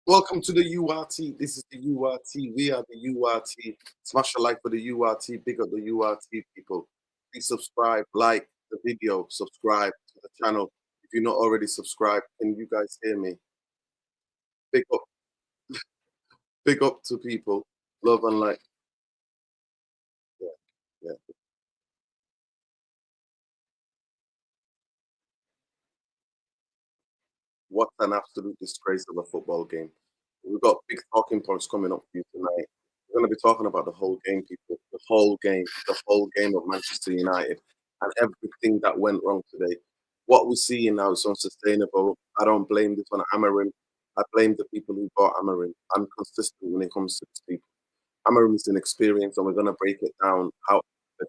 Welcome to the URT. This is the URT. We are the URT. Smash a like for the URT. Big up the URT people. Please subscribe, like the video, subscribe to the channel. If you're not already subscribed, can you guys hear me? Big up, big up to people. Love and like. Yeah, yeah. What an absolute disgrace of a football game. We've got big talking points coming up for you tonight. We're going to be talking about the whole game, people. The whole game of Manchester United and everything that went wrong today. What we're seeing now is unsustainable. I don't blame this on Amorim. I blame the people who bought Amorim. I'm consistent when it comes to these people. Amorim is inexperienced, and we're going to break it down how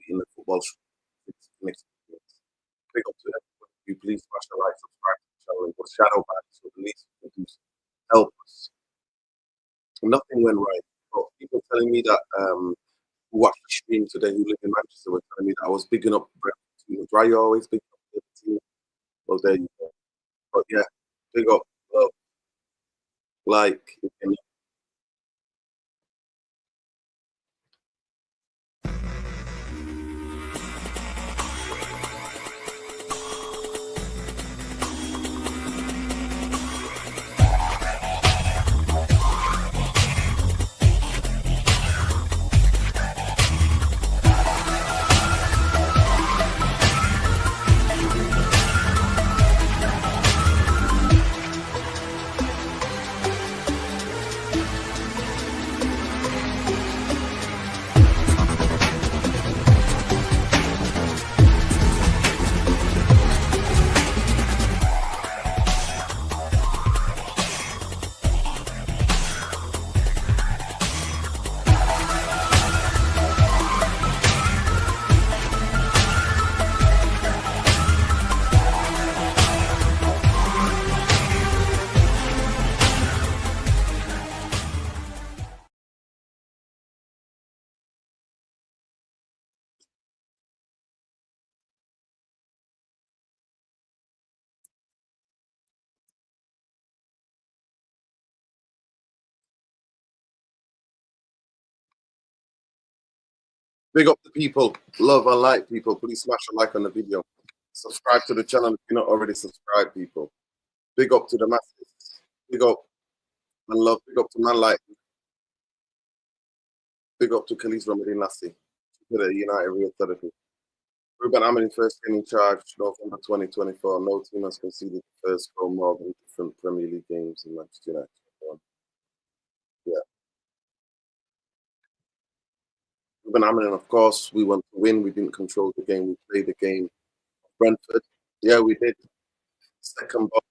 in the football it's inexperience. Big up to everyone. You please smash the like, subscribe to the channel, and put shadow back so the least we can do help us. Nothing went right. But people telling me that who watched the stream today who live in Manchester were telling me that I was bigging up Brentford too much. Why you always big up the team? Well, there you go. But yeah, big up, love, like, if you big up the people, love and like people. Please smash a like on the video. Subscribe to the channel if you're not already subscribed, people. Big up to the masses. Big up and love. Big up to man like. Big up to Khalees Ramadan Lassie. To the United Real Therapy. Ruben Amorim first came in charge November 2024. No team has conceded the first goal more than different Premier League games in Manchester United. Yeah. Ruben Amorim, of course, we want to win. We didn't control the game. We played the game. Brentford, yeah, we did. Second ball,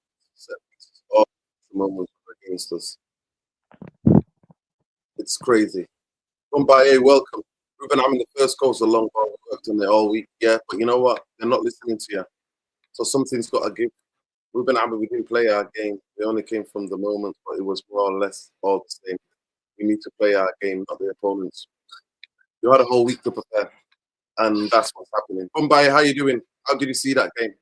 all the moments were against us. It's crazy. Mbaye, welcome. Ruben Amorim, the first goal's a long ball. We worked on it all week. Yeah, but you know what? They're not listening to you. So something's got to give. Ruben Amorim, we didn't play our game. We only came from the moment, but it was more or less all the same. We need to play our game, not the opponents. You had a whole week to prepare, and that's what's happening. Mbaye, how you doing? How did you see that game?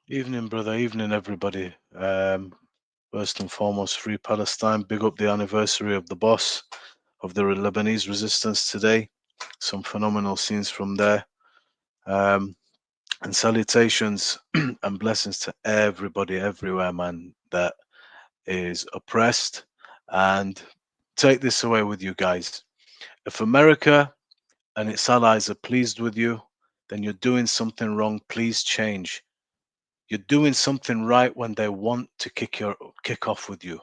Evening, brother. Evening, everybody. First and foremost, Free Palestine. Big up the anniversary of the boss of the Lebanese resistance today. Some phenomenal scenes from there. And salutations and blessings to everybody everywhere, man, that is oppressed. And take this away with you guys. If America and its allies are pleased with you, then you're doing something wrong. Please change. You're doing something right when they want to kick off with you.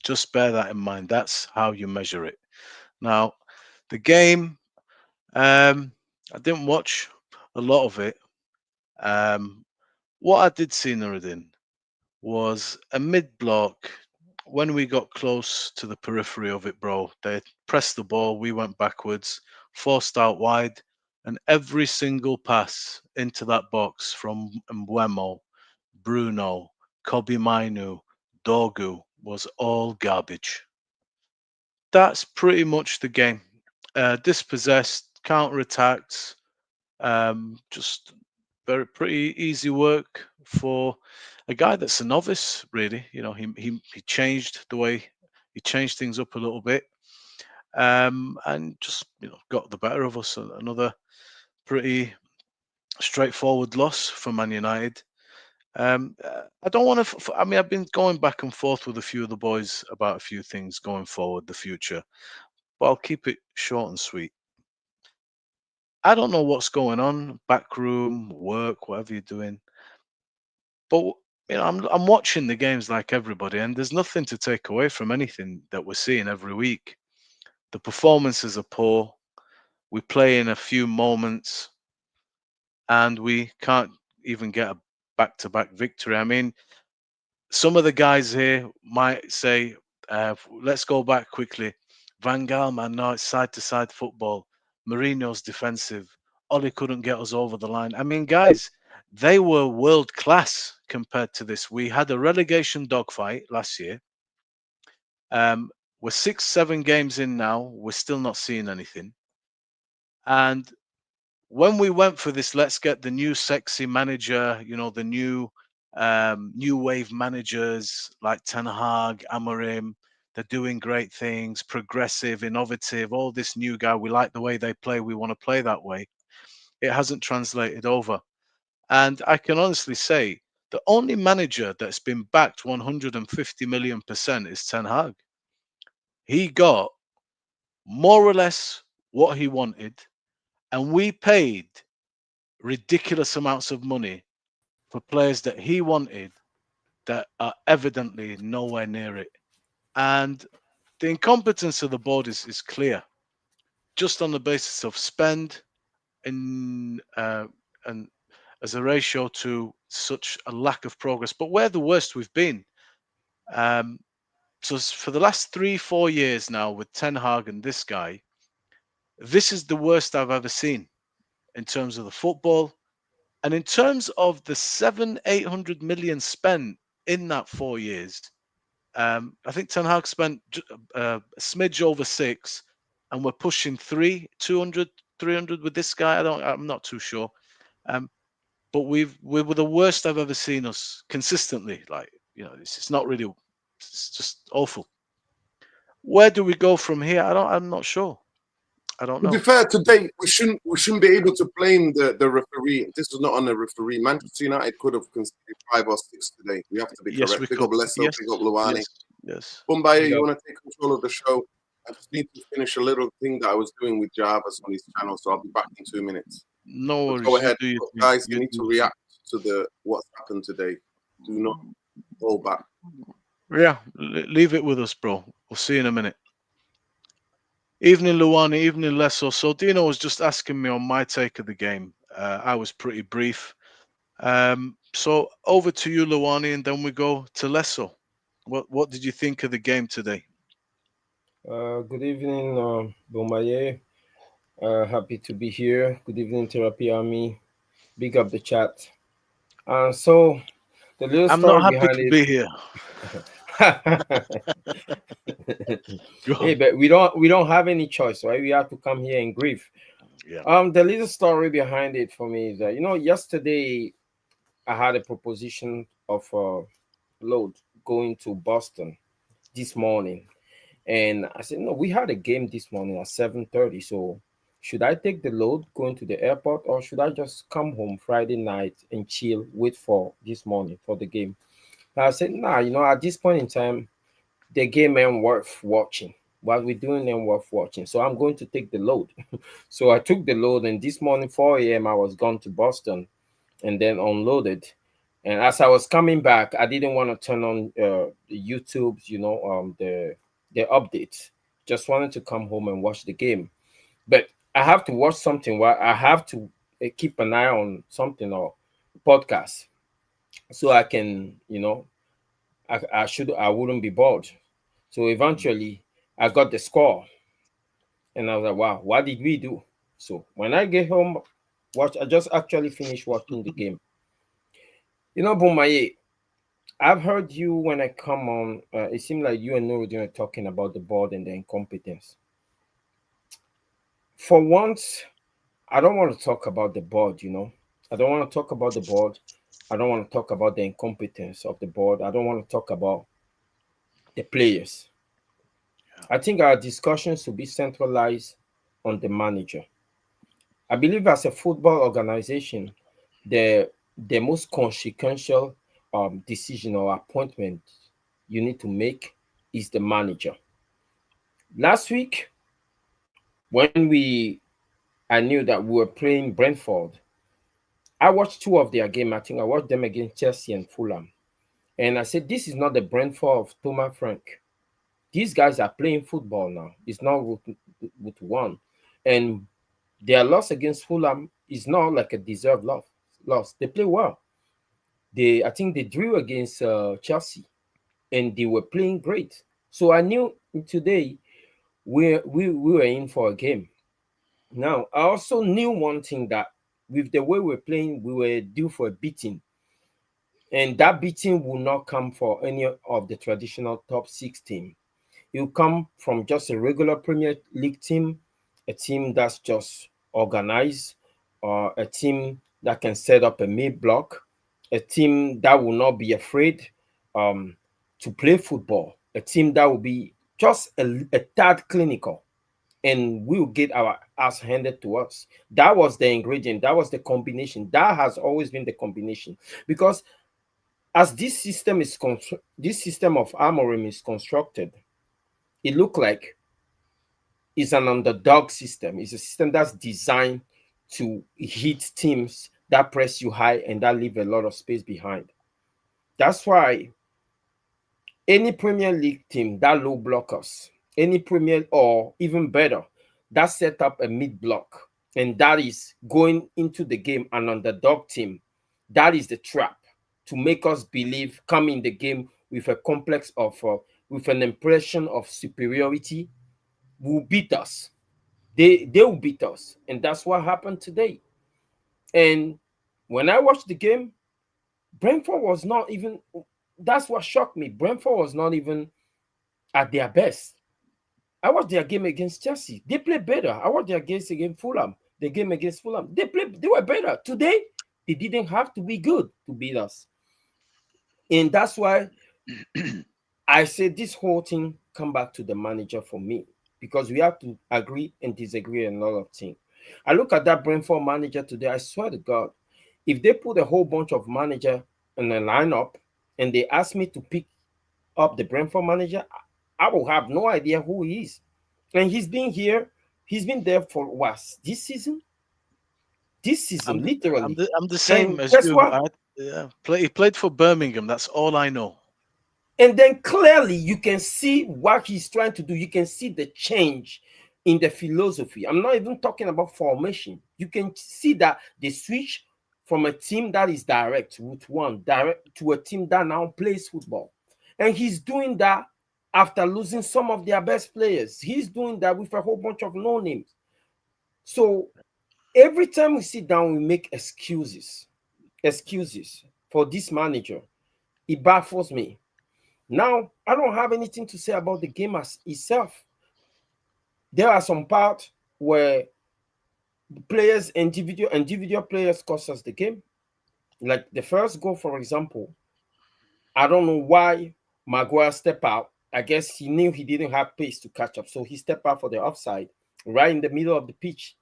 Just bear that in mind. That's how you measure it. Now, the game, I didn't watch a lot of it. What I did see, Nuruddin, was a mid-block. When we got close to the periphery of it, bro, they pressed the ball. We went backwards, forced out wide, and every single pass into that box from Mbuemo, Bruno, Kobe Mainu, Dorgu was all garbage. That's pretty much the game. Dispossessed, counter-attacks, just pretty easy work for a guy that's a novice, really. You know, he changed the way He changed things up a little bit, and just got the better of us. Another pretty straightforward loss for Man United. I don't want to. I mean, I've been going back and forth with a few of the boys about a few things going forward, the future, but I'll keep it short and sweet. I don't know what's going on, backroom, work, whatever you're doing, but I'm watching the games like everybody, and there's nothing to take away from anything that we're seeing every week. The performances are poor. We play in a few moments, and we can't even get a back-to-back victory. I mean, some of the guys here might say, let's go back quickly. Van Gaal, man, no, it's side-to-side football. Mourinho's defensive. Ollie couldn't get us over the line. I mean, guys, they were world class compared to this. We had a relegation dogfight last year. We're 6, 7 games in now. We're still not seeing anything. And when we went for this, let's get the new sexy manager, the new wave managers like Ten Hag, Amorim, they're doing great things, progressive, innovative, all this new guy. We like the way they play. We want to play that way. It hasn't translated over. And I can honestly say the only manager that's been backed 150 million% is Ten Hag. He got more or less what he wanted, and we paid ridiculous amounts of money for players that he wanted that are evidently nowhere near it. And the incompetence of the board is clear, just on the basis of spend and as a ratio to such a lack of progress. But we're the worst we've been. So for the last 3, 4 years now with Ten Hag and this guy, this is the worst I've ever seen in terms of the football. And in terms of the 700-800 million spent in that 4 years, I think Ten Hag spent a smidge over 6, and we're pushing 200, 300 with this guy. I'm not too sure. But we were the worst I've ever seen us consistently. Like, it's not really, it's just awful. Where do we go from here? I'm not sure. I don't To be know. fair, today we shouldn't be able to blame the referee. This is not on the referee. Manchester United could have conceded 5 or 6 today. We have to be Yes, we correct. Big up could. Lesso, Yes, big up Luani. yes, yes. Bumbaye, Yeah. you want to take control of the show? I just need to finish a little thing that I was doing with Jarvis on his channel, so I'll be back in 2 minutes. No But go worries. You ahead, do your but thing. guys. You You need do to your thing. react to what's happened today. Do not hold back. Yeah, leave it with us, bro. We'll see you in a minute. Evening, Luani. Evening, Lesso. So Dino was just asking me on my take of the game. I was pretty brief. So over to you, Luani, and then we go to Lesso. What did you think of the game today? Good evening, Bomaye. Happy to be here. Good evening, Therapy Army. Big up the chat. So the little I'm not story happy behind to it. be here. Go Hey, on. but we don't have any choice, right? We have to come here and grieve. Yeah. The little story behind it for me is that yesterday I had a proposition of load going to Boston this morning. And I said, no, we had a game this morning at 7:30. So should I take the load going to the airport, or should I just come home Friday night and chill, wait for this morning for the game? And I said, nah, at this point in time, the game ain't worth watching. What we're doing ain't worth watching. So I'm going to take the load. So I took the load, and this morning, 4 a.m., I was gone to Boston and then unloaded. And as I was coming back, I didn't want to turn on the YouTube's, the updates. Just wanted to come home and watch the game. But I have to watch something. While I have to keep an eye on something or podcast, so I can, I wouldn't be bored. So eventually, I got the score, and I was like, wow, what did we do? So when I get home, I just actually finished watching the game. Bumaye, I've heard you when I come on. It seemed like you and Nuruddin are talking about the board and the incompetence. For once, I don't want to talk about the board. I don't want to talk about the board. I don't want to talk about the incompetence of the board. I don't want to talk about the players. I think our discussion should be centralized on the manager. I believe as a football organization, the most consequential decision or appointment you need to make is the manager. Last week, when I knew that we were playing Brentford, I watched two of their game. I think I watched them against Chelsea and Fulham, and I said, "This is not the Brentford of Thomas Frank. These guys are playing football now. It's not with one, and their loss against Fulham is not like a deserved loss. They play well. I think they drew against Chelsea, and they were playing great. So I knew today we were in for a game. Now I also knew one thing, that with the way we're playing, we were due for a beating, and that beating will not come for any of the traditional top six team. You come from just a regular Premier League team, a team that's just organized, or a team that can set up a mid block, a team that will not be afraid um, to play football, a team that will be just a tad clinical, and we'll get our ass handed to us. That was the ingredient, that was the combination. That has always been the combination. Because as this system of Amorim is constructed, it looked like it's an underdog system. It's a system that's designed to hit teams that press you high and that leave a lot of space behind. That's why any Premier League team that low block us, any Premier, or even better, that set up a mid block, and that is going into the game an underdog team, that is the trap to make us believe, come in the game with a complex of, with an impression of superiority, will beat us. They will beat us, and that's what happened today. And when I watched the game, Brentford was not even. That's what shocked me. Brentford was not even at their best. I watched their game against Chelsea. They played better. I watched their games against Fulham. The game against Fulham. They were better. Today, they didn't have to be good to beat us. And that's why I said this whole thing come back to the manager for me, because we have to agree and disagree on a lot of things. I look at that Brentford manager today. I swear to God, if they put a whole bunch of manager in a lineup and they ask me to pick up the Brentford manager, I will have no idea who he is. And he's been here. He's been there for what, this season? This season, literally. I'm the same And as guess you. what? He played for Birmingham. That's all I know. And then clearly you can see what he's trying to do. You can see the change in the philosophy. I'm not even talking about formation. You can see that the switch from a team that is direct with one direct to a team that now plays football. And he's doing that after losing some of their best players. He's doing that with a whole bunch of no names. So every time we sit down, we make excuses for this manager. It baffles me. Now, I don't have anything to say about the game as itself. There are some parts where players, individual players cost us the game. Like the first goal, for example, I don't know why Maguire stepped out. I guess he knew he didn't have pace to catch up, so he stepped out for the offside, right in the middle of the pitch.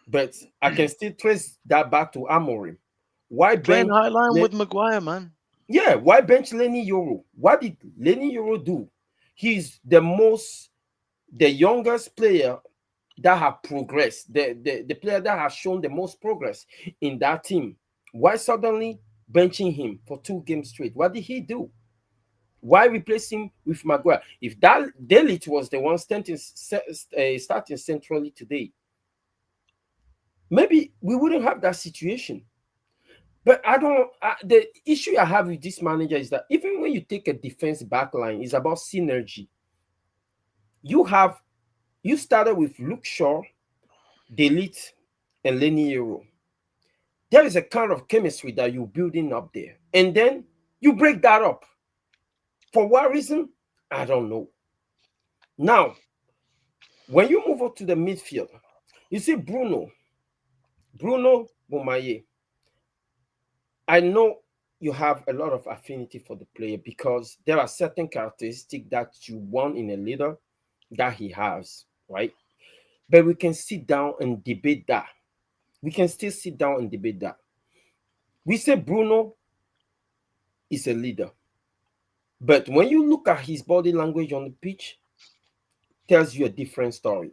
But I can still trace that back to Amorim. Why Playing bench? high line with Maguire, man. Yeah, why bench Lenny Euro? What did Lenny Euro do? He's the youngest player that have progressed, the player that has shown the most progress in that team. Why suddenly benching him for 2 games straight? What did he do? Why replace him with Maguire? If that Dalit was the one starting centrally today, maybe we wouldn't have that situation. But the issue I have with this manager is that even when you take a defense back line, it's about synergy. You started with Luke Shaw, Delete, and Lenny Euro. There is a kind of chemistry that you're building up there. And then you break that up. For what reason? I don't know. Now, when you move up to the midfield, you see Bruno Bomaye. I know you have a lot of affinity for the player because there are certain characteristics that you want in a leader that he has, right? But we can sit down and debate that. We can still sit down and debate that. We say Bruno is a leader, but when you look at his body language on the pitch, tells you a different story.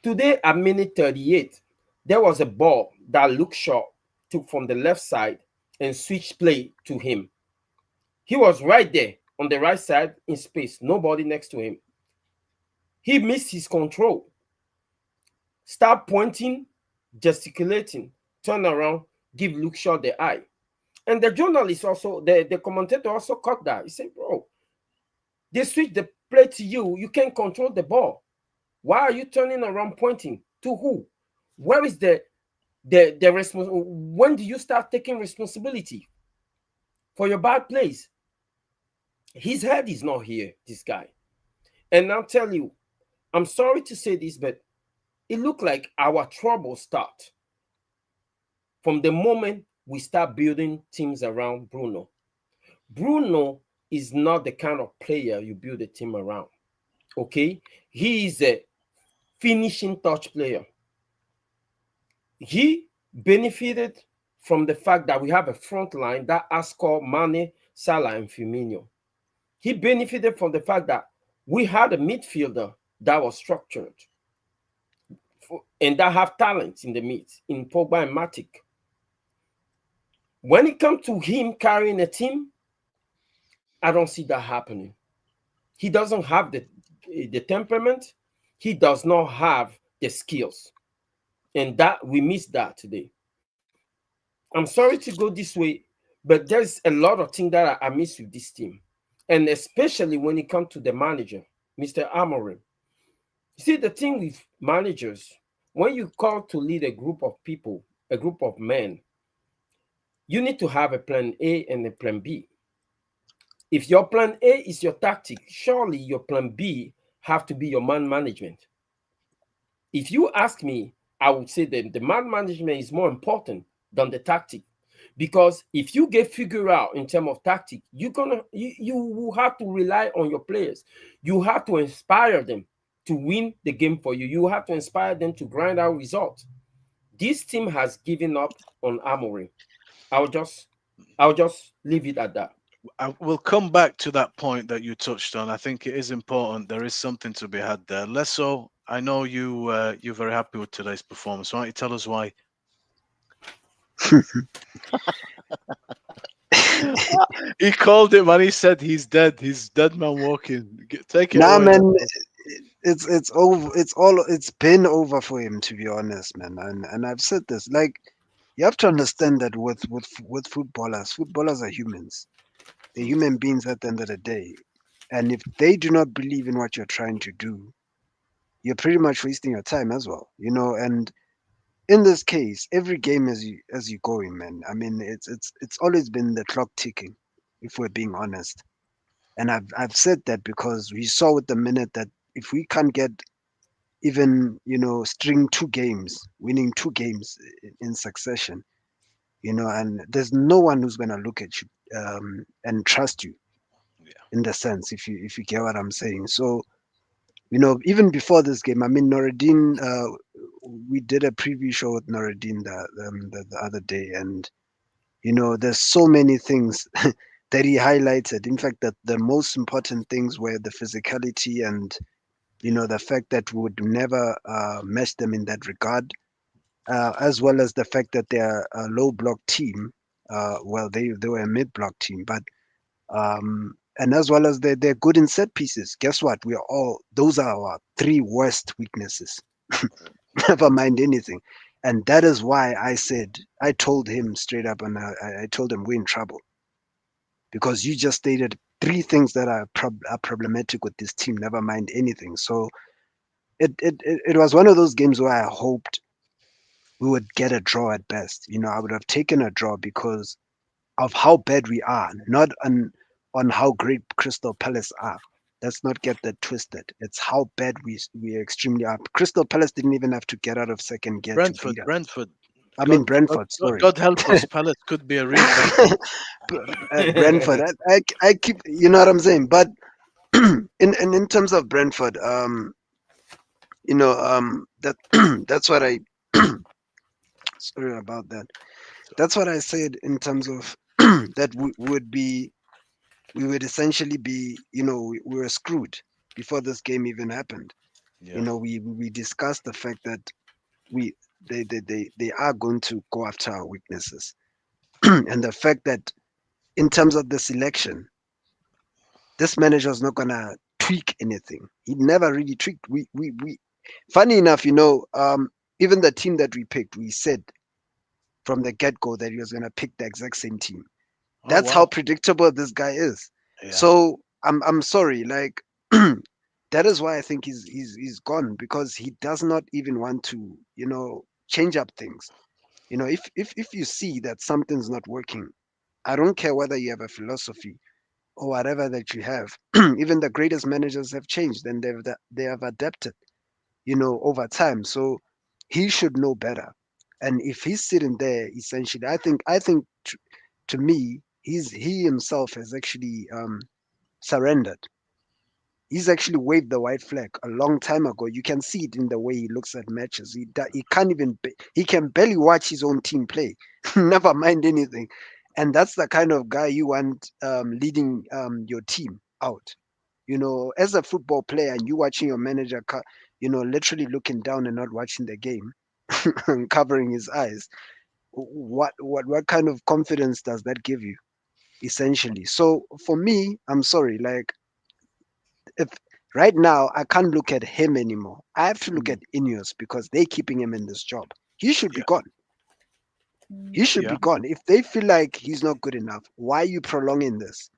Today at minute 38, there was a ball that Luke Shaw took from the left side and switched play to him. He was right there on the right side in space, nobody next to him. He missed his control. Start pointing, gesticulating, turn around, give Luke Shaw the eye. And the journalist also, the commentator also caught that. He said, bro, they switch the play to you. You can't control the ball. Why are you turning around pointing? To who? Where is the response? When do you start taking responsibility for your bad plays? His head is not here, this guy. And I'll tell you, I'm sorry to say this, but it looked like our trouble start from the moment we start building teams around Bruno. Bruno is not the kind of player you build a team around. Okay? He is a finishing touch player. He benefited from the fact that we have a front line that has called Mane, Salah, and Firmino. He benefited from the fact that we had a midfielder that was structured and that have talent in the mid, in Pogba and Matic. When it comes to him carrying a team, I don't see that happening. He doesn't have the temperament. He does not have the skills. And that we missed that today. I'm sorry to go this way, but there's a lot of things that I miss with this team. And especially when it comes to the manager, Mr. Amorim. You see, the thing with managers, when you call to lead a group of people, a group of men, you need to have a plan A and a plan B. If your plan A is your tactic, surely your plan B have to be your man management. If you ask me, I would say that the man management is more important than the tactic. Because if you get figured out in terms of tactic, you will have to rely on your players. You have to inspire them to win the game for you. You have to inspire them to grind out results. This team has given up on Amorim. I'll just leave it at that. I will come back to that point that you touched on. I think it is important. There is something to be had there. Lesso, I know you're very happy with today's performance. Why don't you tell us why? He called him and he said he's dead. He's dead man walking. Take it away. Man, it's over. It's been over for him, to be honest, man. And I've said this. Like, you have to understand that with footballers are humans. They're human beings at the end of the day. And if they do not believe in what you're trying to do, you're pretty much wasting your time as well, And in this case, every game as you go in, man. I mean, it's always been the clock ticking, if we're being honest. And I've said that because we saw with the minute that if we can't get even string 2 games, winning 2 games in succession, and there's no one who's gonna look at you and trust you, in the sense, if you get what I'm saying. So even before this game, I mean, Noreddin, we did a preview show with Noreddin the other day, and there's so many things that he highlighted. In fact, that the most important things were the physicality and the fact that we would never match them in that regard, as well as the fact that they're a low block team. Well, they were a mid block team, but and as well as they're good in set pieces. Guess what? Those are our 3 worst weaknesses. Never mind anything. And that is why I told him straight up, and I told him we're in trouble. Because you just stated 3 things that are problematic with this team, never mind anything. So it was one of those games where I hoped we would get a draw at best. I would have taken a draw because of how bad we are, not on how great Crystal Palace are. Let's not get that twisted. It's how bad we extremely are. Crystal Palace didn't even have to get out of second gear. Brentford. Brentford. Sorry. God help us. Palace could be a real Brentford. I keep, you know what I'm saying? But in terms of Brentford, that that's what I sorry about that. That's what I said in terms of that we would essentially be, we were screwed before this game even happened. Yeah. We discussed the fact that we they are going to go after our weaknesses, and the fact that in terms of the selection, this manager is not gonna tweak anything. He never really tweaked. We funny enough, even the team that we picked, we said from the get go that he was gonna pick the exact same team. Oh That's how wow. predictable this guy is. Yeah. So I'm sorry, like that is why I think he's gone, because he does not even want to, change up things. If you see that something's not working, I don't care whether you have a philosophy or whatever that you have. Even the greatest managers have changed and they have adapted, over time. So he should know better. And if he's sitting there, essentially, I think to me, he himself has actually surrendered. He's actually waved the white flag a long time ago. You can see it in the way he looks at matches. He can't even he can barely watch his own team play. Never mind anything. And that's the kind of guy you want leading your team out. As a football player, and you watching your manager, literally looking down and not watching the game, and covering his eyes. What kind of confidence does that give you? Essentially. So for me, I'm sorry, like if right now I can't look at him anymore. I have to look Mm. at Ineos because they're keeping him in this job. He should be Yeah. gone. He should Yeah. be gone. If they feel like he's not good enough, why are you prolonging this?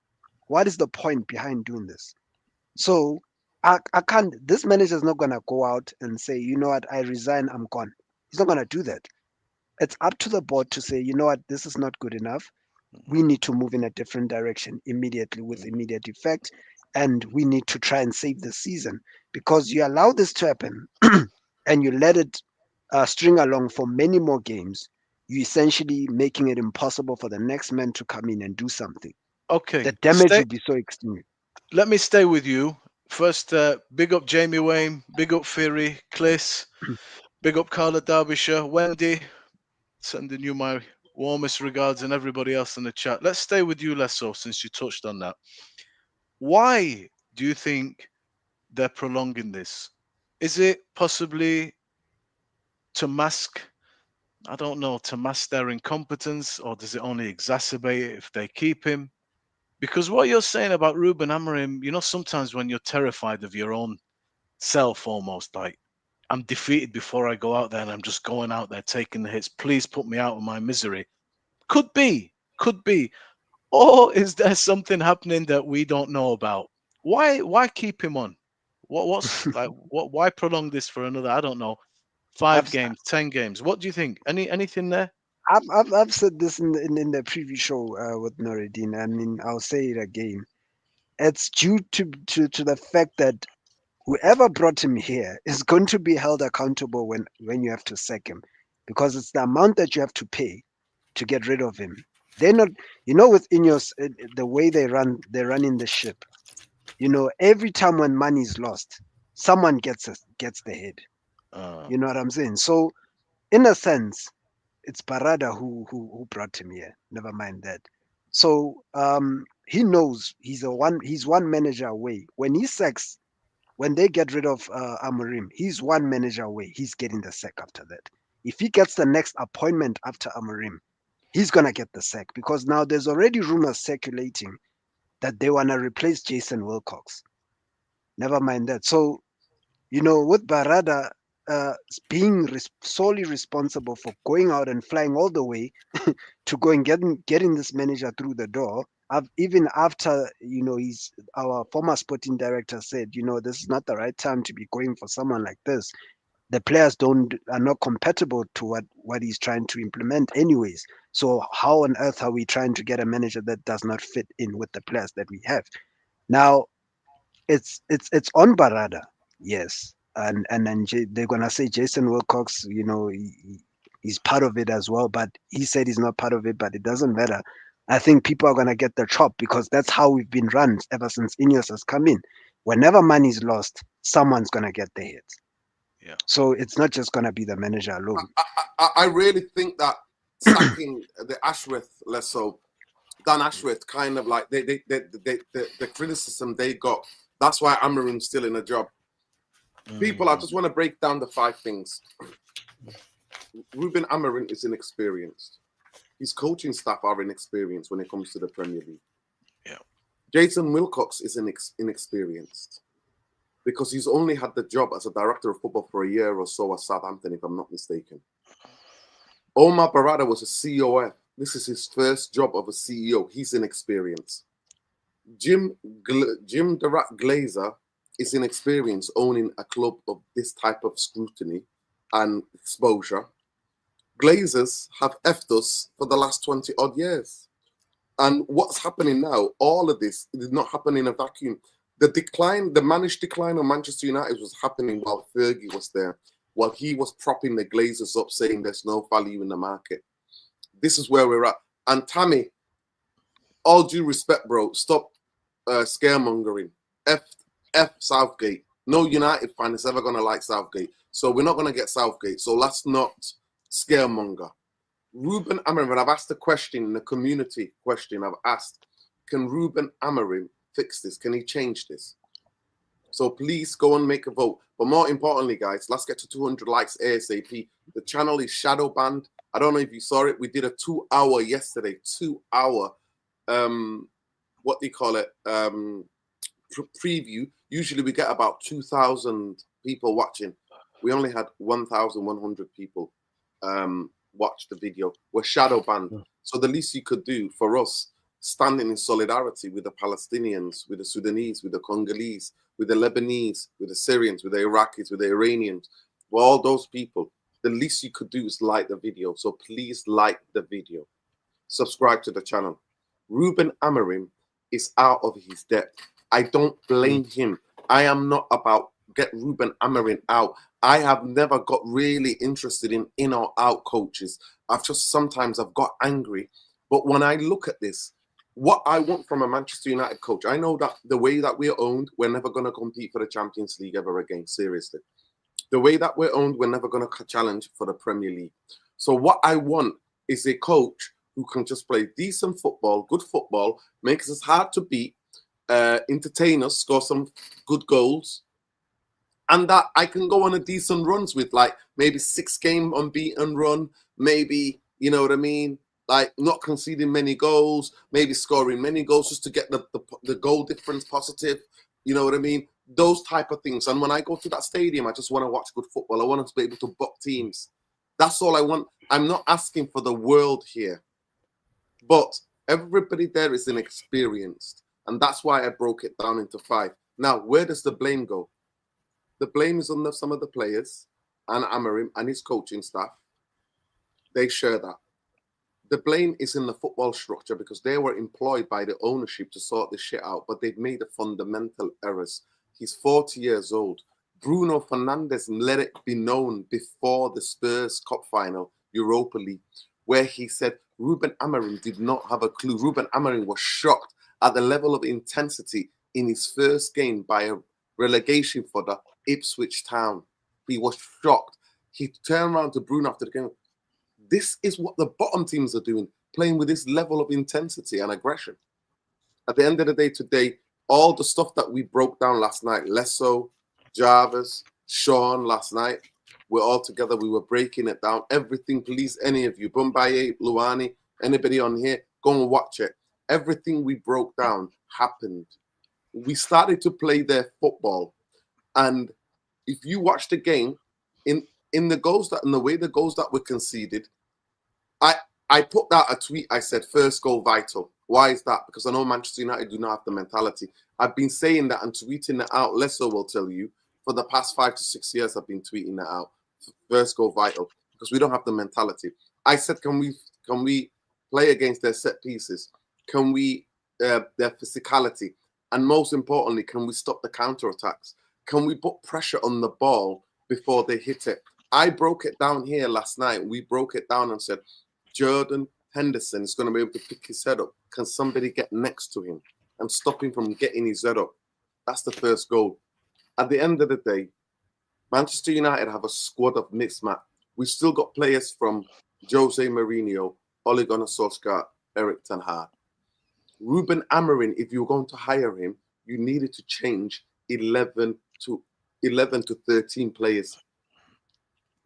What is the point behind doing this? So I can't, this manager's not gonna go out and say, you know what, I resign, I'm gone. He's not gonna do that. It's up to the board to say, you know what, this is not good enough. We need to move in a different direction immediately with Mm. immediate effect. And we need to try and save the season, because you allow this to happen and you let it string along for many more games. You essentially making it impossible for the next man to come in and do something. The Okay. damage Stay. will be so extreme. Let me stay with you. First, big up Jamie Wayne, big up Fury, Cliss, big up Carla Derbyshire, Wendy, sending you my warmest regards, and everybody else in the chat. Let's stay with you, Lesso, since you touched on that. Why do you think they're prolonging this? Is it possibly to mask, I don't know, to mask their incompetence, or does it only exacerbate it if they keep him? Because what you're saying about Ruben Amorim, sometimes when you're terrified of your own self, almost like, I'm defeated before I go out there and I'm just going out there taking the hits. Please put me out of my misery. Could be, could be. Or is there something happening that we don't know about? Why keep him on? What's like what why prolong this for another, I don't know, I've, 5 games, 10 games? What do you think? Anything there? I've said this in the previous show with Noridin. I mean, I'll say it again. It's due to the fact that whoever brought him here is going to be held accountable when you have to sack him, because it's the amount that you have to pay to get rid of him. They're not, with Ineos, the way they're running the ship. Every time when money is lost, someone gets the head. Uh, You know what I'm saying? So in a sense, it's Parada who brought him here. Never mind that. So he knows he's one manager away. When they get rid of Amorim, he's one manager away. He's getting the sack after that. If he gets the next appointment after Amorim, he's gonna get the sack, because now there's already rumors circulating that they wanna replace Jason Wilcox. Never mind that. So with Barada being solely responsible for going out and flying all the way to go and getting this manager through the door. Even after he's our former sporting director said, this is not the right time to be going for someone like this. The players don't are not compatible to what he's trying to implement, anyways. So how on earth are we trying to get a manager that does not fit in with the players that we have? Now it's on Barada, yes, and then they're gonna say Jason Wilcox, he's part of it as well, but he said he's not part of it, but it doesn't matter. I think people are gonna get the chop, because that's how we've been run ever since Ineos has come in. whenever money's lost, someone's gonna get the hit. Yeah. So it's not just gonna be the manager alone. I really think that sacking the Ashworth, less so, Dan Ashworth, kind of like the criticism they got. That's why Amorim's still in a job. People, I just want to break down the 5 things. Ruben Amorim is inexperienced. His coaching staff are inexperienced when it comes to the Premier League. Yeah. Jason Wilcox is inexperienced because he's only had the job as a director of football for a year or so at Southampton, if I'm not mistaken. Omar Barada was a COF. This is his first job of a CEO. He's inexperienced. Jim Glazer is inexperienced owning a club of this type of scrutiny and exposure. Glazers have effed us for the last 20 odd years. And what's happening now, all of this did not happen in a vacuum. The managed decline of Manchester United was happening while Fergie was there, while he was propping the Glazers up, saying there's no value in the market. This is where we're at. And Tammy, all due respect, bro, stop scaremongering. F Southgate. No United fan is ever going to like Southgate. So we're not going to get Southgate. So let's not scaremonger. Ruben Amorim, I've asked a question in the community question. I've asked, can Ruben Amorim fix this? Can he change this? So please go and make a vote. But more importantly, guys, let's get to 200 likes ASAP. The channel is shadow banned. I don't know if you saw it. We did a 2-hour yesterday. 2-hour, what do you call it? Preview. Usually we get about 2,000 people watching. We only had 1,100 people watch the video. We're shadow banned. So the least you could do for us, standing in solidarity with the Palestinians, with the Sudanese, with the Congolese, with the Lebanese, with the Syrians, with the Iraqis, with the Iranians, with all those people, the least you could do is like the video. So please like the video. Subscribe to the channel. Ruben Amorim is out of his depth. I don't blame him. I am not about get Ruben Amorim out. I have never got really interested in or out coaches. Sometimes I've got angry. But when I look at this, what I want from a Manchester United coach, I know that the way that we're owned, we're never going to compete for the Champions League ever again, seriously. The way that we're owned, we're never going to challenge for the Premier League. So what I want is a coach who can just play decent football, good football, makes us hard to beat, entertain us, score some good goals, and that I can go on a decent runs with, like maybe 6-game unbeaten run, maybe, you know what I mean? Like not conceding many goals, maybe scoring many goals just to get the goal difference positive. You know what I mean? Those type of things. And when I go to that stadium, I just want to watch good football. I want to be able to buck teams. That's all I want. I'm not asking for the world here. But everybody there is inexperienced. And that's why I broke it down into 5. Now, where does the blame go? The blame is on some of the players and Amorim and his coaching staff. They share that. The blame is in the football structure because they were employed by the ownership to sort this shit out, but they've made the fundamental errors. He's 40 years old. Bruno Fernandes let it be known before the Spurs Cup final, Europa League, where he said Ruben Amorim did not have a clue. Ruben Amorim was shocked at the level of intensity in his first game by a relegation for the Ipswich Town. He was shocked. He turned around to Bruno after the game. This is what the bottom teams are doing, playing with this level of intensity and aggression. At the end of the day today, all the stuff that we broke down last night, Lesso, Jarvis, Sean last night, we're all together. We were breaking it down. Everything, please, any of you, Bumbaye, Luani, anybody on here, go and watch it. Everything we broke down happened. We started to play their football. And if you watch the game, in the goals that, and the way the goals that were conceded, I put out a tweet. I said, first goal vital. Why is that? Because I know Manchester United do not have the mentality. I've been saying that and tweeting it out. Lesso will tell you, for the past 5 to 6 years, I've been tweeting that out. First goal vital. Because we don't have the mentality. I said, can we play against their set pieces? Can we, their physicality? And most importantly, can we stop the counter-attacks? Can we put pressure on the ball before they hit it? I broke it down here last night. We broke it down and said, Jordan Henderson is going to be able to pick his head up. Can somebody get next to him and stop him from getting his head up? That's the first goal. At the end of the day, Manchester United have a squad of mismatch. We've still got players from Jose Mourinho, Ole Gunnar Solskjaer, Erik ten Hag. Ruben Amorim, if you were going to hire him, you needed to change 11 to 13 players.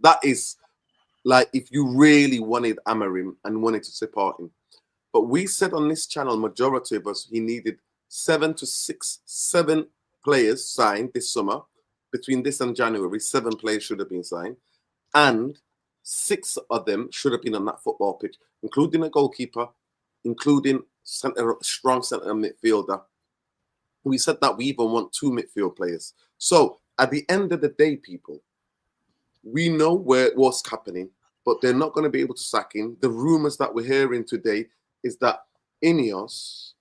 That is like if you really wanted Amorim and wanted to support him. But we said on this channel, majority of us, he needed 7 players signed this summer. Between this and January, 7 players should have been signed. And 6 of them should have been on that football pitch, including a goalkeeper, including strong centre midfielder. We said that we even want 2 midfield players. So at the end of the day, people, we know what's happening, but they're not going to be able to sack him. The rumours that we're hearing today is that Ineos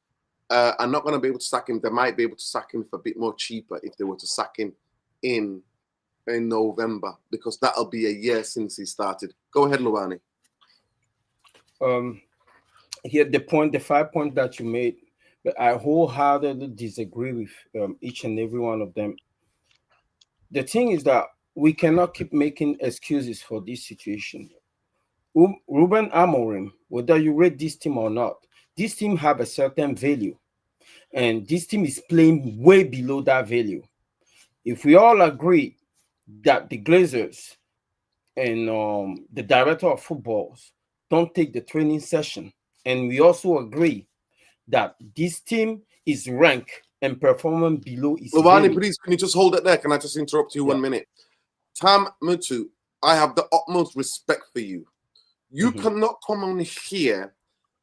are not going to be able to sack him. They might be able to sack him for a bit more cheaper if they were to sack him in November, because that'll be a year since he started. Go ahead, Luani. Here, the 5 points that you made, I wholeheartedly disagree with each and every one of them. The thing is that we cannot keep making excuses for this situation. Ruben Amorim, whether you rate this team or not, this team have a certain value, and this team is playing way below that value. If we all agree that the Glazers and the director of footballs don't take the training session, and we also agree that this team is ranked and performing below its Luani, please, can you just hold it there? Can I just interrupt you 1 minute? Tam Mutu, I have the utmost respect for you. You cannot come on here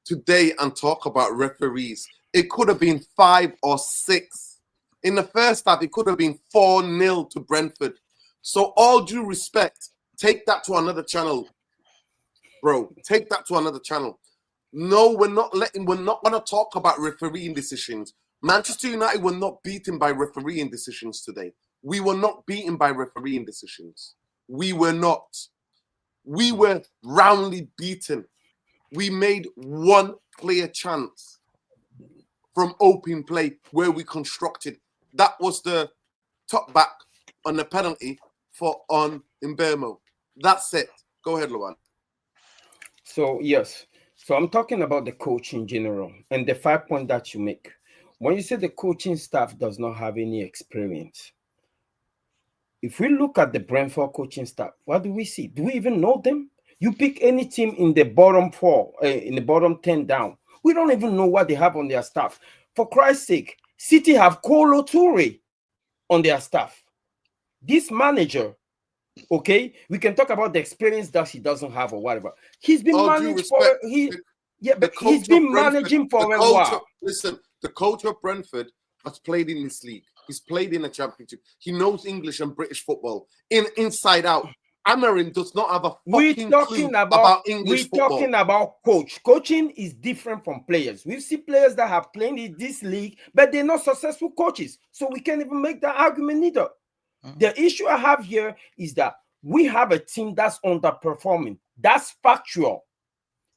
today and talk about referees. It could have been 5 or 6. In the first half, it could have been 4-0 to Brentford. So all due respect, take that to another channel, bro. Take that to another channel. No, we're not going to talk about refereeing decisions. Manchester United were not beaten by refereeing decisions today. We were not beaten by refereeing decisions. We were not. We were roundly beaten. We made 1 clear chance from open play where we constructed. That was the top back on the penalty on Mbeumo. That's it. Go ahead, Luan. So, yes. So I'm talking about the coach in general and the 5 point that you make. When you say the coaching staff does not have any experience, if we look at the Brentford coaching staff, what do we see? Do we even know them? You pick any team in the bottom 4, in the bottom 10 down. We don't even know what they have on their staff. For Christ's sake, City have Kolo Toure on their staff. This manager, okay, we can talk about the experience that he doesn't have or whatever. He's been managing for he's been managing for a while. Listen, the coach of Brentford has played in this league. He's played in the championship. He knows English and British football inside out. Amorim does not have a fucking clue about English football. We're talking about coach. Coaching is different from players. We've seen players that have played in this league, but they're not successful coaches. So we can't even make that argument either. The issue I have here is that we have a team that's underperforming. That's factual.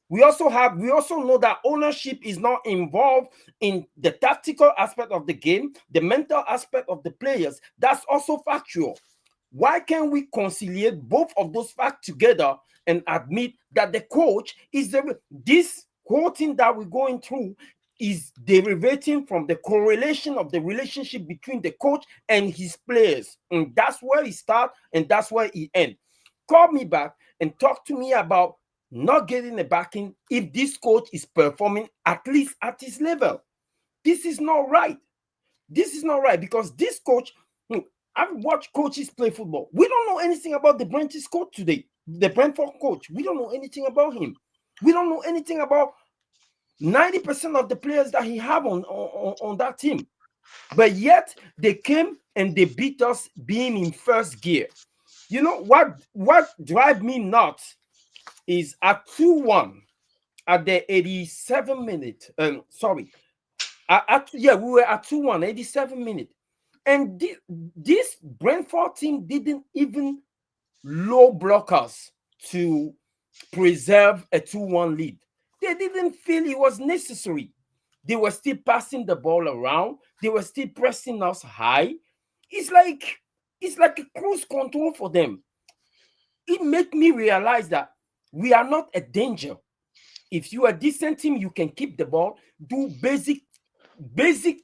We also know that ownership is not involved in the tactical aspect of the game, the mental aspect of the players. That's also factual. Why can't we conciliate both of those facts together and admit that the coach is this quoting that we're going through is derivating from the correlation of the relationship between the coach and his players. And that's where he starts and that's where he ends. Call me back and talk to me about not getting a backing if this coach is performing at least at his level. This is not right. This is not right because this coach, I've watched coaches play football. We don't know anything about the Brentford coach today. The Brentford coach. We don't know anything about him. We don't know anything about 90% of the players that he have on that team. But yet they came and they beat us being in first gear. You know what drives me nuts is at 2-1 at the 87 minute. We were at 2-1, 87 minute. And this Brentford team didn't even low block us to preserve a 2-1 lead. They didn't feel it was necessary. They were still passing the ball around. they were still pressing us high. It's like a cruise control for them. It made me realize that we are not a danger. If you are a decent team, you can keep the ball, do basic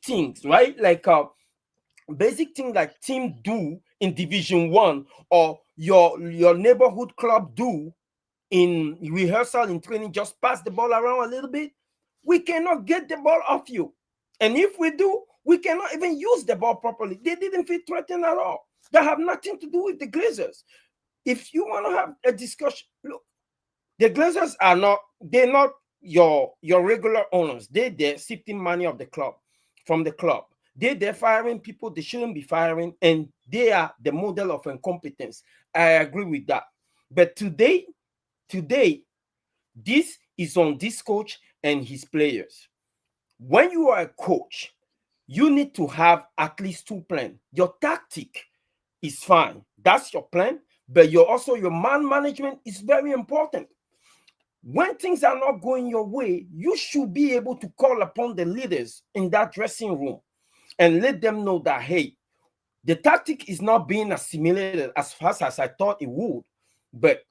things, right? Like basic thing like team do in Division 1 or your neighborhood club do in rehearsal, in training, just pass the ball around a little bit. We cannot get the ball off you. And if we do, we cannot even use the ball properly. They didn't feel threatened at all. That have nothing to do with the Glazers. If you want to have a discussion, look, the Glazers are not, they're not your regular owners. They're sifting money of the club, from the club. They're firing people they shouldn't be firing, and they are the model of incompetence. I agree with that. But today, this is on this coach and his players. When you are a coach, you need to have at least 2 plans. Your tactic is fine. That's your plan. But your man management is very important. When things are not going your way, you should be able to call upon the leaders in that dressing room and let them know that, hey, the tactic is not being assimilated as fast as I thought it would. But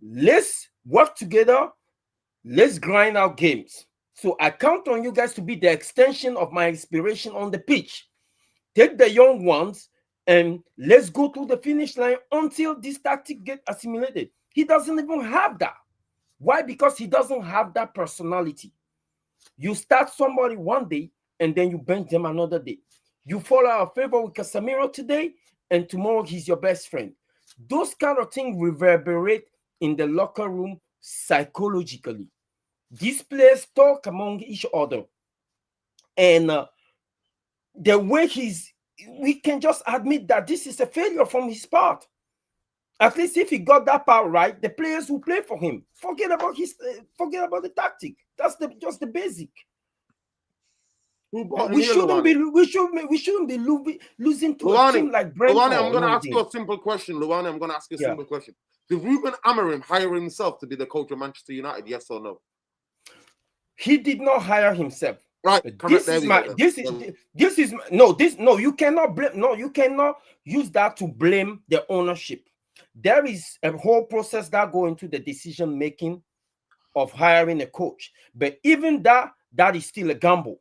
let's work together. Let's grind out games. So I count on you guys to be the extension of my inspiration on the pitch. Take the young ones and let's go to the finish line until this tactic gets assimilated. He doesn't even have that. Why? Because he doesn't have that personality. You start somebody one day and then you bench them another day. You fall out of favor with Casemiro today and tomorrow he's your best friend. Those kind of things reverberate in the locker room psychologically. These players talk among each other. And the way we can just admit that this is a failure from his part. At least if he got that part right, the players will play for him. Forget about the tactic. That's just the basic. We shouldn't be losing to a team like Brentford. Luani, I'm going to ask you a simple question. Luani, I'm going to ask you a simple question. Did Ruben Amorim hire himself to be the coach of Manchester United? Yes or no? He did not hire himself. Right. You cannot blame. No, you cannot use that to blame the ownership. There is a whole process that go into the decision making of hiring a coach. But even that is still a gamble.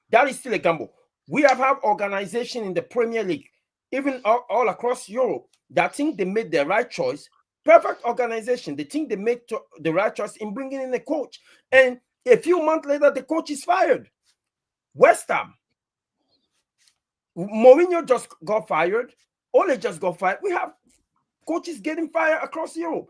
That is still a gamble. We have had organizations in the Premier League, even all across Europe, that think they made the right choice. Perfect organization. They think they made the right choice in bringing in a coach. And a few months later, the coach is fired. West Ham. Mourinho just got fired. Ole just got fired. We have coaches getting fired across Europe.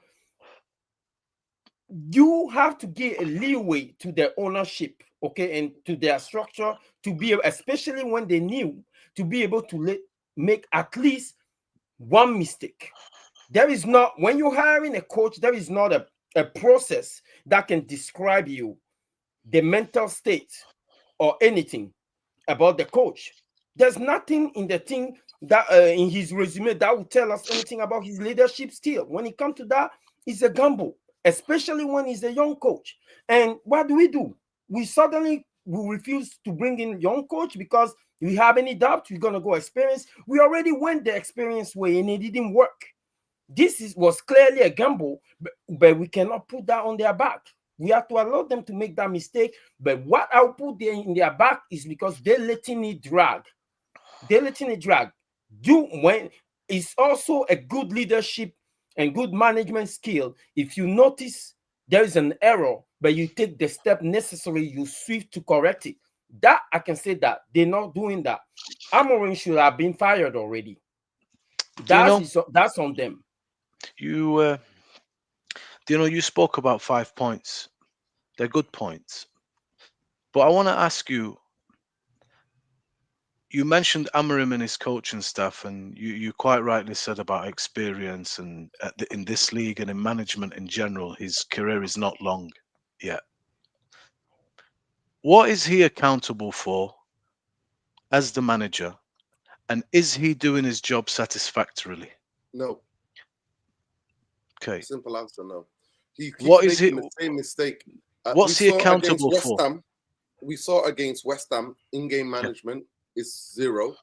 You have to give a leeway to their ownership, okay, and to their structure to be, especially when they knew, to be able to make at least one mistake. There is not, when you're hiring a coach, there is not a process that can describe you, the mental state or anything about the coach. There's nothing in the thing that in his resume that will tell us anything about his leadership skill. When it comes to that, it's a gamble, especially when he's a young coach. And what do? We suddenly will refuse to bring in young coach because we have any doubt we're going to go experience. We already went the experience way and it didn't work. This was clearly a gamble, but we cannot put that on their back. We have to allow them to make that mistake. But what I'll put there in their back is because they're letting it drag. They're letting it drag. It's also a good leadership and good management skill. If you notice there is an error, but you take the step necessary, you swift to correct it. That I can say that they're not doing that. Amorim should have been fired already. That's on them. You spoke about 5 points. They're good points. But I want to ask you, you mentioned Amorim and his coaching staff, and you quite rightly said about experience and in this league and in management in general, his career is not long yet. What is he accountable for as the manager, and is he doing his job satisfactorily? No. Okay. Simple answer, no. He keeps making the same mistake. What's he accountable for? We saw against West Ham in-game management. is 0.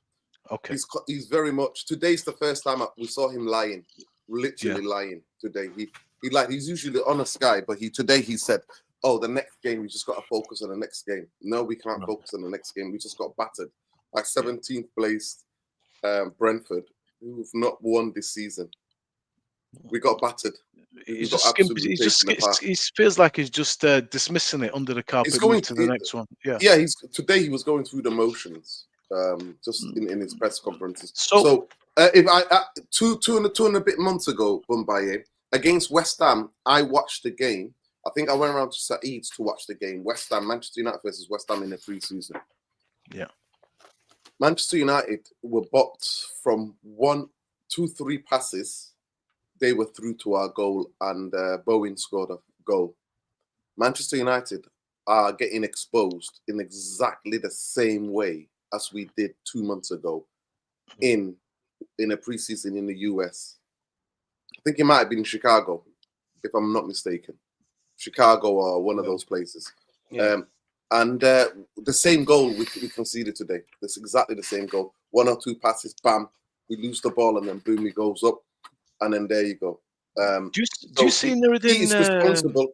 Okay. He's very much. Today's the first time we saw him lying, literally lying. Today he's usually on a Sky, but today he said, "Oh, the next game we just got to focus on the next game." No, we can't focus on the next game. We just got battered by 17th placed Brentford, who've not won this season. We got battered. He feels like he's just dismissing it under the carpet, going to the next one. Yeah. Today he was going through the motions, just in his press conferences. So if I 2 and a bit months ago, Mumbai against West Ham, I watched the game. I think I went around to Saeed's to watch the game. West Ham, Manchester United versus West Ham in the pre-season. Yeah. Manchester United were bopped from 1, 2, 3 passes. They were through to our goal, and Bowen scored a goal. Manchester United are getting exposed in exactly the same way as we did 2 months ago in a preseason in the US. I think it might have been Chicago, if I'm not mistaken. Chicago or one of those places. Yeah. And the same goal we conceded today. That's exactly the same goal. 1 or 2 passes, bam, we lose the ball, and then boom, he goes up. And then there you go. Do you see Nuruddin? He is responsible.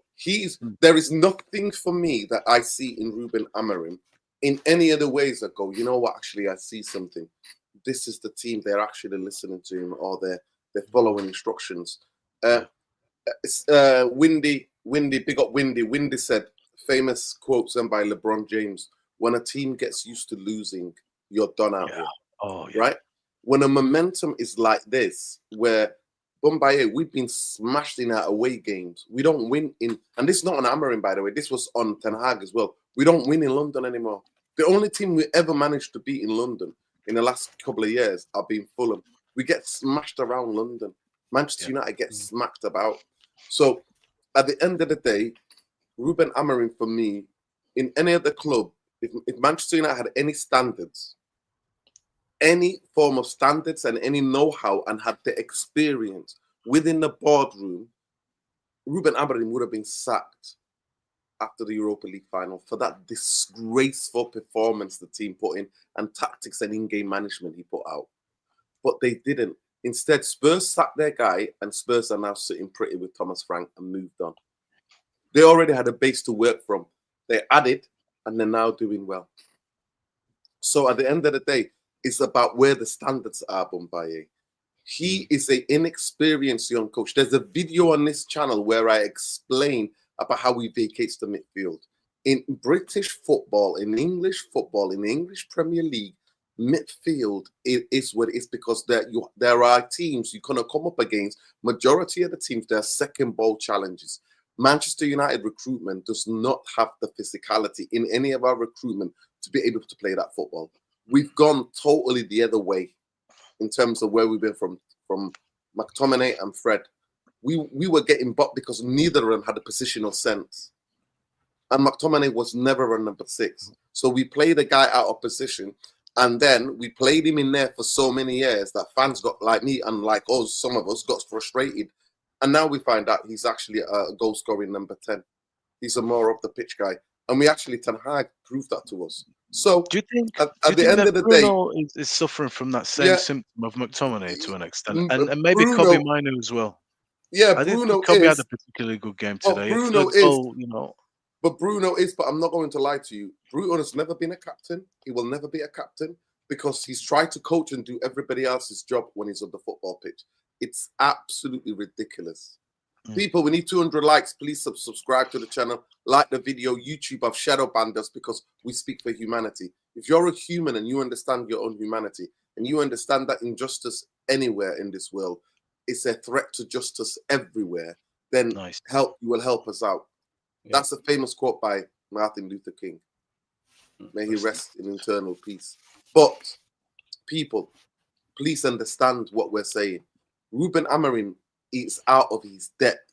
There is nothing for me that I see in Ruben Amorim in any other ways that go, you know what, actually, I see something. This is the team. They're actually listening to him, or they're following instructions. Windy, big up Windy. Windy said, famous quote sent by LeBron James, when a team gets used to losing, you're done out here. Oh, yeah. Right? When a momentum is like this, where Bombay, we've been smashed in our away games. We don't win and this is not on Amorim, by the way. This was on Ten Hag as well. We don't win in London anymore. The only team we ever managed to beat in London in the last couple of years have been Fulham. We get smashed around London. Manchester United gets smacked about. So at the end of the day, Ruben Amorim, for me, in any other club, if Manchester United had any standards, any form of standards and any know-how and had the experience within the boardroom, Ruben Amorim would have been sacked after the Europa League final for that disgraceful performance the team put in and tactics and in-game management he put out. But they didn't. Instead, Spurs sacked their guy, and Spurs are now sitting pretty with Thomas Frank and moved on. They already had a base to work from. They added, and they're now doing well. So at the end of the day, it's about where the standards are, Bombaye. He is an inexperienced young coach. There's a video on this channel where I explain about how he vacates the midfield. In British football, in English football, in the English Premier League, midfield is what it is, because there are teams you're going to come up against. Majority of the teams, they're second ball challenges. Manchester United recruitment does not have the physicality in any of our recruitment to be able to play that football. We've gone totally the other way in terms of where we've been from McTominay and Fred. We were getting bucked because neither of them had a positional sense. And McTominay was never a number 6. So we played a guy out of position, and then we played him in there for so many years that fans got, like me and like us, some of us got frustrated. And now we find out he's actually a goal-scoring number 10. He's a more up the pitch guy. And we actually, Ten Hag proved that to us. So do you think at the end of the Bruno day, is suffering from that same symptom of McTominay to an extent, and maybe Bruno, Kobe Minu as well? Yeah, I Bruno think Kobe had a particularly good game today. Bruno But Bruno is. But I'm not going to lie to you. Bruno has never been a captain. He will never be a captain because he's tried to coach and do everybody else's job when he's on the football pitch. It's absolutely ridiculous. People, we need 200 likes. Please subscribe to the channel. Like the video. YouTube have shadow banned us because we speak for humanity. If you're a human and you understand your own humanity and you understand that injustice anywhere in this world is a threat to justice everywhere, then you will help us out. Yeah. That's a famous quote by Martin Luther King. May he rest in eternal peace. But people, please understand what we're saying. Ruben Amorim is out of his depth,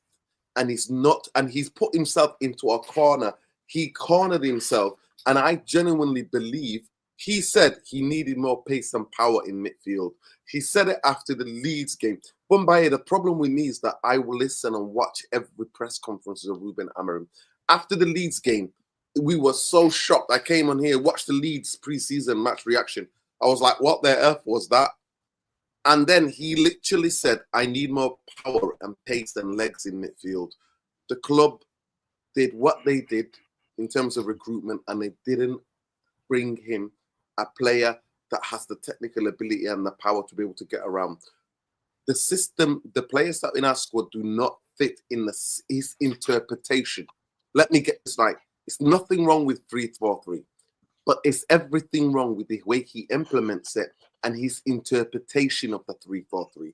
and he's put himself into a corner. He cornered himself, and I genuinely believe he said he needed more pace and power in midfield. He said it after the Leeds game. Bombay, the problem with me is that I will listen and watch every press conference of Ruben Amorim. After the Leeds game, we were so shocked. I came on here, watched the Leeds pre-season match reaction. I was like, what the F was that? And then he literally said, I need more power and pace and legs in midfield. The club did what they did in terms of recruitment, and they didn't bring him a player that has the technical ability and the power to be able to get around. The system, the players that in our squad do not fit in his interpretation. Let me get this right. It's nothing wrong with 3-4-3, but it's everything wrong with the way he implements it and his interpretation of the 3-4-3.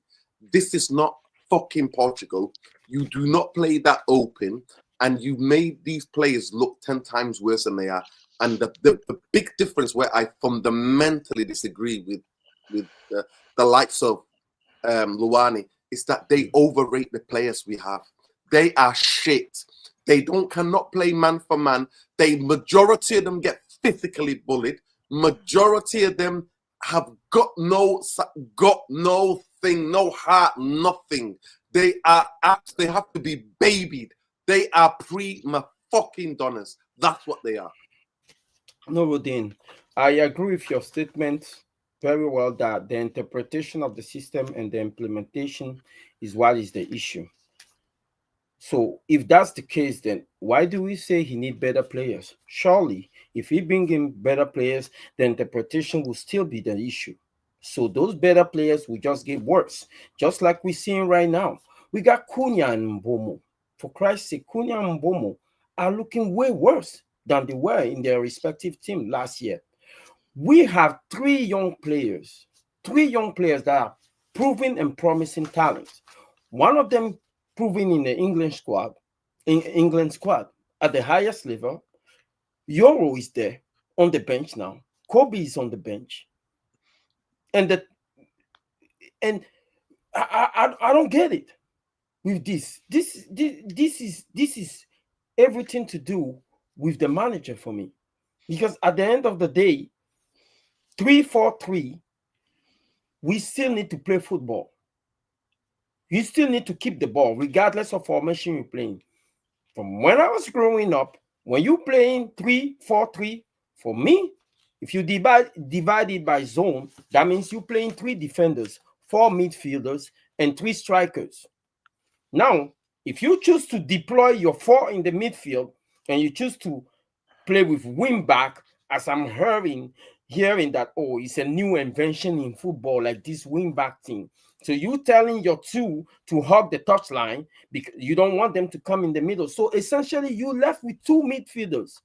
This is not fucking Portugal. You do not play that open, and you made these players look 10 times worse than they are. And the big difference where I fundamentally disagree with the likes of Luani is that they overrate the players we have. They are shit. They cannot play man for man. Majority of them get physically bullied. Majority of them have got no thing, no heart, nothing. They have to be babied. They are fucking donners. That's what they are. No, Rodin, I agree with your statement very well that the interpretation of the system and the implementation is what is the issue. So if that's the case, then why do we say he need better players? Surely, if we bring in better players, the interpretation will still be the issue. So those better players will just get worse, just like we're seeing right now. We got Cunha and Mbomo. For Christ's sake, Cunha and Mbomo are looking way worse than they were in their respective team last year. We have three young players that are proven and promising talents. One of them proven in the England squad at the highest level. Euro is there on the bench now. Kobe is on the bench. And I don't get it with this. This is everything to do with the manager for me. Because at the end of the day, 3-4-3, we still need to play football. You still need to keep the ball, regardless of formation you're playing. From when I was growing up, when you're playing 3-4-3, for me, if you divide it by zone, that means you're playing 3 defenders, 4 midfielders, and 3 strikers. Now, if you choose to deploy your 4 in the midfield and you choose to play with wing back, as I'm hearing that, oh, it's a new invention in football, like this wing back thing. So you telling your 2 to hug the touchline because you don't want them to come in the middle. So essentially, you left with 2 midfielders.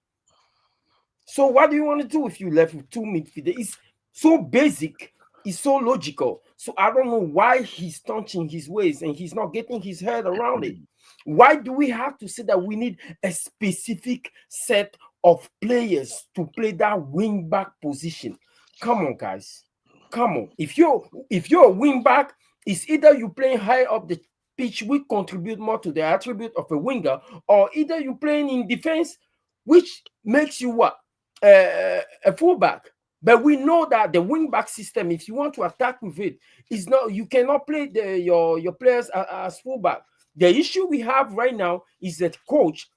So what do you want to do if you left with 2 midfielders? It's so basic. It's so logical. So I don't know why he's touching his ways and he's not getting his head around it. Why do we have to say that we need a specific set of players to play that wing back position? Come on, guys. Come on. If you're a wing back, it's either you playing high up the pitch, which contribute more to the attribute of a winger, or either you playing in defense, which makes you what? A fullback. But we know that the wing back system, if you want to attack with it, is not, you cannot play your players as fullback. The issue we have right now is that coach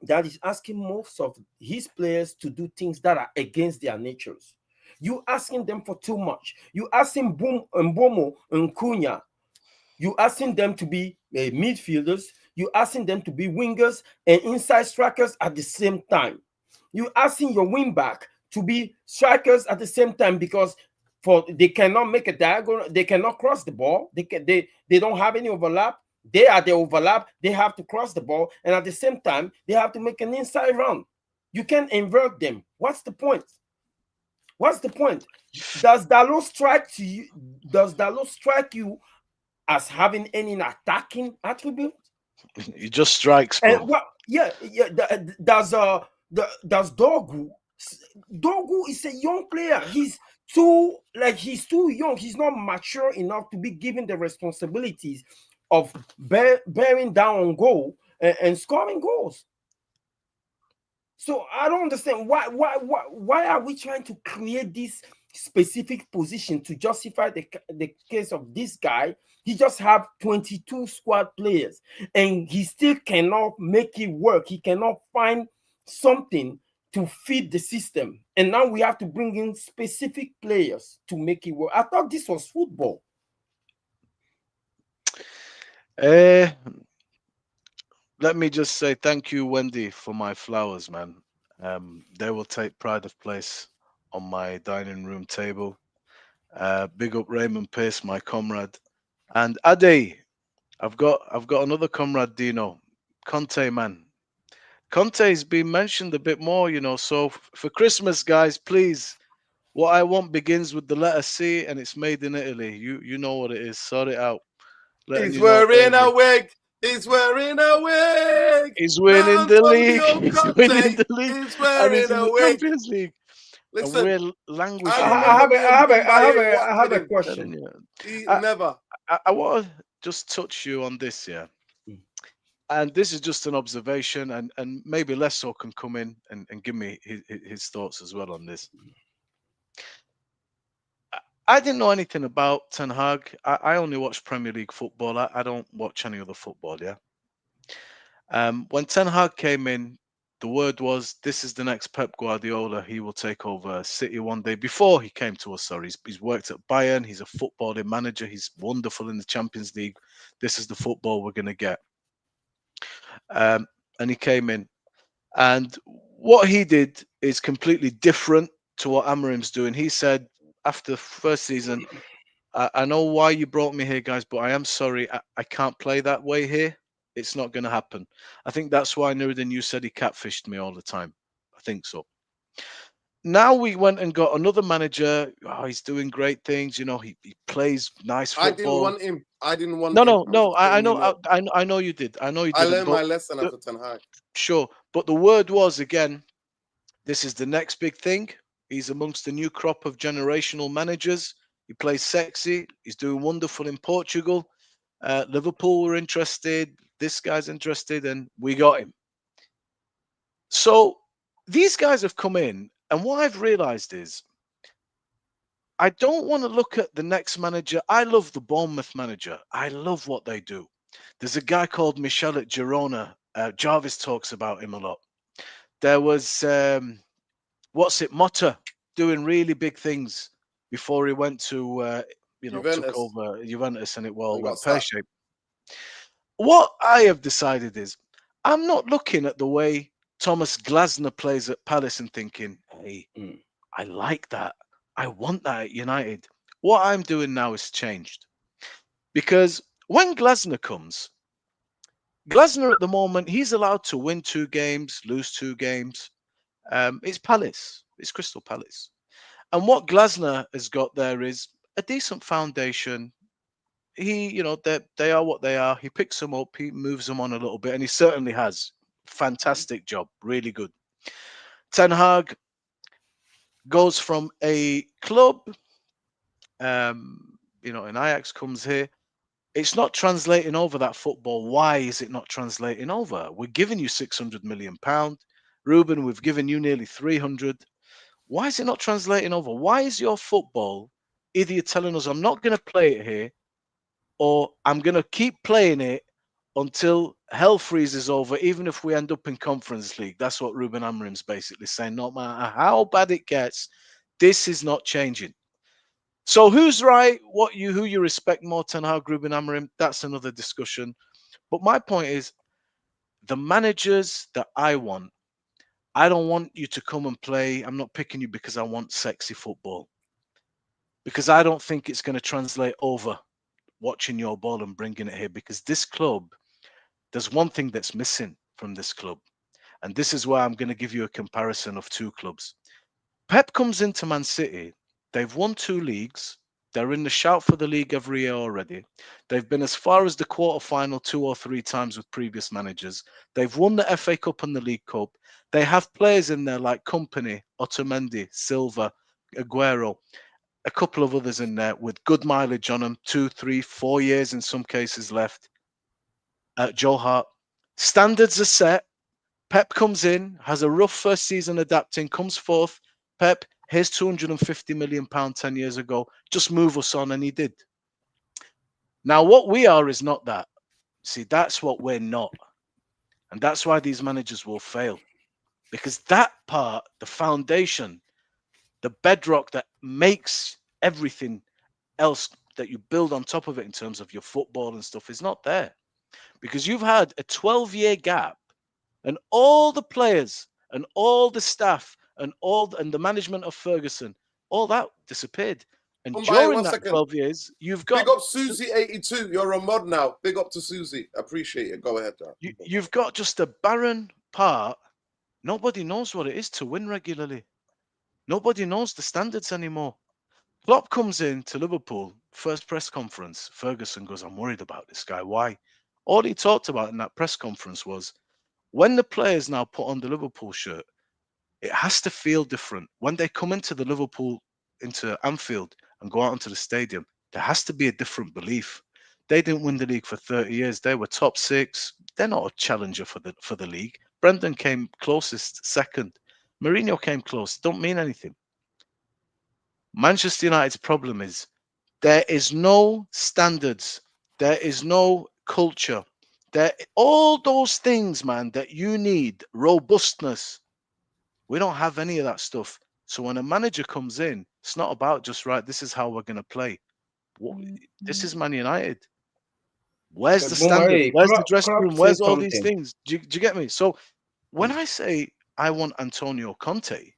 that is asking most of his players to do things that are against their natures. You asking them for too much. You asking Mbomo and Cunha. You asking them to be midfielders. You asking them to be wingers and inside strikers at the same time. You asking your wing back to be strikers at the same time because they cannot make a diagonal. They cannot cross the ball. They don't have any overlap. They are the overlap. They have to cross the ball, and at the same time, they have to make an inside run. You can invert them. What's the point? What's the point? Does Dalot strike to you? Does Dalot strike you as having any attacking attribute? He just strikes, bro. And what? Yeah. Does Dorgu? Dorgu is a young player. He's too young. He's not mature enough to be given the responsibilities of bearing down on goal and scoring goals. So I don't understand why are we trying to create this specific position to justify the case of this guy? He just have 22 squad players and he still cannot make it work. He cannot find something to feed the system, and now we have to bring in specific players to make it work. I thought this was football. Let me just say thank you, Wendy, for my flowers, man. They will take pride of place on my dining room table. Big up Raymond Pace, my comrade, and Ade. I've got another comrade, Dino. Conte, man. Conte's been mentioned a bit more, So for Christmas, guys, please, what I want begins with the letter C, and it's made in Italy. You know what it is. Sort it out. He's wearing a wig. He's wearing a wig. He's winning the league. He's winning the league. He's And he's wearing in a the wig. Champions League. Listen, and we're languishing. I have a question. I want to just touch you on this, yeah. And this is just an observation, and maybe Lesso can come in and give me his thoughts as well on this. I didn't know anything about Ten Hag. I only watch Premier League football. I don't watch any other football, yeah. When Ten Hag came in, the word was, this is the next Pep Guardiola. He will take over City one day. Before he came to us, sorry, he's worked at Bayern. He's a footballing manager. He's wonderful in the Champions League. This is the football we're going to get. And he came in. And what he did is completely different to what Amorim's doing. He said, after the first season, I know why you brought me here, guys, but I am sorry. I can't play that way here. It's not going to happen. I think that's why Nuruddin, you said he catfished me all the time. I think so. Now we went and got another manager. Oh, he's doing great things. He plays nice football. I didn't want him. I didn't want him. No. I know. I know you did. I know you did. I learned my lesson after Ten Hag. Sure. But the word was, again, this is the next big thing. He's amongst the new crop of generational managers. He plays sexy. He's doing wonderful in Portugal. Liverpool were interested. This guy's interested, and we got him. So these guys have come in, and what I've realized is I don't want to look at the next manager. I love the Bournemouth manager. I love what they do. There's a guy called Michel at Girona. Jarvis talks about him a lot. There was, Motta, doing really big things before he went to, took over Juventus, and it went pear-shaped. What I have decided is I'm not looking at the way Thomas Glasner plays at Palace and thinking, hey, I like that. I want that at United. What I'm doing now is changed. Because when Glasner comes, Glasner at the moment, he's allowed to win 2 games, lose 2 games. It's Palace. It's Crystal Palace. And what Glasner has got there is a decent foundation. He, they are what they are. He picks them up, he moves them on a little bit, and he certainly has. Fantastic job, really good. Ten Hag goes from a club, and Ajax comes here. It's not translating over that football. Why is it not translating over? We're giving you £600 million. Ruben, we've given you nearly 300. Why is it not translating over? Why is your football either you're telling us I'm not going to play it here, or I'm going to keep playing it until hell freezes over, even if we end up in Conference League? That's what Ruben Amorim's basically saying. No matter how bad it gets, this is not changing. So who's right? Who you respect more, Ten Hag, Ruben Amorim? That's another discussion. But my point is, the managers that I want, I don't want you to come and play. I'm not picking you because I want sexy football. Because I don't think it's going to translate over watching your ball and bringing it here. Because this club, there's one thing that's missing from this club. And this is why I'm going to give you a comparison of 2 clubs. Pep comes into Man City. They've won 2 leagues. They're in the shout for the league every year already. They've been as far as the quarterfinal 2 or 3 times with previous managers. They've won the FA Cup and the League Cup. They have players in there like Kompany, Otamendi, Silva, Aguero, a couple of others in there with good mileage on them, 2, 3, 4 years in some cases left. Joe Hart. Standards are set. Pep comes in, has a rough first season adapting, comes fourth. Pep, here's £250 million 10 years ago. Just move us on, and he did. Now, what we are is not that. See, that's what we're not. And that's why these managers will fail. because that part, the foundation, the bedrock that makes everything else that you build on top of it in terms of your football and stuff is not there, because you've had a 12-year gap, and all the players and all the staff and the management of Ferguson, all that disappeared. And Mumbai, during 1 that second. 12 years, you've Big got up Susie82. You're a mod now. Big up to Susie. Appreciate it. Go ahead, Darren. you've got just a barren part. Nobody knows what it is to win regularly. Nobody knows the standards anymore. Klopp comes in to Liverpool, first press conference. Ferguson goes, I'm worried about this guy. Why? All he talked about in that press conference was, when the players now put on the Liverpool shirt, it has to feel different. When they come into Anfield and go out into the stadium, there has to be a different belief. They didn't win the league for 30 years. They were top six. They're not a challenger for the league. Brendan came closest, second. Mourinho came close. Don't mean anything. Manchester United's problem is there is no standards. There is no culture. All those things, man, that you need, robustness. We don't have any of that stuff. So when a manager comes in, it's not about just, right, this is how we're going to play. This is Man United. Where's the standard? Where's the dressing room? Where's all these things? Do you get me? So when I say I want Antonio Conte,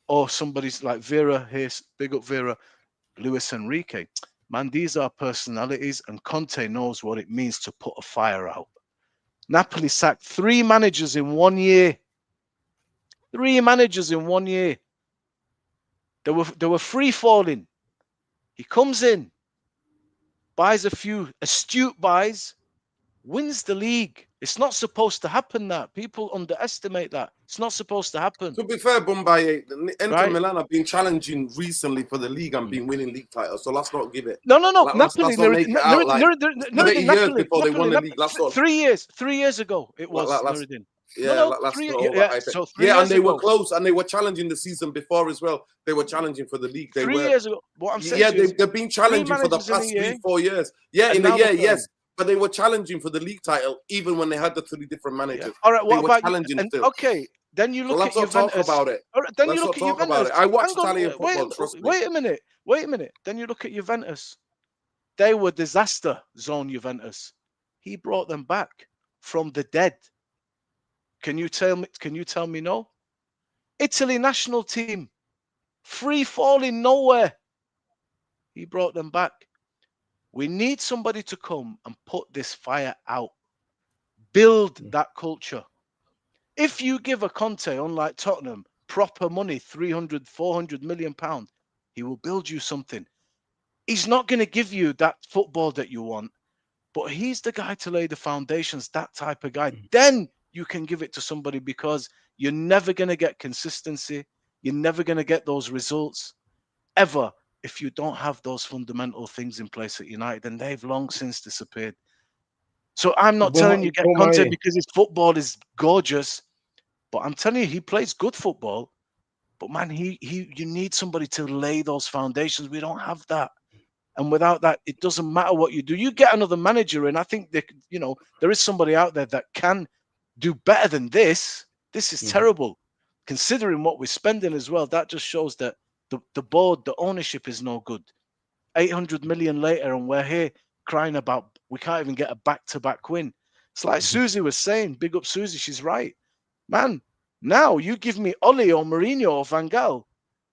or somebody's like Vera here, big up Vera, Luis Enrique, man, these are personalities, and Conte knows what it means to put a fire out. Napoli sacked 3 managers in 1 year. 3 managers in 1 year. They were free falling. He comes in, buys a few astute buys, wins the league. It's not supposed to happen. That people underestimate that. It's not supposed to happen. To be fair, Bombay, Inter Milan have been challenging recently for the league and been winning league titles. So let's not give it. No. Let's not make it out like 30 years before they won the league. Let's not. 3 years. 3 years ago it was. Yeah, and they were close, and they were challenging the season before as well. They were challenging for the league. They 3 years ago. What I'm saying, they've been challenging for the past 3-4 years. Yeah, in a year, yes. But they were challenging for the league title even when they had the 3 different managers. All right, what about challenging still? Okay, then you look at Juventus. Let's not talk about it. All right, then you look at Juventus. I watch Italian football, trust me. Wait a minute. Then you look at Juventus. They were disaster zone Juventus. He brought them back from the dead. Can you tell me no? Italy national team, free falling nowhere. He brought them back. We need somebody to come and put this fire out. Build that culture. If you give a Conte, unlike Tottenham, proper money, 300, 400 million pounds, he will build you something. He's not going to give you that football that you want, but he's the guy to lay the foundations, that type of guy. Then you can give it to somebody, because you're never going to get consistency. You're never going to get those results ever if you don't have those fundamental things in place at United, and they've long since disappeared. So I'm not telling you get Conte because his football is gorgeous, but I'm telling you he plays good football. But man, you need somebody to lay those foundations. We don't have that. And without that, it doesn't matter what you do. You get another manager, and I think there is somebody out there that can do better than this. This is terrible, considering what we're spending as well. That just shows that the board, the ownership is no good. 800 million later, and we're here crying about we can't even get a back-to-back win. It's like Susie was saying, big up Susie, she's right. Man, now you give me Oli or Mourinho or Van Gaal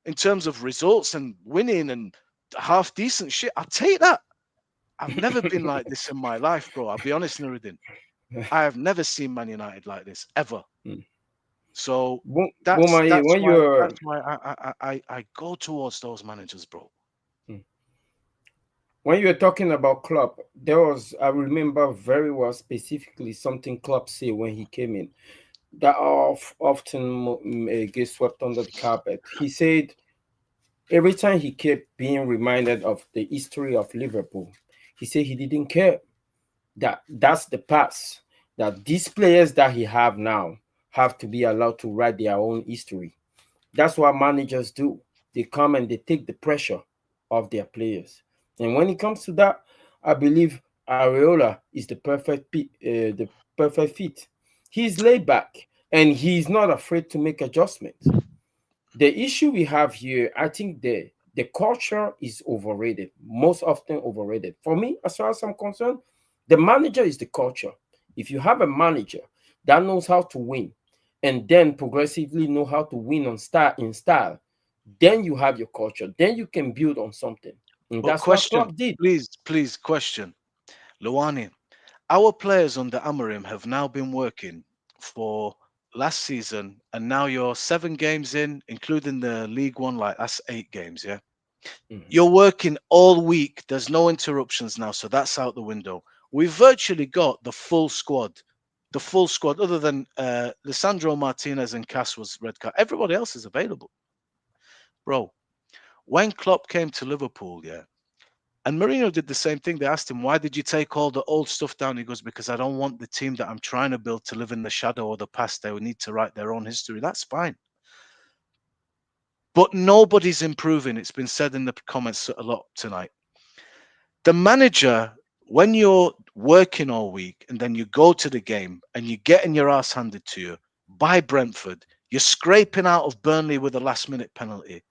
in terms of results and winning and half decent shit. I'll take that. I've never been like this in my life, bro. I'll be honest, Nuruddin. I have never seen Man United like this, ever. So that's why I go towards those managers, bro. When you were talking about Klopp, I remember very well specifically something Klopp said when he came in that often gets swept under the carpet. He said every time he kept being reminded of the history of Liverpool, he said he didn't care. That's the past. That these players that he have now have to be allowed to write their own history. That's what managers do. They come and they take the pressure of their players. And when it comes to that, I believe Areola is the perfect fit. He's laid back, and he's not afraid to make adjustments. The issue we have here, I think the culture is overrated, most often overrated. For me, as far as I'm concerned, the manager is the culture. If you have a manager that knows how to win and then progressively know how to win on style, then you have your culture. Then you can build on something. And But that's what question, Klopp did. please, question. Luani, our players under Amorim have now been working for last season, and now you're 7 games in, including the League One, like that's 8 games, yeah? You're working all week. There's no interruptions now, so that's out the window. We've virtually got the full squad. The full squad, other than Lisandro Martinez and Cass was red card. Everybody else is available. Bro, when Klopp came to Liverpool, yeah, and Mourinho did the same thing. They asked him, why did you take all the old stuff down? He goes, because I don't want the team that I'm trying to build to live in the shadow of the past. They would need to write their own history. That's fine. But nobody's improving. It's been said in the comments a lot tonight. The manager, when you're working all week and then you go to the game and you're getting your ass handed to you by Brentford, you're scraping out of Burnley with a last minute penalty,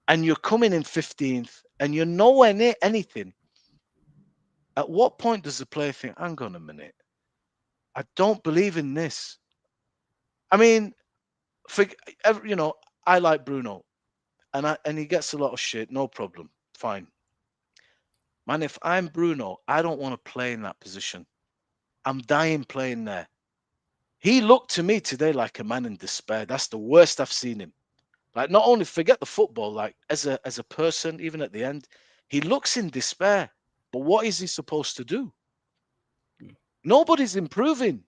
and you're coming in 15th and you're nowhere near anything. At what point does the player think, hang on a minute, I don't believe in this? I mean, I like Bruno, and he gets a lot of shit, no problem, fine. Man, if I'm Bruno, I don't want to play in that position. I'm dying playing there. He looked to me today like a man in despair. That's the worst I've seen him. Like, not only forget the football, like as a person, even at the end, he looks in despair. But what is he supposed to do? Nobody's improving.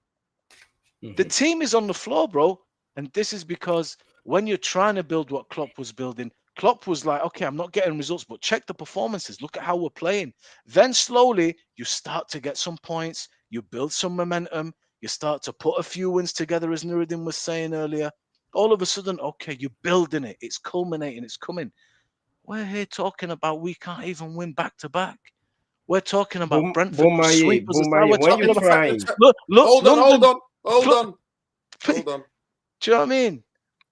The team is on the floor, bro. And this is because when you're trying to build what Klopp was building, Klopp was like, okay, I'm not getting results, but check the performances. Look at how we're playing. Then slowly you start to get some points. You build some momentum. You start to put a few wins together, as Nuruddin was saying earlier. All of a sudden, okay, you're building it. It's culminating. It's coming. We're here talking about we can't even win back to back. We're talking about Brentford will sweep us. When We're talking you're about trying, look, London. Hold on. Do you know what I mean?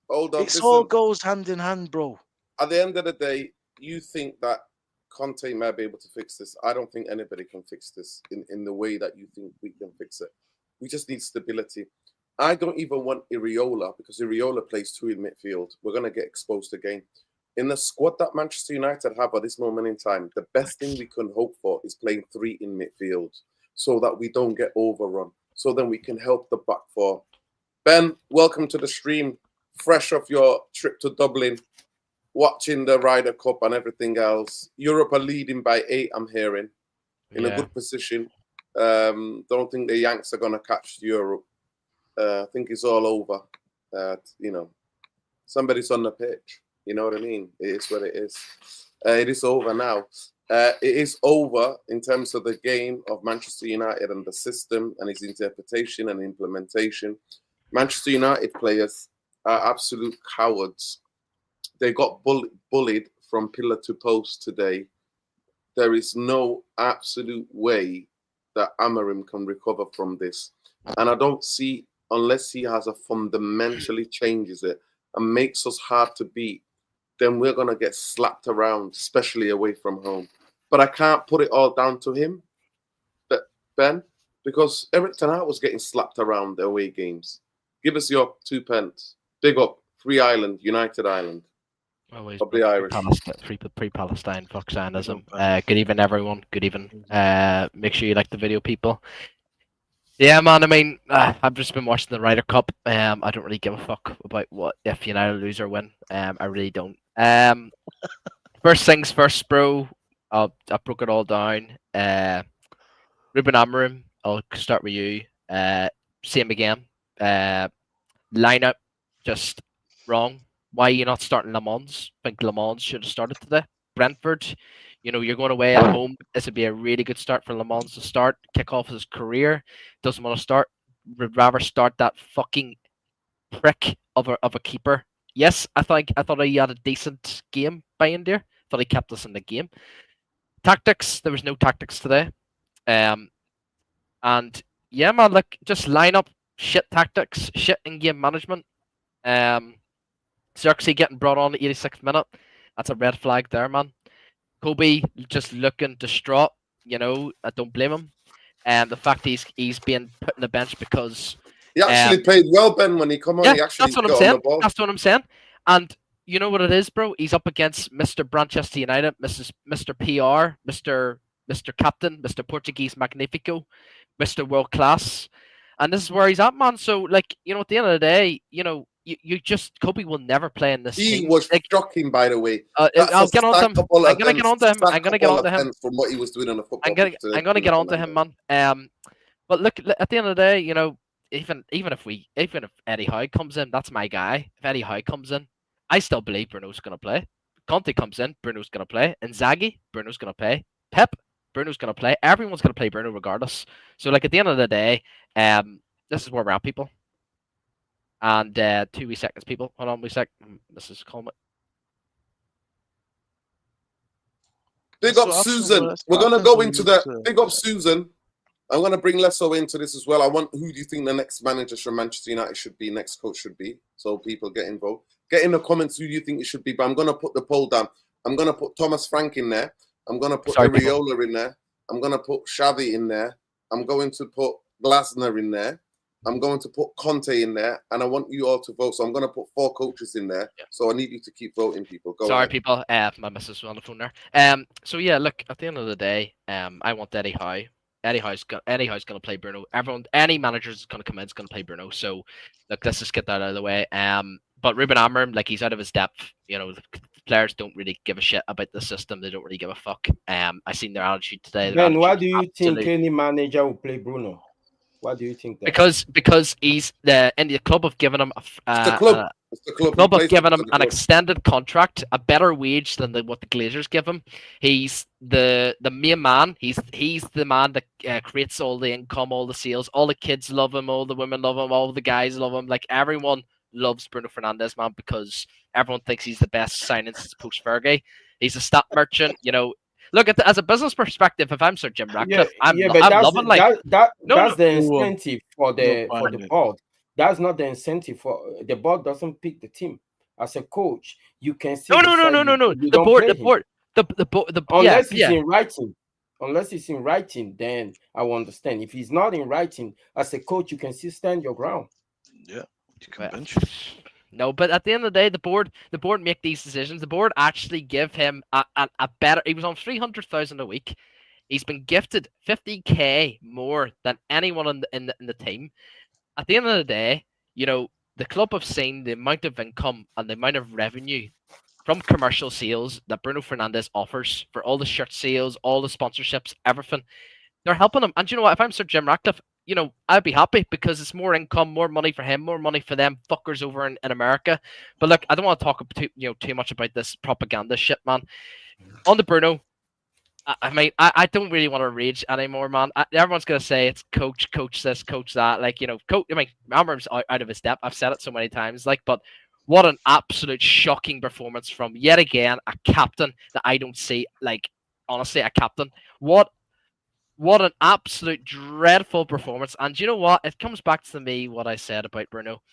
Hold on. It all goes hand in hand, bro. At the end of the day, you think that Conte may be able to fix this. I don't think anybody can fix this in the way that you think we can fix it. We just need stability. I don't even want Iriola because Iriola plays 2 in midfield. We're going to get exposed again. In the squad that Manchester United have at this moment in time, the best thing we can hope for is playing 3 in midfield so that we don't get overrun. So then we can help the back 4. Ben, welcome to the stream. Fresh off your trip to Dublin, watching the Ryder Cup and everything else. Europe are leading by 8, I'm hearing, in a good position. Don't think the Yanks are going to catch Europe. I think it's all over. Somebody's on the pitch. You know what I mean? It is what it is. It is over now. It is over in terms of the game of Manchester United and the system and its interpretation and implementation. Manchester United players are absolute cowards. They got bullied from pillar to post today. There is no absolute way that Amorim can recover from this. And I don't see, unless he has a fundamentally changes it and makes us hard to beat, then we're going to get slapped around, especially away from home. But I can't put it all down to him, Ben, because Eric Ten Hag was getting slapped around the away games. Give us your 2 pence. Big up, Free Ireland, United Ireland. Always of the Irish. Pre-Palestine, fuck Zionism. Good evening, everyone. Good evening. Make sure you like the video, people. Yeah, man. I mean, I've just been watching the Ryder Cup. I don't really give a fuck about what if United lose or win. I really don't. First things first, bro. I broke it all down. Ruben Amorim. I'll start with you. Same again. Lineup just wrong. Why are you not starting Le Mans? I think Le Mans should have started today. Brentford, you're going away at home. This would be a really good start for Le Mans to start, kick off his career. Doesn't want to start. Would rather start that fucking prick of a keeper. Yes, I thought he had a decent game by in there. Thought he kept us in the game. Tactics, there was no tactics today. And yeah, man, just line up shit tactics, shit in-game management. Xerxes getting brought on at 86th minute. That's a red flag there, man. Kobe just looking distraught. You know, I don't blame him. And the fact he's being put on the bench because He actually played well, Ben, when he come on. yeah, He actually that's what I'm got saying. on the ball. That's what I'm saying. And you know what it is, bro? He's up against Mr. Manchester United, Mr. PR, Mr. Captain, Mr. Portuguese Magnifico, Mr. World Class. And this is where he's at, man. So, like, you know, at the end of the day, you know, you just Kobe will never play in this He team. was Like, shocking, by the way. I'll get on to him. I'm gonna get on to him. I'm gonna get on to him. From what he was doing on the football I'm gonna get on to him, man. But look, at the end of the day, you know, even if Eddie Howe comes in, that's my guy. If Eddie Howe comes in, I still believe Bruno's gonna play. Conte comes in, Bruno's gonna play. Inzaghi, Bruno's gonna play. Pep, Bruno's gonna play. Everyone's gonna play Bruno regardless. So like at the end of the day, this is where we're at, people. And 2 wee seconds, people. Hold on, wee sec. This is Colm. Big up Susan. We're gonna go into the big up Susan. I'm gonna bring Lesso into this as well. I want, who do you think the next manager from Manchester United should be, next coach should be? So people get involved. Get in the comments who do you think it should be. But I'm gonna put the poll down. I'm gonna put Thomas Frank in there. I'm gonna put Areola in there. I'm gonna put Xavi in there. I'm going to put Glasner in there. I'm going to put Conte in there, and I want you all to vote. So I'm going to put 4 coaches in there. Yeah. So I need you to keep voting, people. Go Sorry, ahead. people. My missus was on the phone there. So yeah, look. At the end of the day, I want Eddie Howe. Eddie Howe's going to play Bruno. Any manager is going to come in is going to play Bruno. So look, let's just get that out of the way. But Ruben Amorim, like, he's out of his depth. You know, the players don't really give a shit about the system. They don't really give a fuck. I seen their attitude today. Ben, why do you think any manager will play Bruno? Why do you think that? Because he's in the club have given him the club have given him an extended contract, a better wage than what the Glazers give him. He's the main man. He's the man that creates all the income, all the sales. All the kids love him, all the women love him, all the guys love him. Like, everyone loves Bruno Fernandes, man, because everyone thinks he's the best signing since post Fergie. He's a stat merchant, you know. Look at as a business perspective. If I'm Sir Jim Ratcliffe, I'm loving that's the incentive for the board. That's not the incentive for the board. Doesn't pick the team. As a coach, you can see. No. The board. Unless it's in writing. Unless it's in writing, then I will understand. If it's not in writing, as a coach, you can still stand your ground. Yeah, you can bench. No, but at the end of the day, the board make these decisions. The board actually give him a better. He was on 300,000 a week. He's been gifted 50k more than anyone in the team. At the end of the day, you know, the club have seen the amount of income and the amount of revenue from commercial sales that Bruno Fernandes offers for all the shirt sales, all the sponsorships, everything. They're helping him. And you know what? If I'm Sir Jim Ratcliffe, you know, I'd be happy because it's more income, more money for him, more money for them fuckers over in America. But look, I don't want to talk too much about this propaganda shit, man. On the Bruno, I mean, I don't really want to rage anymore, man. Everyone's gonna say it's coach this, coach that. Like, you know, I mean, Amorim's out of his depth. I've said it so many times. Like, but what an absolute shocking performance from yet again a captain that I don't see. Like, honestly, a captain. What an absolute dreadful performance. And you know what? It comes back to me what I said about Bruno.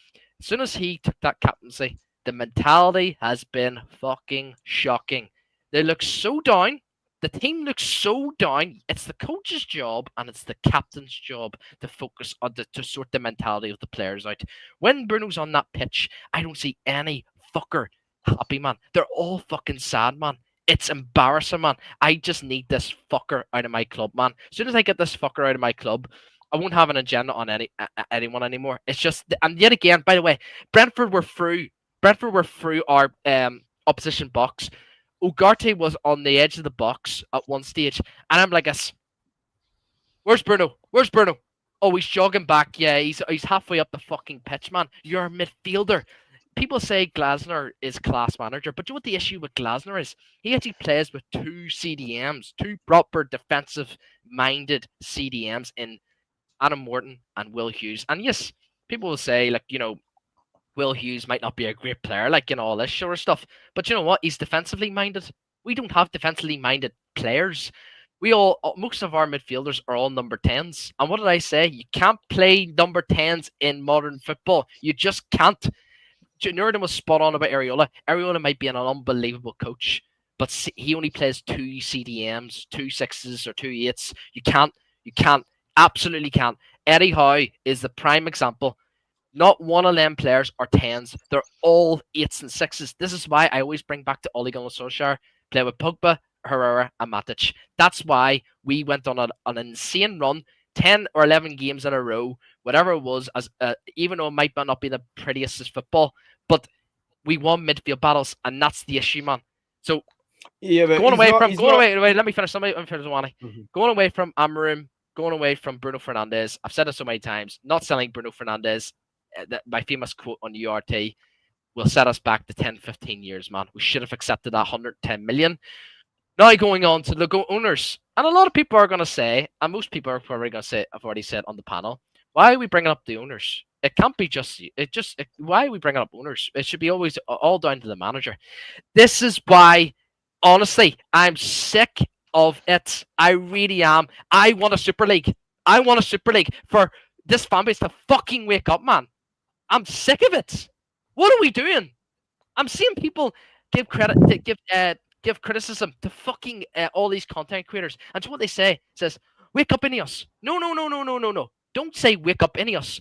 As soon as he took that captaincy, the mentality has been fucking shocking. They look so down. The team looks so down. It's the coach's job and it's the captain's job to focus on to sort the mentality of the players out. When Bruno's on that pitch, I don't see any fucker happy, man. They're all fucking sad, man. It's embarrassing, man. I just need this fucker out of my club, man. As soon as I get this fucker out of my club, I won't have an agenda on anyone anymore. It's just, and yet again, by the way, Brentford were through our opposition box. Ugarte was on the edge of the box at one stage, and I'm like, where's Bruno? Where's Bruno? Oh, he's jogging back. Yeah, he's halfway up the fucking pitch, man. You're a midfielder. People say Glasner is class manager, but you know what the issue with Glasner is? He actually plays with 2 CDMs, 2 proper defensive-minded CDMs in Adam Morton and Will Hughes. And yes, people will say, like, you know, Will Hughes might not be a great player, like, you know, all this sort of stuff. But you know what? He's defensively minded. We don't have defensively minded players. Most of our midfielders are all number 10s. And what did I say? You can't play number 10s in modern football. You just can't. Nurden was spot on about Areola. Areola might be an unbelievable coach, but he only plays 2 CDMs, 2 6s, or 2 8s. You can't, absolutely can't. Eddie Howe is the prime example. Not one of them players are 10s. They're all 8s and 6s. This is why I always bring back to Ole Gunnar Solskjaer, play with Pogba, Herrera, and Matic. That's why we went on an insane run, 10 or 11 games in a row, whatever it was, as even though it might not be the prettiest as football, but we won midfield battles, and that's the issue, man. So yeah, but going away, let me finish. Mm-hmm. Going away from Amorim, going away from Bruno Fernandes. I've said it so many times. Not selling Bruno Fernandes. My famous quote on URT will set us back to 10, 15 years, man. We should have accepted that 110 million. Now going on to the owners. And a lot of people are going to say, and most people are probably going to say, I've already said on the panel, why are we bringing up the owners? It can't be why are we bringing up owners? It should be always all down to the manager. This is why, honestly, I'm sick of it. I really am. I want a Super League. I want a Super League for this fan base to fucking wake up, man. I'm sick of it. What are we doing? I'm seeing people give credit to give criticism to fucking all these content creators, and to what they say says, "Wake up, Ineos." No. Don't say wake up, Ineos.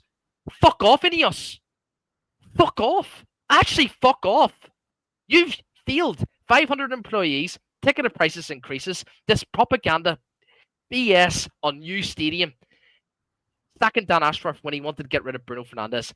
Fuck off, Ineos. Fuck off. Actually, fuck off. You've failed. 500 employees. Ticket prices increases. This propaganda BS on new stadium. Sacking Dan Ashworth when he wanted to get rid of Bruno Fernandes.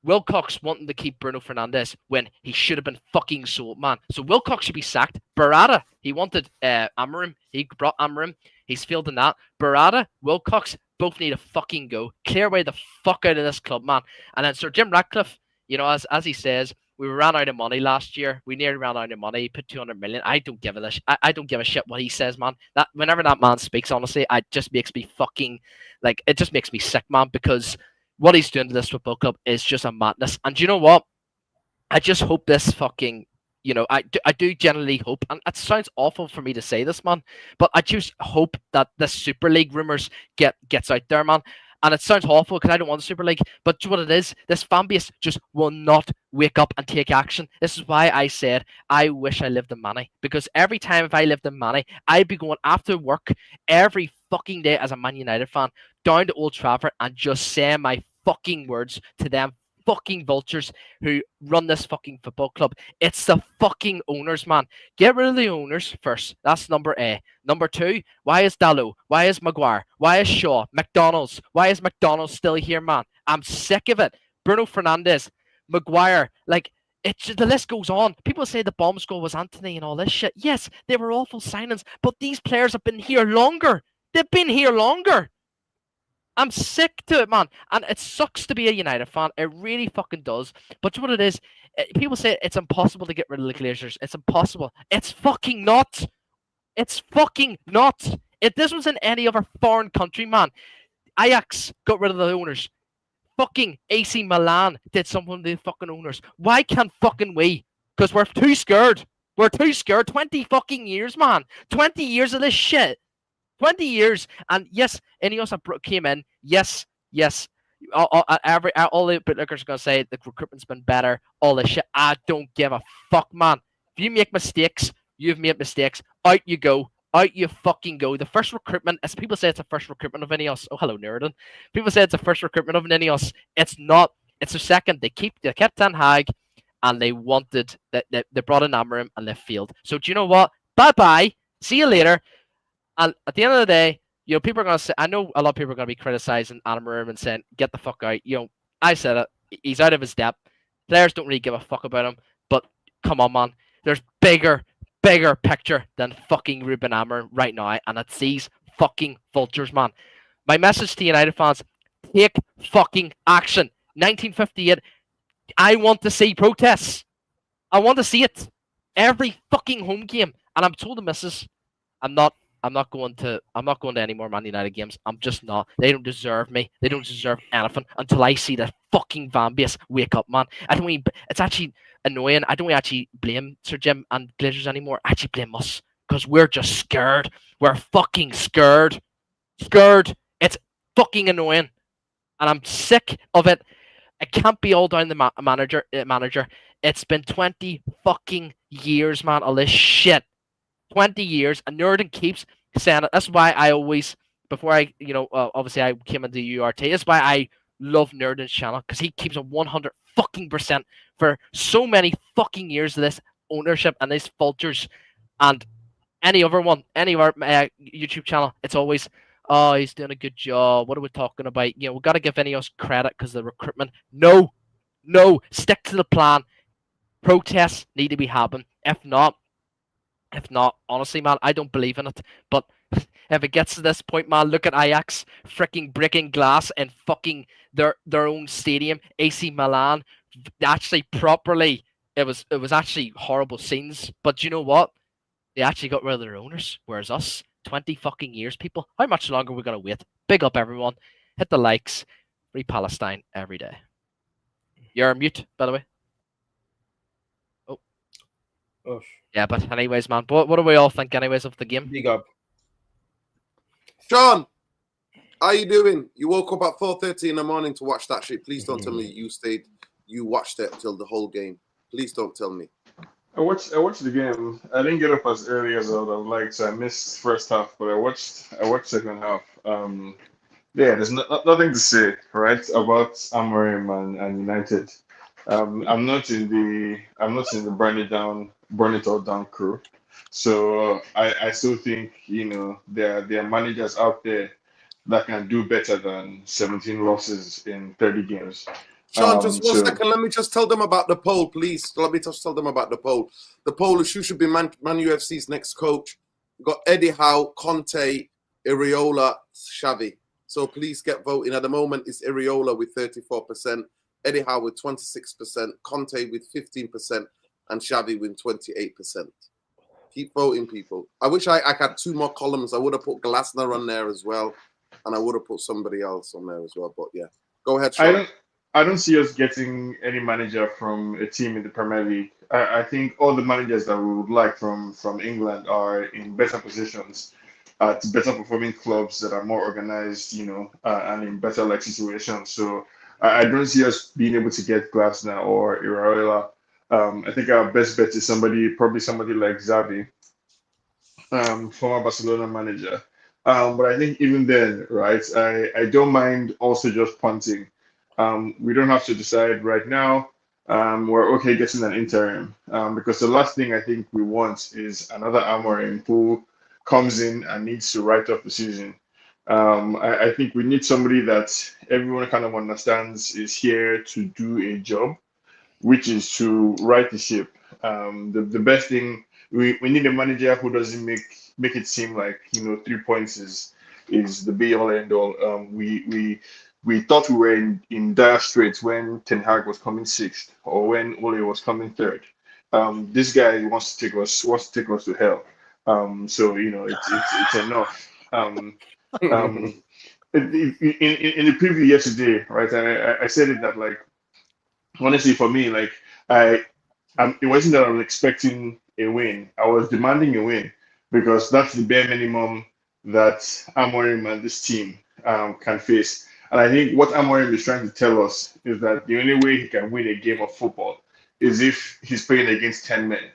Wilcox wanting to keep Bruno Fernandes when he should have been fucking sold, man. So Wilcox should be sacked. Barada, he wanted Amorim. He brought Amorim. He's failed in that. Barada, Wilcox, both need to fucking go. Clear away the fuck out of this club, man. And then Sir Jim Ratcliffe, you know, as he says, we ran out of money last year. We nearly ran out of money. He put 200 million. I don't give a shit what he says, man. That whenever that man speaks, honestly, it just makes me fucking it just makes me sick, man, because what he's doing to this football club is just a madness. And you know what? I just hope this fucking, you know, I do generally hope, and it sounds awful for me to say this, man, but I just hope that the Super League rumors gets out there, man. And it sounds awful because I don't want the Super League, but what it is, this fan base just will not wake up and take action. This is why I said I wish I lived in Manny, because every time if I lived in Manny, I'd be going after work every fucking day as a Man United fan down to Old Trafford and just saying my fucking words to them fucking vultures who run this fucking football club. It's the fucking owners, man. Get rid of the owners first. That's number A. Number 2, why is Dalot? Why is Maguire? Why is Shaw? McDonald's? Why is McDonald's still here, man? I'm sick of it. Bruno Fernandes, Maguire, the list goes on. People say the bomb squad was Anthony and all this shit. Yes, they were awful signings, but these players have been here longer. They've been here longer. I'm sick to it, man. And it sucks to be a United fan. It really fucking does. But what it is, people say it's impossible to get rid of the Glazers. It's impossible. It's fucking not. It's fucking not. If this was in any other foreign country, man, Ajax got rid of the owners. Fucking AC Milan did something to the fucking owners. Why can't fucking we? Because we're too scared. We're too scared. 20 fucking years, man. 20 years of this shit. 20 years, and yes, Ineos came in. Yes. All the bootlickers are going to say the recruitment's been better, all this shit. I don't give a fuck, man. If you make mistakes, you've made mistakes. Out you go. Out you fucking go. The first recruitment, as people say it's the first recruitment of Ineos. Oh, hello, Nerdin. People say it's the first recruitment of Ineos. It's not. It's the second. They kept Ten Hag, and they wanted, they brought in Amorim, and they failed. So do you know what? Bye-bye. See you later. And at the end of the day, you know, people are going to say, I know a lot of people are going to be criticizing Amorim and saying, get the fuck out. You know, I said it. He's out of his depth. Players don't really give a fuck about him. But come on, man. There's bigger picture than fucking Ruben Amorim right now. And it's these fucking vultures, man. My message to United fans, take fucking action. 1958, I want to see protests. I want to see it. Every fucking home game. And I'm told the missus, I'm not going to any more Man United games. I'm just not. They don't deserve me. They don't deserve anything until I see the fucking fan base wake up, man. It's actually annoying. I don't actually blame Sir Jim and Glazers anymore. I actually blame us. because we're just scared. We're fucking scared. Scared. It's fucking annoying, and I'm sick of it. It can't be all down the manager. It's been 20 fucking years, man, of this shit. 20 years, and Nurden keeps saying it. That's why I always, before I, obviously I came into URT, that's why I love Nurden's channel, because he keeps a 100 fucking percent for so many fucking years of this ownership and these vultures, and any other one, any of our YouTube channel, it's always, oh, he's doing a good job. What are we talking about? We got to give any of us credit because the recruitment. No, stick to the plan. Protests need to be happening. If not, honestly, man, I don't believe in it. But if it gets to this point, man, look at Ajax freaking breaking glass in fucking their own stadium. AC Milan, actually properly. It was actually horrible scenes. But you know what? They actually got rid of their owners, whereas us, 20 fucking years, people. How much longer are we gonna wait? Big up, everyone. Hit the likes. Free Palestine every day. You're on mute, by the way. Oh, yeah, but anyways, man, what do we all think, anyways, of the game? big up. Sean, how you doing? You woke up at 4:30 in the morning to watch that shit. Please don't tell me you watched it till the whole game. Please don't tell me. I watched the game. I didn't get up as early as I would have liked, so I missed first half. But I watched second half. Yeah, there's nothing to say, right, about Amorim and United. I'm not in the burn it all down crew. So I still think there are managers out there that can do better than 17 losses in 30 games. Sean, just one second. Let me just tell them about the poll, please. Let me just tell them about the poll. The poll is who should be Man UFC's next coach. We've got Eddie Howe, Conte, Iriola, Xavi. So please get voting. At the moment, it's Iriola with 34%, Eddie Howe with 26%, Conte with 15%, and Xavi with 28%. Keep voting, people. I wish I had two more columns. I would have put Glasner on there as well, and I would have put somebody else on there as well. But yeah, go ahead, Sean. I don't see us getting any manager from a team in the Premier League. I think all the managers that we would like from England are in better positions, to better performing clubs that are more organized, and in better situations. So I don't see us being able to get Glasner or Iraola. I think our best bet is probably somebody like Xavi, former Barcelona manager. But I think even then, right, I don't mind also just punting. We don't have to decide right now. We're okay getting an interim, because the last thing I think we want is another Amorim who comes in and needs to write off the season. I think we need somebody that everyone kind of understands is here to do a job, which is to right the ship. The best thing, we need a manager who doesn't make it seem like 3 points is the be all end all. We thought we were in dire straits when Ten Hag was coming sixth or when Ole was coming third. This guy wants to take us to hell. So it's enough. In the preview yesterday, right? I said it that, like, honestly, for me, like, it wasn't that I was expecting a win. I was demanding a win because that's the bare minimum that Amorim and this team can face. And I think what Amorim is trying to tell us is that the only way he can win a game of football is if he's playing against 10 men.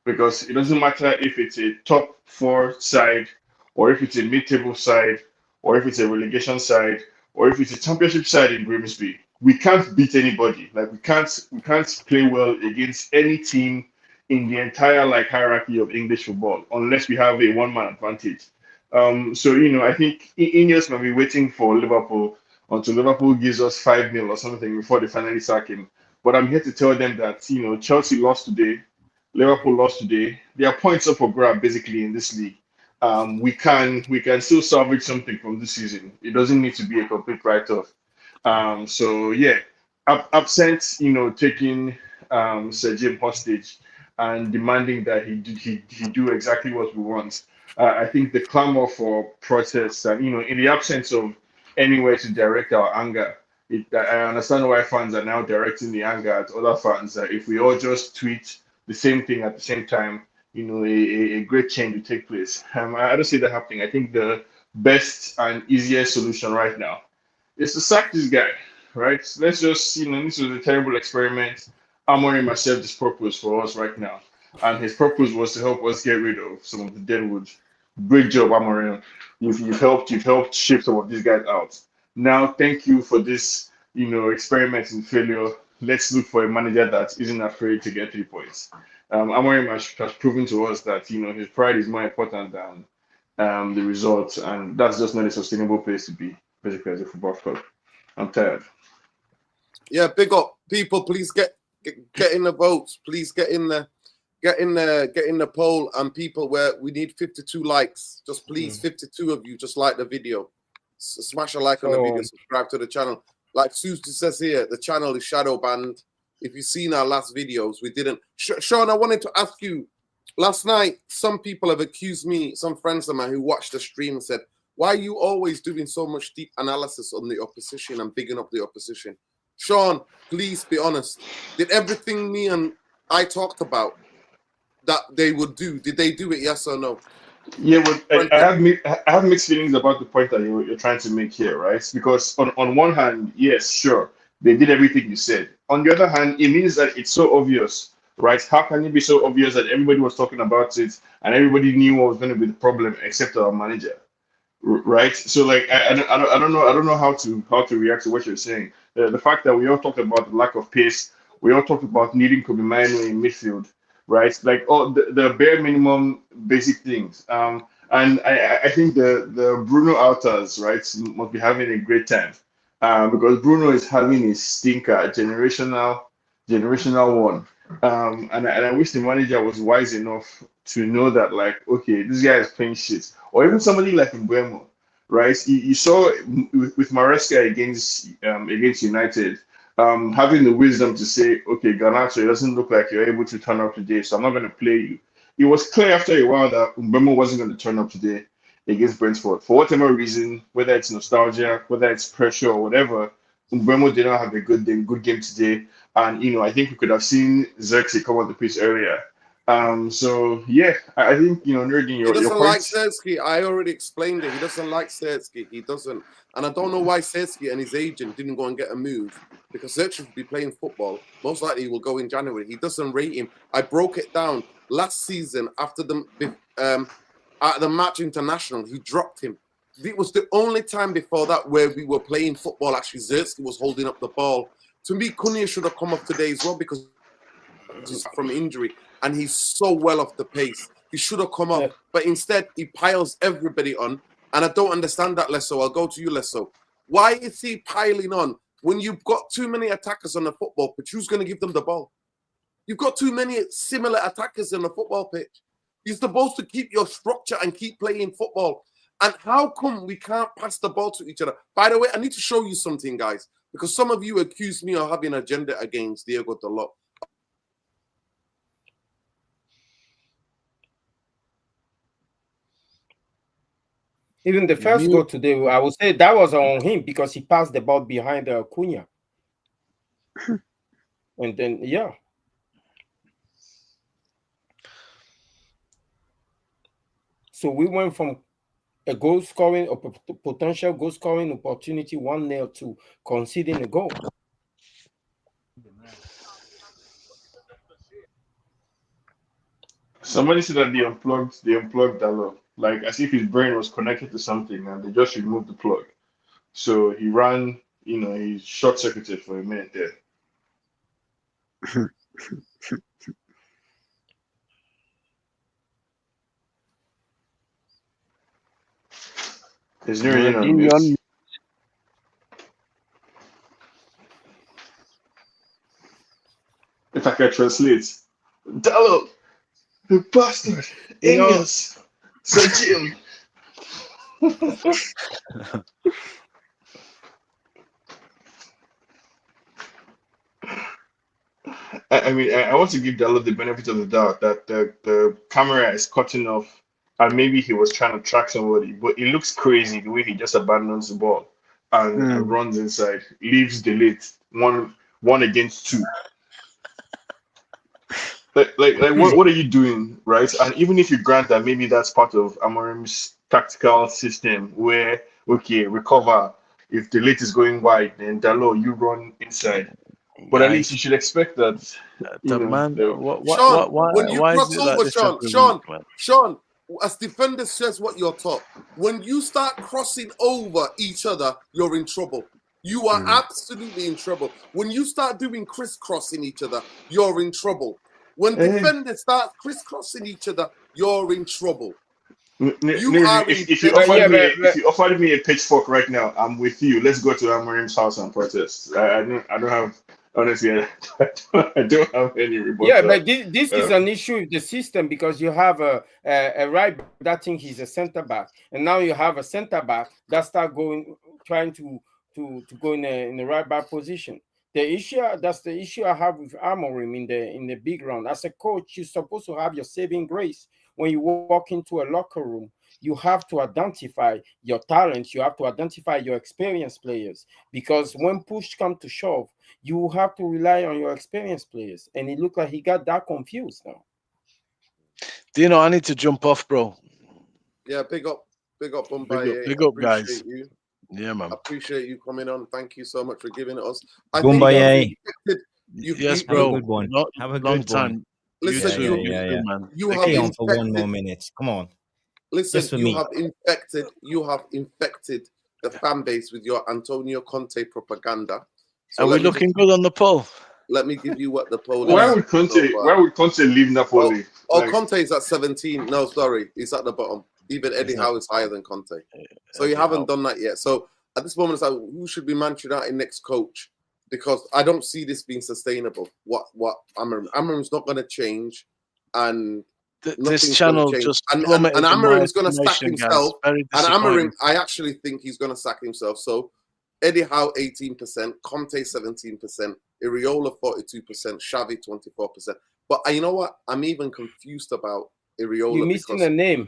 Because it doesn't matter if it's a top four side, or if it's a mid-table side, or if it's a relegation side, or if it's a championship side in Grimsby. We can't beat anybody. Like, we can't play well against any team in the entire hierarchy of English football unless we have a one-man advantage. So I think Ineos might be waiting for Liverpool until Liverpool gives us 5-0 or something before they finally sack him. But I'm here to tell them that Chelsea lost today, Liverpool lost today. There are points up for grab basically in this league. We can still salvage something from this season. It doesn't need to be a complete write-off. So yeah, absent taking Sir Jim hostage and demanding that he do exactly what we want. I think the clamor for protests and in the absence of anywhere to direct our anger, I understand why fans are now directing the anger at other fans. That if we all just tweet the same thing at the same time, a great change will take place. I don't see that happening. I think the best and easiest solution right now is to sack this guy, right? So let's just, this was a terrible experiment. Amorim has served his purpose for us right now. And his purpose was to help us get rid of some of the deadwood. Great job, Amorim. You've helped shape some of these guys out. Now, thank you for this, experiment in failure. Let's look for a manager that isn't afraid to get 3 points. Amorim has proven to us that his pride is more important than the results, and that's just not a sustainable place to be, basically, as a football club. I'm tired. Yeah, big up people. Please get in the votes. Please get in the poll, and people, where we need 52 likes. Just please, 52 of you, just like the video. Smash a like on the video. Subscribe to the channel. Like Susie says here, the channel is shadow banned. If you've seen our last videos, we didn't. Sean, I wanted to ask you. Last night, some people have accused me, some friends of mine who watched the stream, and said, "Why are you always doing so much deep analysis on the opposition and bigging up the opposition?" Sean, please be honest. Did everything me and I talked about that they would do, did they do it, yes or no? Yeah, but I have mixed feelings about the point that you're trying to make here, right? Because on one hand, yes, sure, they did everything you said. On the other hand, it means that it's so obvious, right? How can it be so obvious that everybody was talking about it and everybody knew what was going to be the problem except our manager, right? So like, I don't know how to react to what you're saying. The fact that we all talked about the lack of pace, we all talked about needing Kobe Mino in midfield, right? Like all the bare minimum basic things. And I think the Bruno Alters, right, must be having a great time, because Bruno is having a stinker, a generational one. And I wish the manager was wise enough to know that, like, okay, this guy is playing shit, or even somebody like Mbeumo, right? You saw with Maresca against United, having the wisdom to say, okay, Garnacho, it doesn't look like you're able to turn up today, so I'm not going to play you. It was clear after a while that Mbeumo wasn't going to turn up today against Brentford. For whatever reason, whether it's nostalgia, whether it's pressure or whatever, Mbeumo did not have a good game today. And, I think we could have seen Xerxes come on the pitch earlier. So, yeah, I think, Nerdin, He doesn't your like points. Sersky. I already explained it. He doesn't like Sersky. He doesn't. And I don't know why Sersky and his agent didn't go and get a move, because Sersky would be playing football. Most likely he will go in January. He doesn't rate him. I broke it down. Last season, after at the match international, he dropped him. It was the only time before that where we were playing football. Actually, Zersky was holding up the ball. To me, Cunha should have come off today as well, because he's from injury and he's so well off the pace. He should have come off, but instead he piles everybody on. And I don't understand that, Lesso. I'll go to you, Lesso. Why is he piling on when you've got too many attackers on the football pitch? Who's going to give them the ball? You've got too many similar attackers in the football pitch. You're supposed to keep your structure and keep playing football. And how come we can't pass the ball to each other? By the way, I need to show you something, guys, because some of you accuse me of having an agenda against Diego Dalot. Even the first goal today, I would say that was on him, because he passed the ball behind Cunha. And then, yeah. So we went from a goal scoring or potential goal scoring opportunity 1-0 to conceding a goal. Somebody said that they unplugged Dalot, like as if his brain was connected to something and they just removed the plug. So he ran, he short circuited for a minute there. Is there anything on mute? If I can translate, Dalot, the bastard, Engels, Sir Jim. I mean, I want to give Dalot the benefit of the doubt that the camera is cutting off, and maybe he was trying to track somebody, but it looks crazy the way he just abandons the ball and runs inside, leaves delete one against two. What are you doing, right? And even if you grant that maybe that's part of Amorim's tactical system, where okay, recover. If the late is going wide, then Dalo, you run inside. But at least Guys, you should expect that, the man, Sean, when you why is cross it like over, this Sean, every week, man? Sean, as defenders says what you're taught. When you start crossing over each other, you're in trouble. You are absolutely in trouble. When you start doing crisscrossing each other, you're in trouble. When defenders start crisscrossing each other, you're in trouble. You are in If you offered me a pitchfork right now, I'm with you. Let's go to Amorim's house and protest. I don't have honestly. I don't have any Yeah, rebuttal. but this is an issue with the system because you have a right back that think he's a center back, and now you have a center back that start trying to go in the right back position. That's the issue I have with Amorim in the big round. As a coach, you're supposed to have your saving grace when you walk into a locker room. You have to identify your talents. You have to identify your experienced players, because when push comes to shove, you have to rely on your experienced players. And it looked like he got that confused now. Dino, I need to jump off, bro. Yeah, big up, Mumbai. Big up, guys. Appreciate you. Yeah, man. Appreciate you coming on. Thank you so much for giving it us. Yes, bro. Have a good one. Have a long time. Listen, man. You have Stay on infected, for 1 more minute. Come on. Listen, you have infected the fan base with your Antonio Conte propaganda. So are we looking good on the poll? Let me give you what the poll is. Why would Conte leave Napoli? Conte is at 17. No, sorry, he's at the bottom. Even Eddie Howe is higher than Conte. So you haven't done that yet. So at this moment, it's like, who should be Manchester United next coach? Because I don't see this being sustainable. What Amorim's not going to change, and this channel just and Amorim's going to sack himself. And Amorim, I actually think he's going to sack himself. So Eddie Howe 18%, Conte 17%, Iriola 42%, Xavi 24%. But you know what? I'm even confused about Iriola. You're missing a name.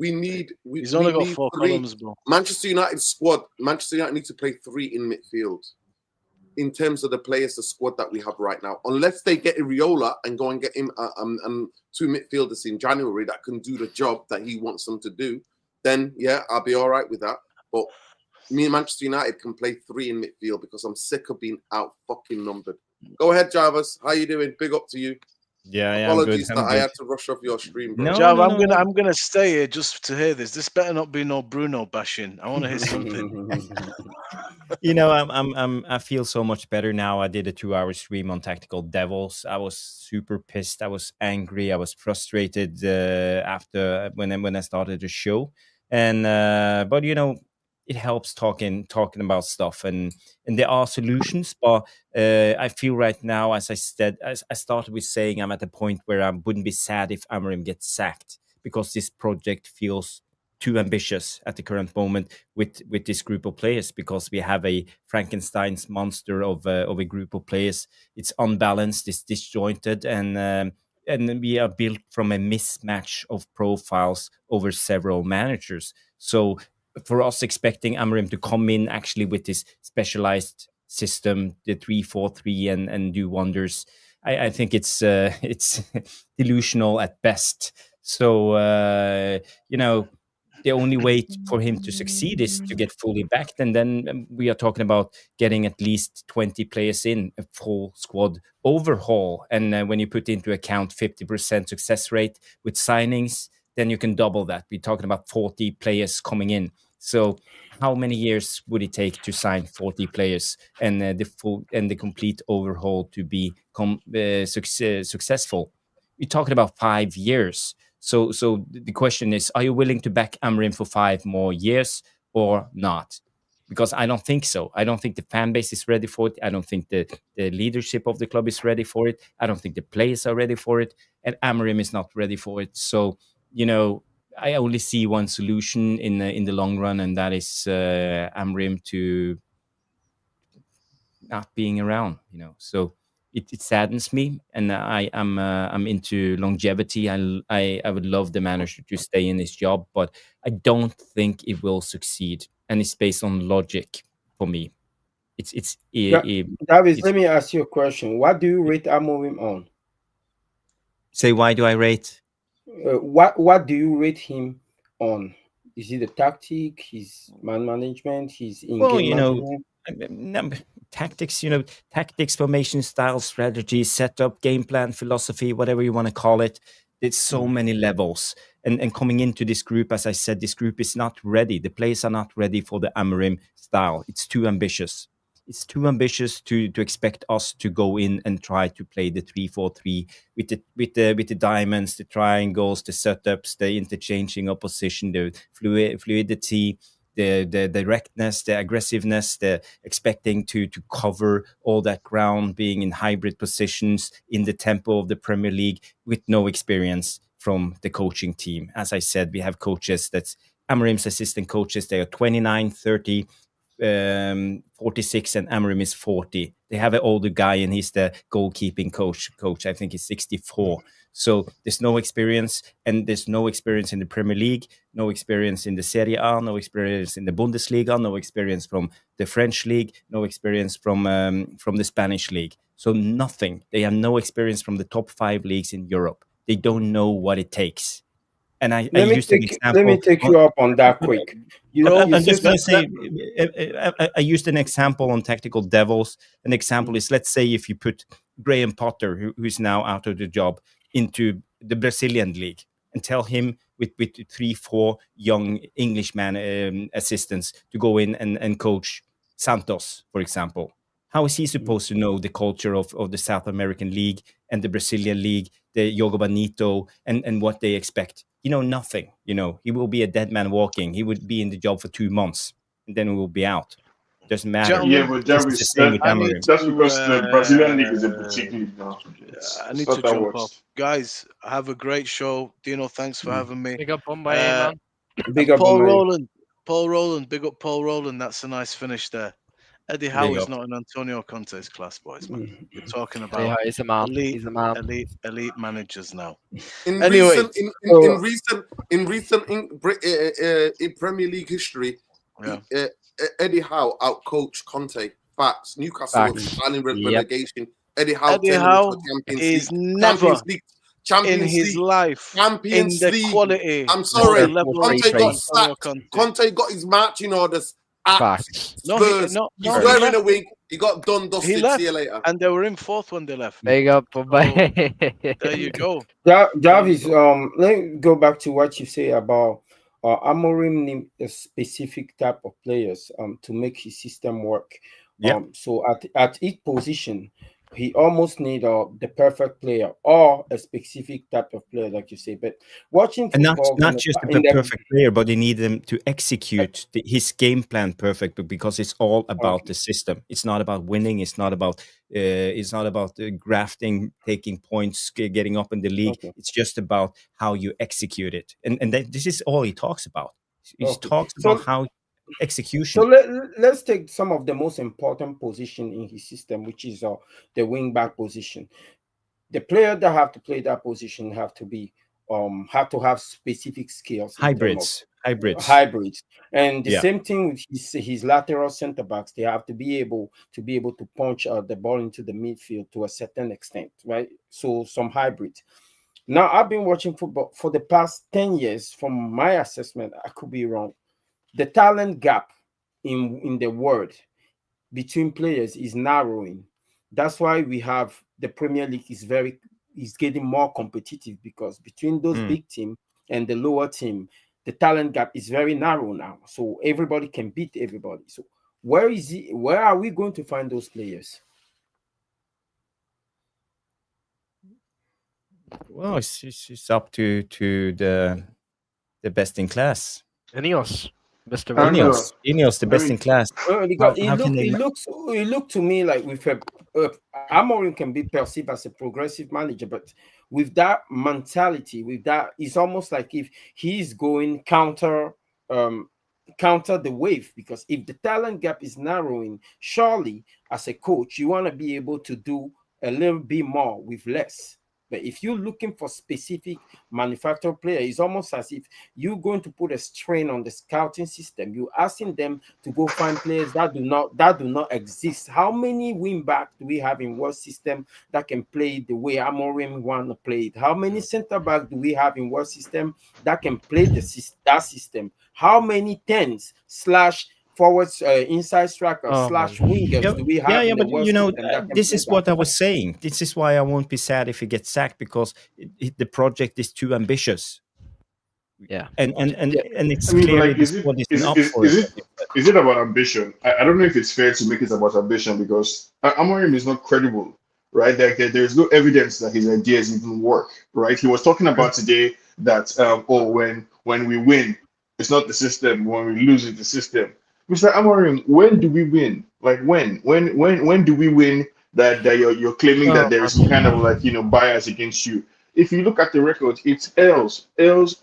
He's only got 4 columns, bro. Manchester United squad. Manchester United need to play 3 in midfield. In terms of the players, the squad that we have right now, unless they get Iriola and go and get him 2 midfielders in January that can do the job that he wants them to do, then yeah, I'll be all right with that. But me and Manchester United can play 3 in midfield because I'm sick of being out fucking numbered. Go ahead, Jarvis. How you doing? Big up to you. Yeah, apologies that I had to rush off your stream, bro. No, Jav, I'm gonna stay here just to hear this. This better not be no Bruno bashing. I want to hear something. I feel so much better now. I did a 2-hour stream on Tactical Devils. I was super pissed. I was angry. I was frustrated after when I started the show. And but it helps talking about stuff, and there are solutions. But I feel right now, as I said, as I started with saying, I'm at a point where I wouldn't be sad if Amorim gets sacked, because this project feels too ambitious at the current moment with this group of players, because we have a Frankenstein's monster of a group of players. It's unbalanced, it's disjointed, and we are built from a mismatch of profiles over several managers. So for us, expecting Amorim to come in actually with this specialized system, the 3-4-3, and do wonders, I think it's delusional at best. So the only way for him to succeed is to get fully backed, and then we are talking about getting at least 20 players in a full squad overhaul. And when you put into account 50% success rate with signings, then you can double that. We're talking about 40 players coming in. So how many years would it take to sign 40 players and the complete overhaul to become successful? We're talking about 5 years. So the question is, are you willing to back Amorim for 5 more years or not? Because I don't think so. I don't think the fan base is ready for it. I don't think the leadership of the club is ready for it. I don't think the players are ready for it. And Amorim is not ready for it. So, I only see one solution in the long run, and that is Amorim to not being around. So it saddens me, and I'm into longevity. I would love the manager to stay in his job, but I don't think it will succeed, and it's based on logic for me. David, let me ask you a question. What do you rate Amorim on? Say, why do I rate? What do you rate him on? Is it the tactic, his man management, his Well, in-game management? tactics, tactics, formation, style, strategy, setup, game plan, philosophy, whatever you want to call it. There's so many levels. And coming into this group, as I said, this group is not ready. The players are not ready for the Amorim style. It's too ambitious. It's too ambitious to expect us to go in and try to play the 3-4-3 with the diamonds, the triangles, the setups, the interchanging of position, the fluidity, the directness, the aggressiveness, the expecting to cover all that ground, being in hybrid positions in the tempo of the Premier League with no experience from the coaching team. As I said, we have coaches that's Amorim's assistant coaches. They are 29, 30, 46, and Amorim is 40. They have an older guy, and he's the goalkeeping coach. I think he's 64. So there's no experience, and there's no experience in the Premier League, no experience in the Serie A, no experience in the Bundesliga, no experience from the French league, no experience from the Spanish league. So nothing. They have no experience from the top 5 leagues in Europe. They don't know what it takes. And I used an example. Let me take you up on that quick. I'm just going to say, I used an example on Tactical Devils. An example is, let's say, if you put Graham Potter, who's now out of the job, into the Brazilian league and tell him with 3-4 young Englishman assistants to go in and coach Santos, for example. How is he supposed to know the culture of the South American league and the Brazilian league, the Jogo Bonito, and what they expect? Nothing. He will be a dead man walking. He would be in the job for 2 months, and then he will be out. Doesn't matter. Yeah, but This is the Jarvis, same with Amorim. that's because the Brazilian league is a boutique league now. I It's need not to that jump works. off. Guys, have a great show. Dino, thanks for having me. Big up Bombay, man. Big up Paul on Rowland. Paul Rowland. Big up Paul Rowland. That's a nice finish there. Eddie Howe is up. not an Antonio Conte's class, boys, man. We're talking Yeah, about he's a man. elite, He's a man. elite managers now. In Anyway, recent in Premier League history, yeah. Eddie Howe outcoached Conte. Facts. Newcastle were Facts. planning Yep. relegation. Eddie Howe Eddie turned them Howe into a Champions is League. never Champions in his League. life in Champions the League. quality. I'm or sorry. the level Conte of got Antonio sacked. Conte. Conte got his marching orders at Facts. Spurs. He's he wearing left. a wig. He got done, He dusted. left, See you later. and they were in 4th when they left. Big up Bombay. There you go. Jarvis, let me go back to what you say about Amorim need a specific type of players to make his system work. Yeah. So at each position, he almost need the perfect player or a specific type of player, like you say. But watching And football, not just the perfect player, but they need them to execute his game plan perfect, because it's all about the system. It's not about winning. It's not about grafting, taking points, getting up in the league. Okay. It's just about how you execute it. And this is all he talks about. He talks So- about how execution. So let's take some of the most important position in his system, which is the wing back position. The player that have to play that position have to have specific skills. in terms of hybrids, and the same thing with his lateral center backs. They have to be able to punch the ball into the midfield to a certain extent, right? So some hybrids. Now I've been watching football for the past 10 years. From my assessment, I could be wrong. The talent gap in the world between players is narrowing. That's why we have the Premier League is getting more competitive, because between those big team and the lower team, the talent gap is very narrow now. So everybody can beat everybody. So where are we going to find those players? Well, it's up to the best in class. Ineos, Mr. Ineos, the best in class. It looked to me like with Amorim can be perceived as a progressive manager, but with that mentality, it's almost like if he's going counter the wave, because if the talent gap is narrowing, surely as a coach you want to be able to do a little bit more with less. But if you're looking for specific manufactured player, it's almost as if you're going to put a strain on the scouting system. You're asking them to go find players that do not exist. How many wing back do we have in world system that can play the way Amorim want to play it? How many center back do we have in world system that can play that system? How many tens / forwards, inside striker / wingers do we have in the but world system that can this play is that? what I was saying. This is why I won't be sad if he gets sacked, because the project is too ambitious. Yeah, and it's I mean, but clearly like, the squad isn't up for it. is it about ambition? I don't know if it's fair to make it about ambition, because Amorim is not credible, right? There's no evidence that his ideas even work, right? He was talking about today that when we win, it's not the system. When we lose, it's the system. Mr. Amorim, when do we win? Like when do we win? That you're claiming that there is some kind of like bias against you. If you look at the record, it's L's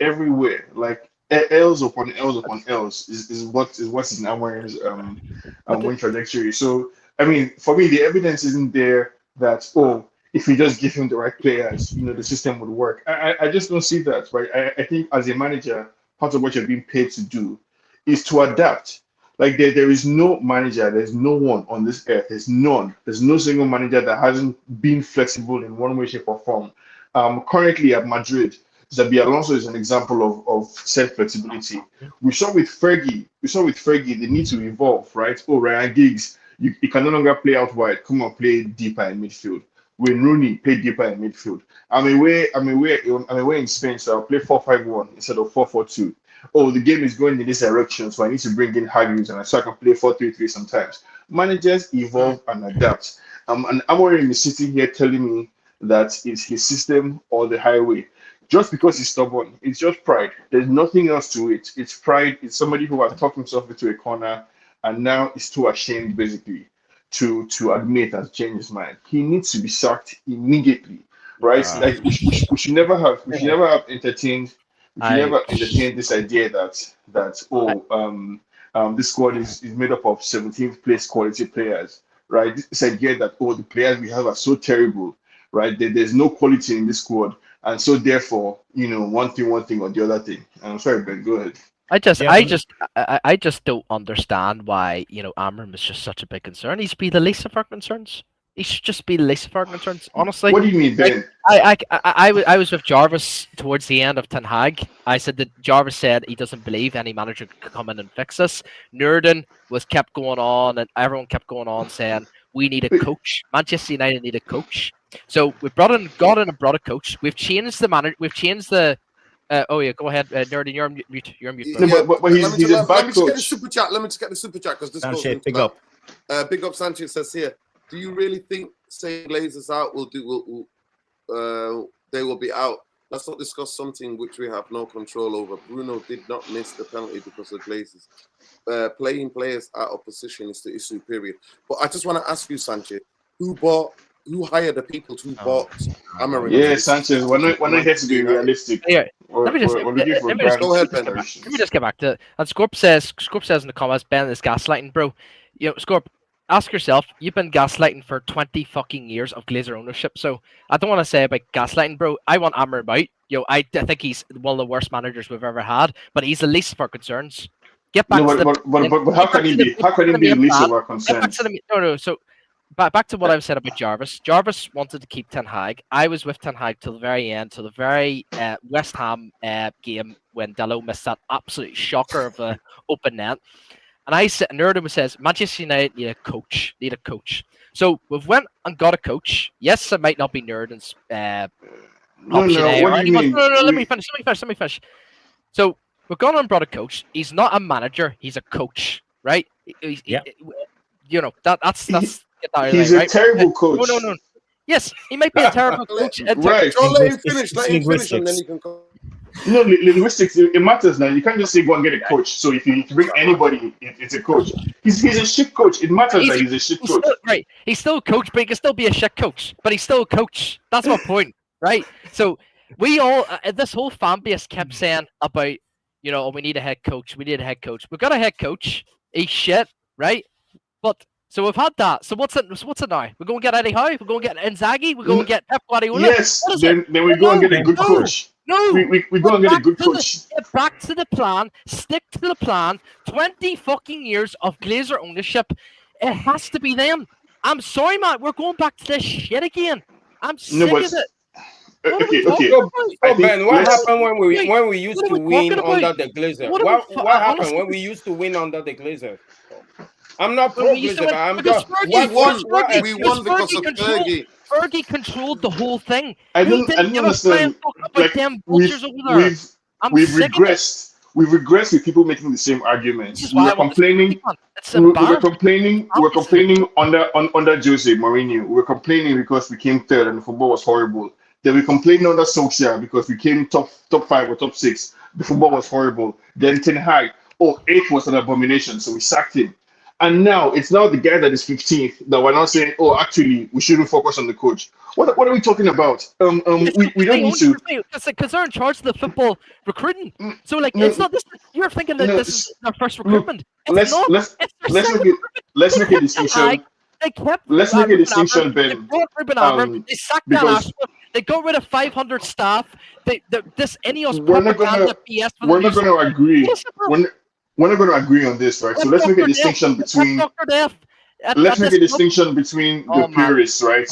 everywhere. Like L's upon L's upon L's is what's in Amorim's win trajectory. So I mean, for me, the evidence isn't there that if you just give him the right players, the system would work. I just don't see that, right? I think as a manager, part of what you're being paid to do is to adapt. Like there is no manager, there's no one on this earth, there's none. There's no single manager that hasn't been flexible in one way, shape, or form. Currently at Madrid, Xabi Alonso is an example of said flexibility. We saw with Fergie, the need to evolve, right? Ryan Giggs, you can no longer play out wide. Come on, play deeper in midfield. When Rooney play deeper in midfield. I'm away in Spain, so I'll play 4-5-1 instead of 4-4-2. The game is going in this direction, so I need to bring in Hargreaves, and so I can play 4-3-3 sometimes. Managers evolve and adapt. And Amorim is sitting here telling me that it's his system or the highway. Just because he's stubborn, it's just pride. There's nothing else to it. It's pride. It's somebody who has talked himself into a corner and now is too ashamed, basically, to admit and change his mind. He needs to be sacked immediately, right? Like we should never have entertained. We should never entertain this idea that this squad is made up of 17th place quality players, right? This idea that the players we have are so terrible, right? There's no quality in this squad, and so therefore, one thing or the other thing. I'm sorry, Ben, go ahead. I just don't understand why Amorim is just such a big concern. He should be the least of our concerns. He should just be the least of our concerns, honestly. What do you mean, Ben? I was with Jarvis towards the end of Ten Hag. I said that Jarvis said he doesn't believe any manager could come in and fix us. Nurden kept going on, and everyone kept going on saying we need a coach. Manchester United need a coach. So we got in and brought a coach. We've changed the manager. We've changed the. Go ahead, Nurden. You're on mute. You're on mute. No, but he's a bad coach. Let me just get the super chat because this goes Sanchez, into big that. up. Big up Sanchez says here. Do you really think saying Glazers out they will be out? Let's not discuss something which we have no control over. Bruno did not miss the penalty because of Glazers. Playing players out of position is the issue, period. But I just want to ask you, Sanchez, who hired the people who bought Amorim? Yeah, Sanchez, we're not here to be realistic. Yeah. Let me just get back to it. And Scorp says in the comments, Ben is gaslighting, bro. Scorp, ask yourself, you've been gaslighting for 20 fucking years of Glazer ownership. So I don't want to say about gaslighting, bro. I want Amorim out. I think he's one of the worst managers we've ever had, but he's the least of our concerns. Get back to but how can he be the least of our concerns? So back to what I've said about Jarvis. Jarvis wanted to keep Ten Hag. I was with Ten Hag till the very end, till the very West Ham game when Dalot missed that absolute shocker of an open net. And I said, Nurden says, Manchester United need a coach. So we've went and got a coach. Yes, it might not be Nurden's option A. What do you mean? No, let me finish. So we've gone and brought a coach. He's not a manager. He's a coach, right? That's he's a terrible coach. No. Yes, he might be a terrible coach. Right. Let him finish, and then you can come. Linguistics, it matters now. You can't just say go and get a coach. So if you bring anybody, it's a coach. He's a shit coach. It matters that he's a shit coach. Right. He's still a coach, but he can still be a shit coach. But he's still a coach. That's my point, right? So we all, this whole fan base kept saying about, we need a head coach. We need a head coach. We've got a head coach. He's shit, right? But So we've had that. So what's it now? We're going to get Eddie Howe? We're going to get Inzaghi? We're going to get Pep Guardiola? Yes, What is then we go and get a good coach. No, We go and get a good coach. Get back to the plan. Stick to the plan. 20 fucking years of Glazer ownership. It has to be them. I'm sorry, man. We're going back to this shit again. I'm sick of it. Okay. So Ben, what happened when we used to win under the Glazer? What happened when we used to win under the Glazer? I'm not pro Glazer, but I'm just we won because of Fergie. Fergie controlled the whole thing. I don't understand. Like, we've regressed. We've regressed with people making the same arguments. We were complaining. We're complaining under Jose Mourinho. We were complaining because we came third and the football was horrible. Then we complained under Solskjaer because we came top 5 or top 6. The football was horrible. Then Ten Hag, 8th was an abomination, so we sacked him. And now it's now the guy that is 15th that we're now saying, actually, we shouldn't focus on the coach. What are we talking about? We don't need to. Because they're in charge of the football recruiting. So it's not this. You're thinking that this is their first recruitment. Let's make a distinction. Let's make a distinction, Ben. They brought Ruben Amorim. They sacked Dan Ashworth. They got rid of 500 staff. This Ineos propaganda BS. We're not going to agree. We're not going to agree on this, right? So let's make a distinction between. Let's make a distinction between the purists, right?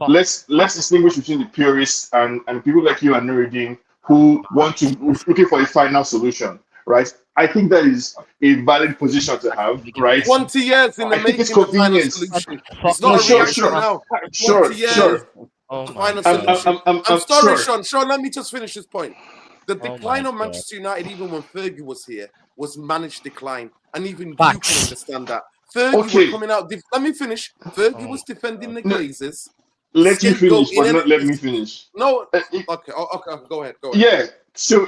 Let's distinguish between the purists and people like you and Nuruddin who looking for a final solution, right? I think that is a valid position to have, right? 20 years in the making. It's convenient. It's not a reaction now. Sure. I'm sorry, Sean. Sean, let me just finish this point. The decline of Manchester United, even when Fergie was here, was managed decline, and even you can understand that. Fergie was coming out. Let me finish. Fergie was defending the Glazers. Let you finish, but not let me finish. No. Okay. Go ahead. Yeah. So,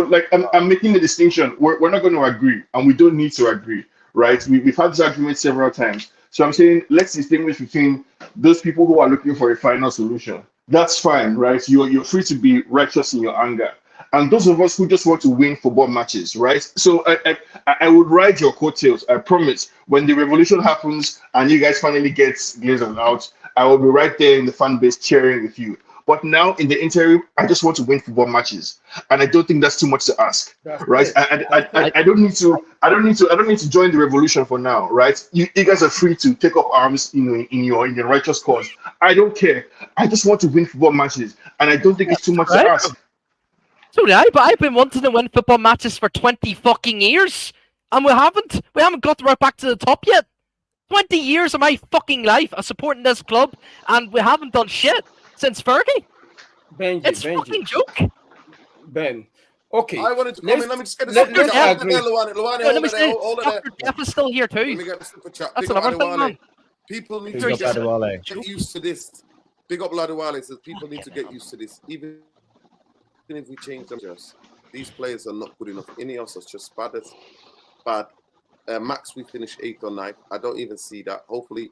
like, I'm making the distinction. We're not going to agree, and we don't need to agree, right? We've had this argument several times. So I'm saying let's distinguish between those people who are looking for a final solution. That's fine, right? You're free to be righteous in your anger. And those of us who just want to win football matches, right? So I would ride your coattails. I promise. When the revolution happens and you guys finally get Glazers out, I will be right there in the fan base cheering with you. But now in the interim, I just want to win football matches, and I don't think that's too much to ask, right? I don't need to join the revolution for now, right? You guys are free to take up arms, in your righteous cause. I don't care. I just want to win football matches, and I don't think it's too much to ask. So did I, but I've been wanting to win football matches for 20 fucking years, and we haven't got right back to the top yet. 20 years of my fucking life of supporting this club, and we haven't done shit since Fergie. It's a fucking joke. Ben, okay. I wanted to come in. Let me just get this. Dr. Jeff is still here too. Let me get the super chat. That's another thing, man. People need to get used to this. Big up Ladewale says people need to get used to this. Even if we change them, these players are not good enough. Ineos is just bad. Max, we finished 8th or 9th. I don't even see that. Hopefully,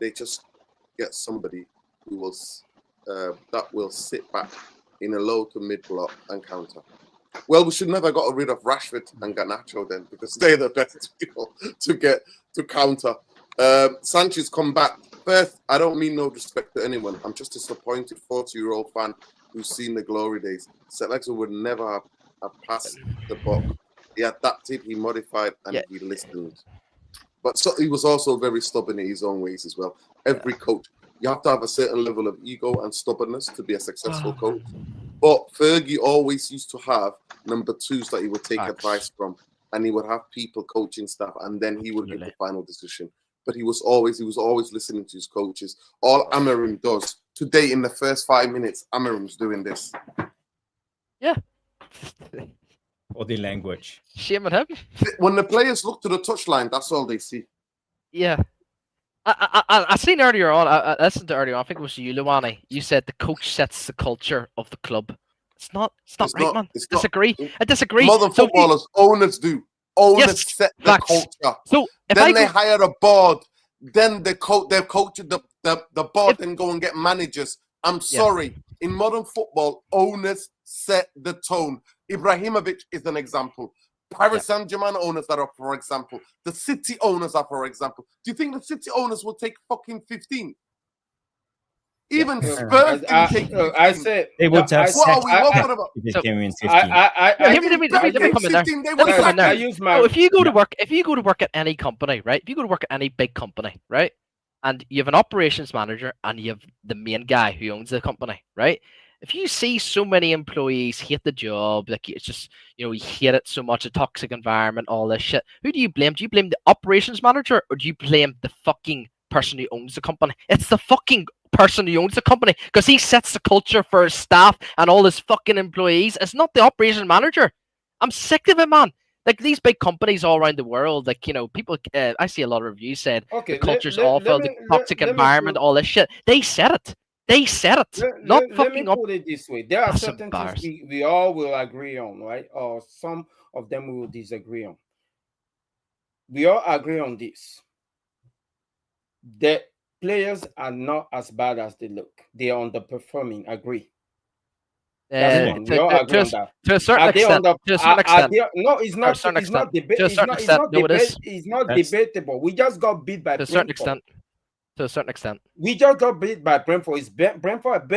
they just get somebody who was that will sit back in a low to mid block and counter. Well, we should never got rid of Rashford and Garnacho then, because they're the best people to counter. Sanchez come back. First, I don't mean no disrespect to anyone. I'm just a disappointed 40-year-old fan who's seen the glory days. Selector would never have passed the buck. He adapted, he modified, and he listened. But so he was also very stubborn in his own ways as well. Every coach, you have to have a certain level of ego and stubbornness to be a successful coach. But Fergie always used to have number 2s that he would take advice from, and he would have people coaching staff, and then he would make the final decision. But he was always listening to his coaches. All Amorim does today in the first 5 minutes, Amorim's doing this. Yeah. Body language. Shame on him. When the players look to the touchline, that's all they see. Yeah. I seen earlier on, I listened to earlier on, I think it was you, Luani. You said the coach sets the culture of the club. It's not right, man. I disagree. Modern footballers, owners do. Owners set the culture. So then they hire a board. Then they're coaching the board and go and get managers. I'm sorry. In modern football, owners set the tone. Ibrahimovic is an example. Paris Saint-Germain owners that are, for example, the City owners are, for example. Do you think the City owners will take fucking 15? Even Spurs didn't take 15. I said They would have what are we sacked talking about? if it came in 15. Let me come in there. I use my. So if you go to work at any company, right? If you go to work at any big company, right? And you have an operations manager and you have the main guy who owns the company, right? If you see so many employees hate the job, like it's just, you hate it so much, a toxic environment, all this shit, who do you blame? Do you blame the operations manager or do you blame the fucking person who owns the company? It's the fucking person who owns the company because he sets the culture for his staff and all his fucking employees. It's not the operations manager. I'm sick of it, man. Like these big companies all around the world, like, people, I see a lot of reviews said the culture's awful, the toxic environment, all this shit. They said it. They said it. Let me put it this way. There are certain things we all will agree on, right? Or some of them we will disagree on. We all agree on this. The players are not as bad as they look. They are underperforming. Agree. We all agree on that. To a certain extent. No, it's not. It's not debatable. It's not debatable. We just got beat by Brentford. To a certain extent. We just got beat by Brentford. Is Brentford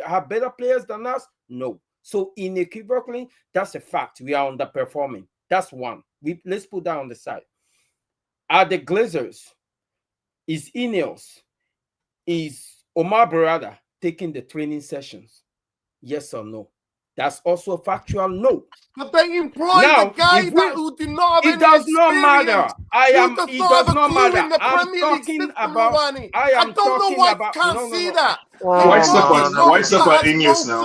have better players than us? No. So unequivocally, that's a fact. We are underperforming. That's one. Let's put that on the side. Are the Glazers? Is Ineos? Is Omar Barada taking the training sessions? Yes or no? That's also a factual no. But they employ the guy who did not have it does not matter. It does not matter. I'm talking about. I don't know why you can't see that. Why stop at Ineos now?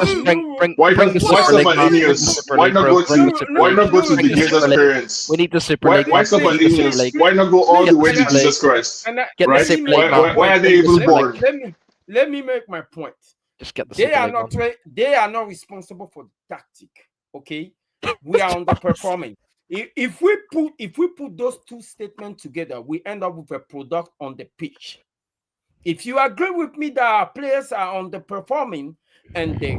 Why stop at Ineos? Why not go to the Glazers' parents? We need the Super League. Why stop at Ineos? Why not go all the way to Jesus Christ? Right? Why are they even born? Let me make my point. Just get the they are not responsible for the tactic. Okay, we are underperforming. If we put those two statements together, we end up with a product on the pitch. If you agree with me that our players are underperforming and they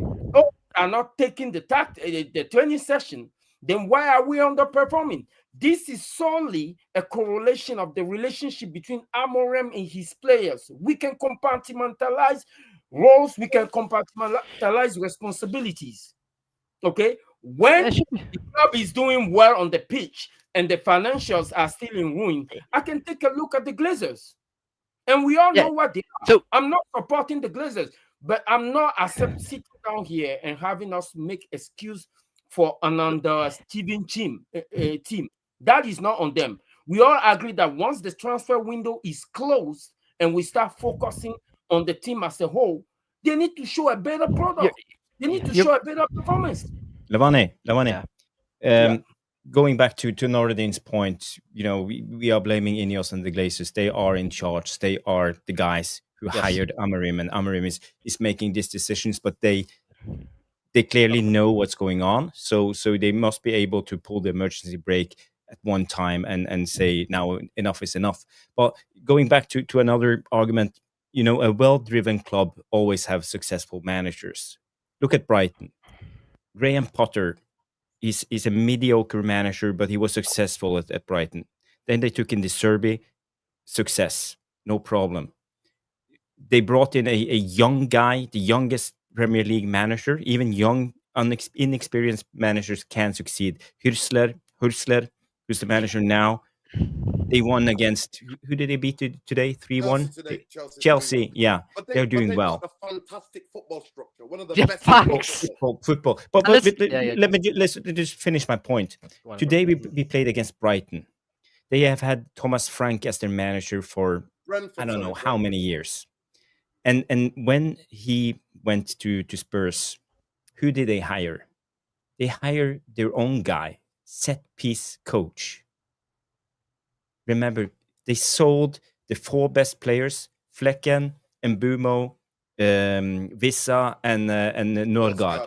are not taking the training session, then why are we underperforming? This is solely a correlation of the relationship between Amorim and his players. We can compartmentalize roles, we can compartmentalize responsibilities. Okay, when the club is doing well on the pitch and the financials are still in ruin, I can take a look at the Glazers, and we all know what they are. So I'm not supporting the Glazers, but I'm not sitting down here and having us make excuse for an underachieving team. That is not on them. We all agree that once the transfer window is closed and we start focusing on the team as a whole, they need to show a better product. They need to show a better performance. Lavani, going back to Nordin's point, we are blaming Ineos and the Glazers. They are in charge. They are the guys who hired Amorim, and Amorim is making these decisions, but they clearly know what's going on. So they must be able to pull the emergency brake at one time and say, now enough is enough. But going back to another argument, a well-driven club always have successful managers. Look at Brighton. Graham Potter is a mediocre manager, but he was successful at Brighton. Then they took in the Serbi, success, no problem. They brought in a young guy, the youngest Premier League manager. Even young, inexperienced managers can succeed. Hursler, who's the manager now. They won against, who did they beat today? 3-1? Chelsea, yeah. They're doing well. A fantastic football structure. One of the best football. But let's just finish my point. Today we played against Brighton. They have had Thomas Frank as their manager for I don't know how many years. And when he went to Spurs, who did they hire? They hired their own guy, set piece coach. Remember, they sold the 4 best players, Flecken, Mbumo, Vissa, and Norgard.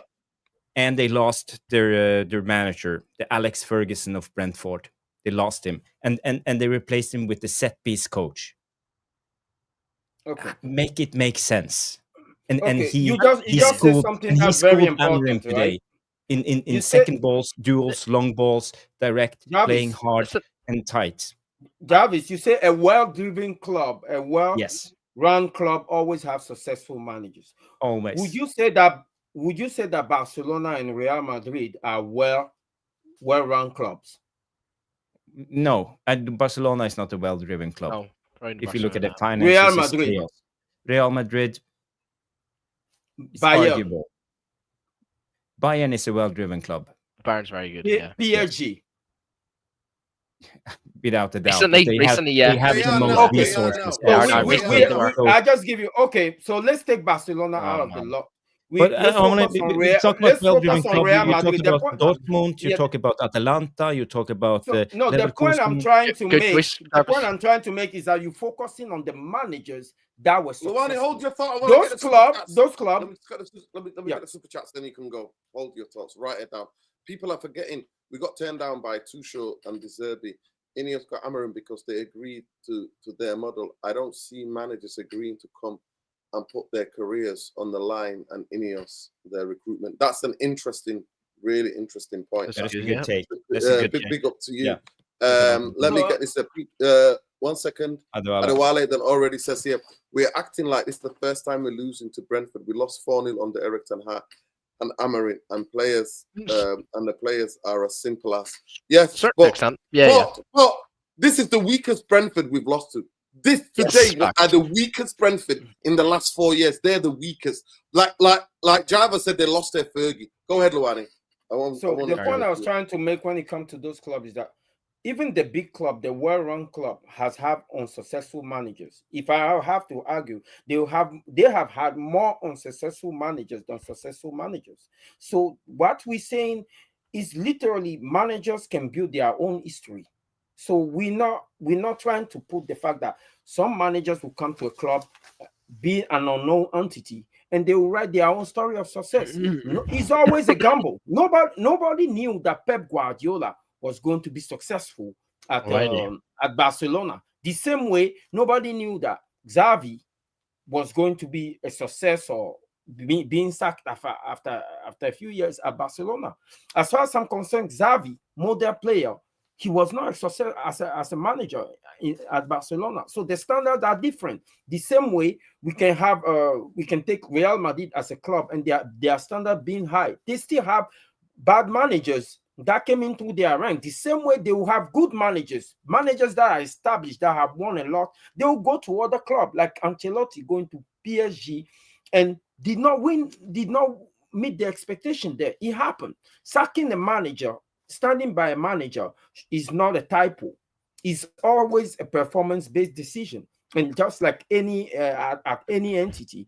And they lost their manager, the Alex Ferguson of Brentford. They lost him. And they replaced him with the set-piece coach. Okay. Make it make sense. And okay. he you just said something that's very important, today. in say- second balls, duels, long balls, direct, Jarvis, playing hard listen, and tight. Jarvis, you say a well-driven club, a well-run Yes, club always have successful managers. always. Would you say that Barcelona and Real Madrid are well-run clubs? No, and Barcelona is not a well-driven club. no. Around If you look at the Barcelona. finances, Real it's Madrid. chaos. Real Madrid, it's Bayern, arguable. Bayern is a well-driven club, Bayern's very good. Yeah. PSG. without a doubt. Recently, yeah. They have They the are most now, okay. they are resources. now. They are So now. Recently, they were. I just give you okay. So let's take Barcelona out of the man. lot. But Let's focus on Real. talk about Let's well-driven focus on club. Real You talk Madrid. The about point, Dortmund. You yeah, talk about Atalanta. You talk about the point I'm Leverkusen. trying to Good make. choice, The Jarvis. point I'm trying to make is that you're focusing on the managers that were Luani, successful. hold your thought. I wanna get the super chats. Those clubs. Let me Yeah. get the super chats, then you can go. Hold your thoughts. Write it down. People are forgetting we got turned down by Tuchel and De Zerbi. Ineos got Amorim because they agreed to their model. I don't see managers agreeing to come and put their careers on the line and Ineos their recruitment. That's an really interesting point. That's a Yeah. good take. That's a good take. Big up to you. Yeah. Let me get this. 1 second. Adewale. Adewale then already says here, we're acting like this is the first time we're losing to Brentford. We lost 4-0 under Eric Ten Hag and Amorim, and players and the players are as simple as yes, Certain extent. Yeah. but this is the weakest Brentford we've lost to. This today are the weakest Brentford in the last 4 years. They're the weakest. Like Java said, they lost their Fergie. Go ahead, Luani. The point I was trying to make when it comes to those clubs is that even the big club, the well-run club, has had unsuccessful managers. If I have to argue, they have had more unsuccessful managers than successful managers. So what we're saying is literally managers can build their own history. So we're not trying to put the fact that some managers will come to a club, be an unknown entity, and they will write their own story of success. It's always a gamble. Nobody knew that Pep Guardiola was going to be successful at Barcelona. The same way, nobody knew that Xavi was going to be a success or being sacked after a few years at Barcelona. As far as I'm concerned, Xavi, model player, he was not a success as a manager at Barcelona. So the standards are different. The same way we can take Real Madrid as a club and their standard being high. They still have bad managers that came into their rank. The same way they will have good managers that are established, that have won a lot. They will go to other clubs, like Ancelotti going to PSG and did not meet the expectation there. It happened. Sacking the manager, standing by a manager is not a typo. It's always a performance-based decision. And just like at any entity.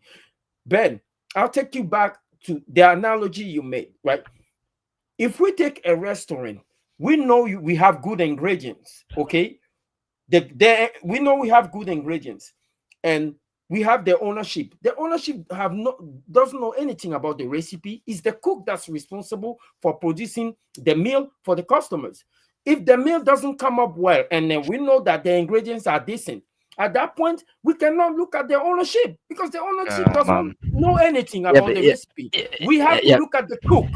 Ben, I'll take you back to the analogy you made, right? If we take a restaurant, we know we have good ingredients, okay? We know we have good ingredients, and we have the ownership. The ownership doesn't know anything about the recipe. It's the cook that's responsible for producing the meal for the customers. If the meal doesn't come up well, and then we know that the ingredients are decent, at that point, we cannot look at the ownership because the ownership doesn't know anything about the recipe. We have to look at the cook.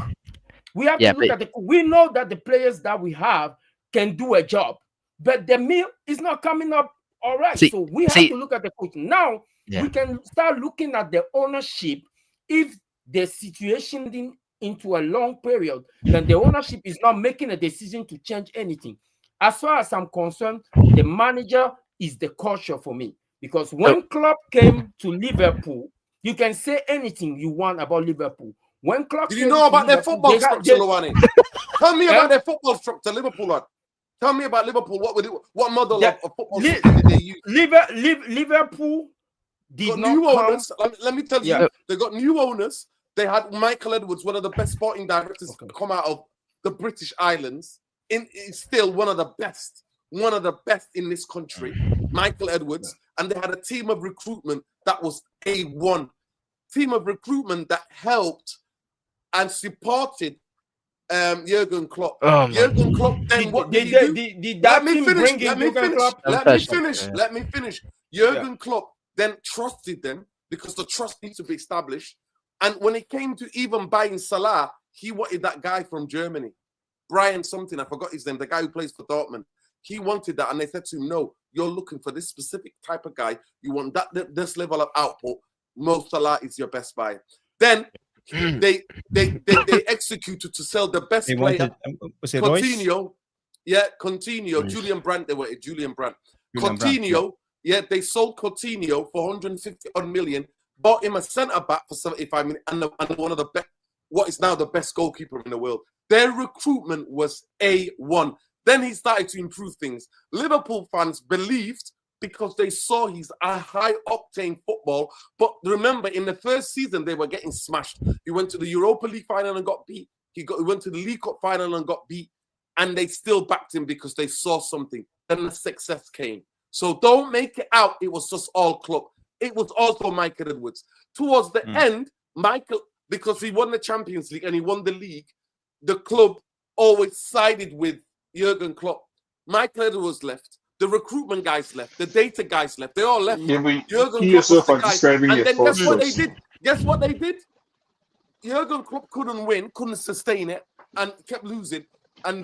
We have to look at the cook. We know that the players that we have can do a job, but the meal is not coming up all right. So we have to look at the coach. Now, we can start looking at the ownership. If the situation into a long period, then the ownership is not making a decision to change anything. As far as I'm concerned, the manager is the culture for me. Because when Klopp came to Liverpool, you can say anything you want about Liverpool. When Klopp did you know about their football structure, Luani? Tell me about their football structure, Liverpool. Lad. Tell me about Liverpool. What model of football structure did they use? Liverpool did not new come. Owners. Let me tell you, they got new owners. They had Michael Edwards, one of the best sporting directors come out of the British Islands. It's still one of the best in this country, Michael Edwards. And they had a team of recruitment that was A1. Team of recruitment that helped and supported Jurgen Klopp. Jurgen Klopp. Then what did he do? Let me finish. Jurgen Klopp then trusted them because the trust needs to be established. And when it came to even buying Salah, He wanted that guy from Germany, Brian something. I forgot his name. The guy who plays for Dortmund. He wanted that, and they said to him, "No, you're looking for this specific type of guy. You want this level of output. Mo Salah is your best buy." Then they executed to sell the best player. Was it Royce? Coutinho, Coutinho, Julian Brandt. They were Julian Brandt. Coutinho, they sold Coutinho for 150 million. Bought him a centre back for 75 million, and one of the best, what is now the best goalkeeper in the world. Their recruitment was A1. Then he started to improve things. Liverpool fans believed because they saw he's a high-octane football. But remember, in the first season, they were getting smashed. He went to the Europa League final and got beat. He went to the League Cup final and got beat. And they still backed him because they saw something. Then the success came. So don't make it out it was just all Klopp. It was also Michael Edwards. Towards the end, Michael, because he won the Champions League and he won the league, the club always sided with Jurgen Klopp. Michael Edwards left. The recruitment guys left. The data guys left. They all left. Yeah, but Jurgen you yourself Klopp are describing and it. then guess what they did? Guess what they did? Jurgen Klopp couldn't win, couldn't sustain it, and kept losing. And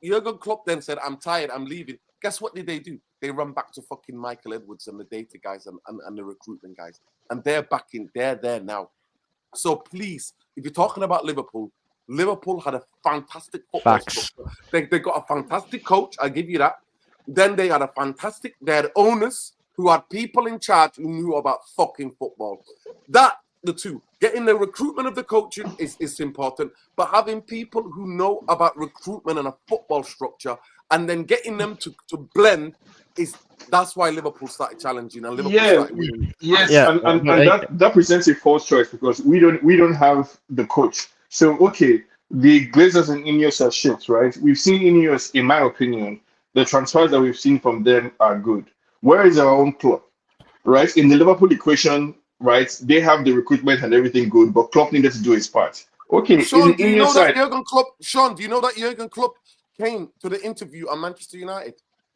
Jurgen Klopp then said, "I'm tired. I'm leaving." Guess what did they do? They run back to fucking Michael Edwards and the data guys and the recruitment guys, and they're there now. So please, if you're talking about Liverpool had a fantastic football structure. They got a fantastic coach, I'll give you that. Then they had owners who had people in charge who knew about fucking football. The two. Getting the recruitment of the coaching is important, but having people who know about recruitment and a football structure and then getting them to blend that's why Liverpool started challenging and Liverpool started winning. And that presents a false choice because we don't have the coach. So okay, the Glazers and Ineos are shit, right? We've seen Ineos, in my opinion, the transfers that we've seen from them are good. Where is our own club, right? In the Liverpool equation, right? They have the recruitment and everything good, but Klopp needed to do his part. Okay, Sean, do you know that Jurgen Klopp came to the interview at Manchester United?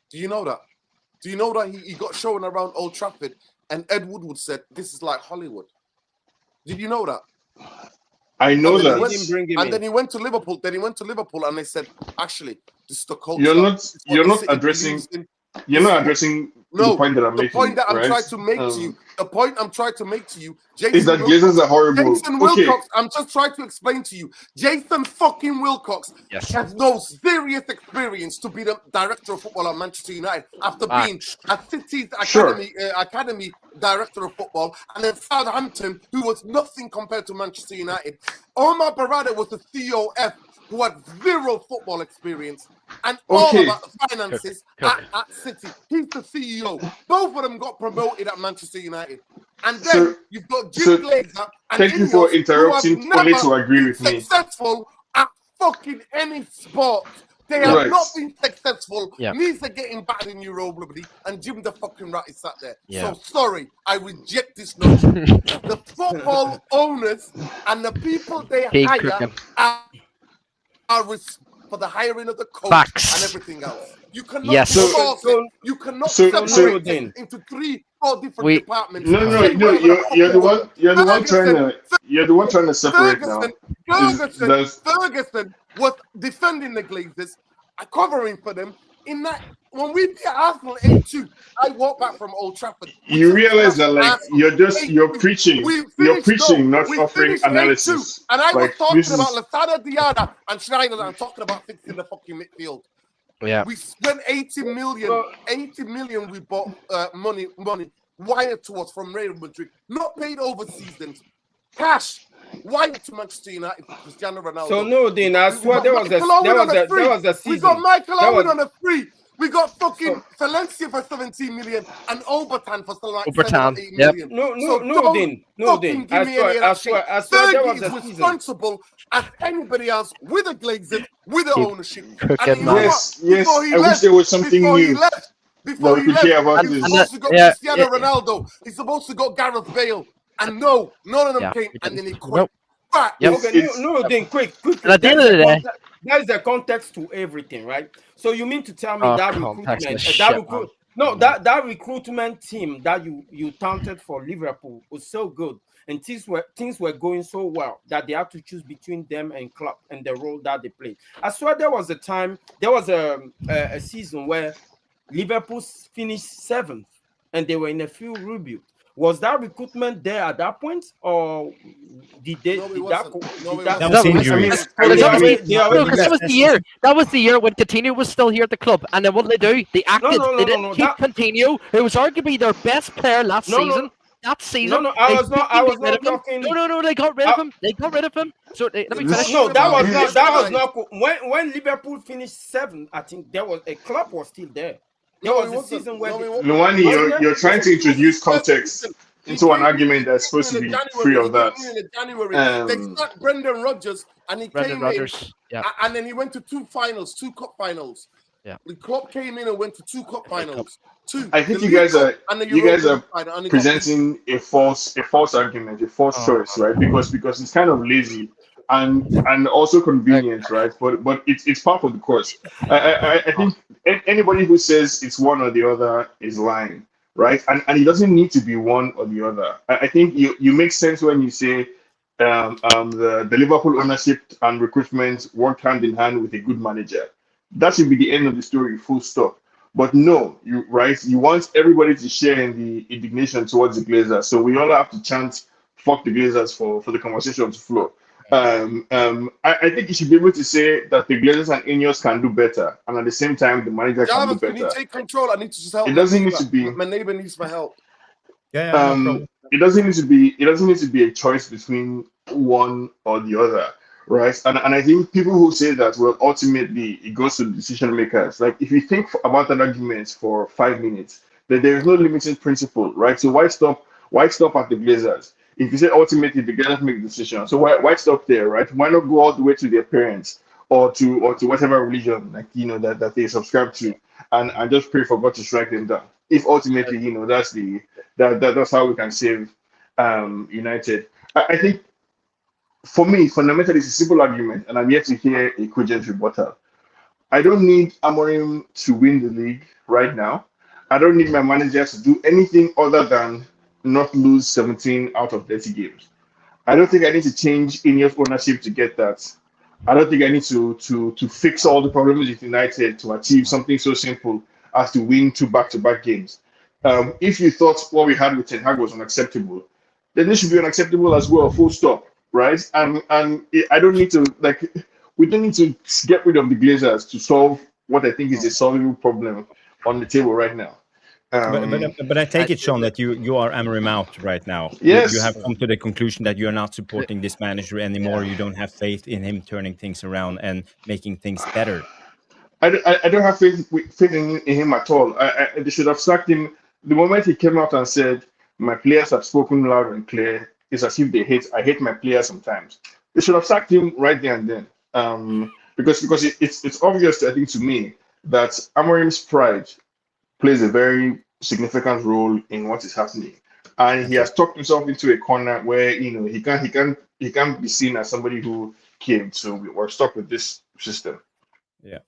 Do you know that? Do you know that he got shown around Old Trafford and Ed Woodward said, "This is like Hollywood"? Did you know that? I know that. Then he went to Liverpool. And they said, "Actually, this is the culture." You're not addressing the point that I'm making. The point that I'm right? trying to make to you. The point I'm trying to make to you, Jason, is that Glazers are horrible. Jason Wilcox, I'm just trying to explain to you. Jason fucking Wilcox has no serious experience to be the director of football at Manchester United after being at City's academy director of football, and then Southampton, who was nothing compared to Manchester United. Omar Barada was the COF, who had zero football experience and all about the finances at City. He's the CEO. Both of them got promoted at Manchester United. And then you've got Jim Glazer and thank you for interrupting only to agree with me. Successful at fucking any sport. They have not been successful. Needs are getting battered in Europa League, and Jim the fucking rat is sat there. So sorry, I reject this notion. The football owners and the people they hire are for the hiring of the coach and everything else. You cannot you cannot separate into 3-4 different departments. No, you're the one trying to separate now. Ferguson was defending the Glazers, covering for them. In that, when we beat Arsenal 8-2, I walked back from Old Trafford. You realize that, like, you're preaching, not offering analysis. And I was talking about Lasada Diarra and Schneider, and talking about fixing the fucking midfield. Yeah, we spent 80 million. We bought money wired to us from Real Madrid, not paid over seasons, cash. Wired to Manchester United for Cristiano Ronaldo. So no, Dean, I swear there was a season. We got Michael Owen on a free. We got fucking Valencia for 17 million and Obertan for like 8 million. No, Dean. I swear there was a season. Responsible as anybody else with a Glazers, with the ownership. Yes. I wish there was something new. Before he left, he's supposed to go Cristiano Ronaldo. He's supposed to go Gareth Bale. And no, none of them came, and then he quit. Then quick. At the end of the day, that is the context to everything, right? So you mean to tell me that No, that recruitment team that you taunted for Liverpool was so good, and things were going so well that they had to choose between them and Klopp and the role that they played. I swear there was a season where Liverpool finished seventh, and they were in a full rebuild. Was that recruitment there at that point, or did they? No, it Did that? wasn't. No, Did it that? That wasn't. was I mean, injuries. I mean, They I mean, already, they already That was left. the year. That was the year when Coutinho was still here at the club. And then what did they do? They acted. No, no, They no, no, didn't no. keep Coutinho, who was arguably their best player last No, no, season. That no, season, no. I they was not. I fucking was got rid not of him. talking. No. They got rid of him. They got rid of him. So let me We're finish. talking No, that about was the not. That was franchise. not cool. When Liverpool finished seventh, I think there was a club was still there. There No, was it a wasn't. season where No, they, it wasn't. Luwani, wasn't there? you're trying to introduce context Listen, he into an came argument that's supposed in to the be free January. of He that. came in the January. They Um, sacked Brendan Rodgers, and he Brendan came Rodgers. Yeah. in, and then he went to two cup finals. Yeah. The club came in and went to two cup finals. Two. I think the you League guys Cup are and the you guys Europa are final, and he got beat. presenting a false argument, a false Oh. choice, right? Because it's kind of lazy and also convenient, right? But it's part of the course. I think anybody who says it's one or the other is lying, right? And it doesn't need to be one or the other. I think you make sense when you say the Liverpool ownership and recruitment worked hand in hand with a good manager. That should be the end of the story, full stop. But no, you want everybody to share in the indignation towards the Glazers. So we all have to chant "fuck the Glazers" for the conversation to flow. I think you should be able to say that the Glazers and Ineos can do better, and at the same time, the manager can do Jarvis, can you better. take control? I need to just help It my doesn't need neighbor. to be. My neighbor needs my help. Yeah, no problem. It doesn't need to be. It doesn't need to be a choice between one or the other, right? And I think people who say that, well, ultimately it goes to the decision makers. Like if you think about that argument for 5 minutes, then there is no limiting principle, right? So why stop? Why stop at the Glazers? If you say ultimately the Glazers make the decision, so why stop there, right? Why not go all the way to their parents or to whatever religion like that they subscribe to, and just pray for God to strike them down? If ultimately that's how we can save United. I think for me, fundamentally, it's a simple argument, and I'm yet to hear a cogent rebuttal. I don't need Amorim to win the league right now. I don't need my manager to do anything other than not lose 17 out of 30 games. I don't think I need to change Ineos ownership to get that. I don't think I need to fix all the problems with United to achieve something so simple as to win two back-to-back games. If you thought what we had with Ten Hag was unacceptable, then this should be unacceptable as well. Full stop, right? I don't need to we don't need to get rid of the Glazers to solve what I think is a solvable problem on the table right now. But I take it, Sean, that you are Amorim out right now. Yes. You have come to the conclusion that you are not supporting this manager anymore. You don't have faith in him turning things around and making things better. I don't have faith in him at all. They should have sacked him the moment he came out and said, "My players have spoken loud and clear." It's as if I hate my players sometimes. They should have sacked him right there and then. Because it's obvious, I think, to me that Amorim's pride plays a very significant role in what is happening, and he has talked himself into a corner where he can't be seen as somebody who came. So we're stuck with this system. Yeah.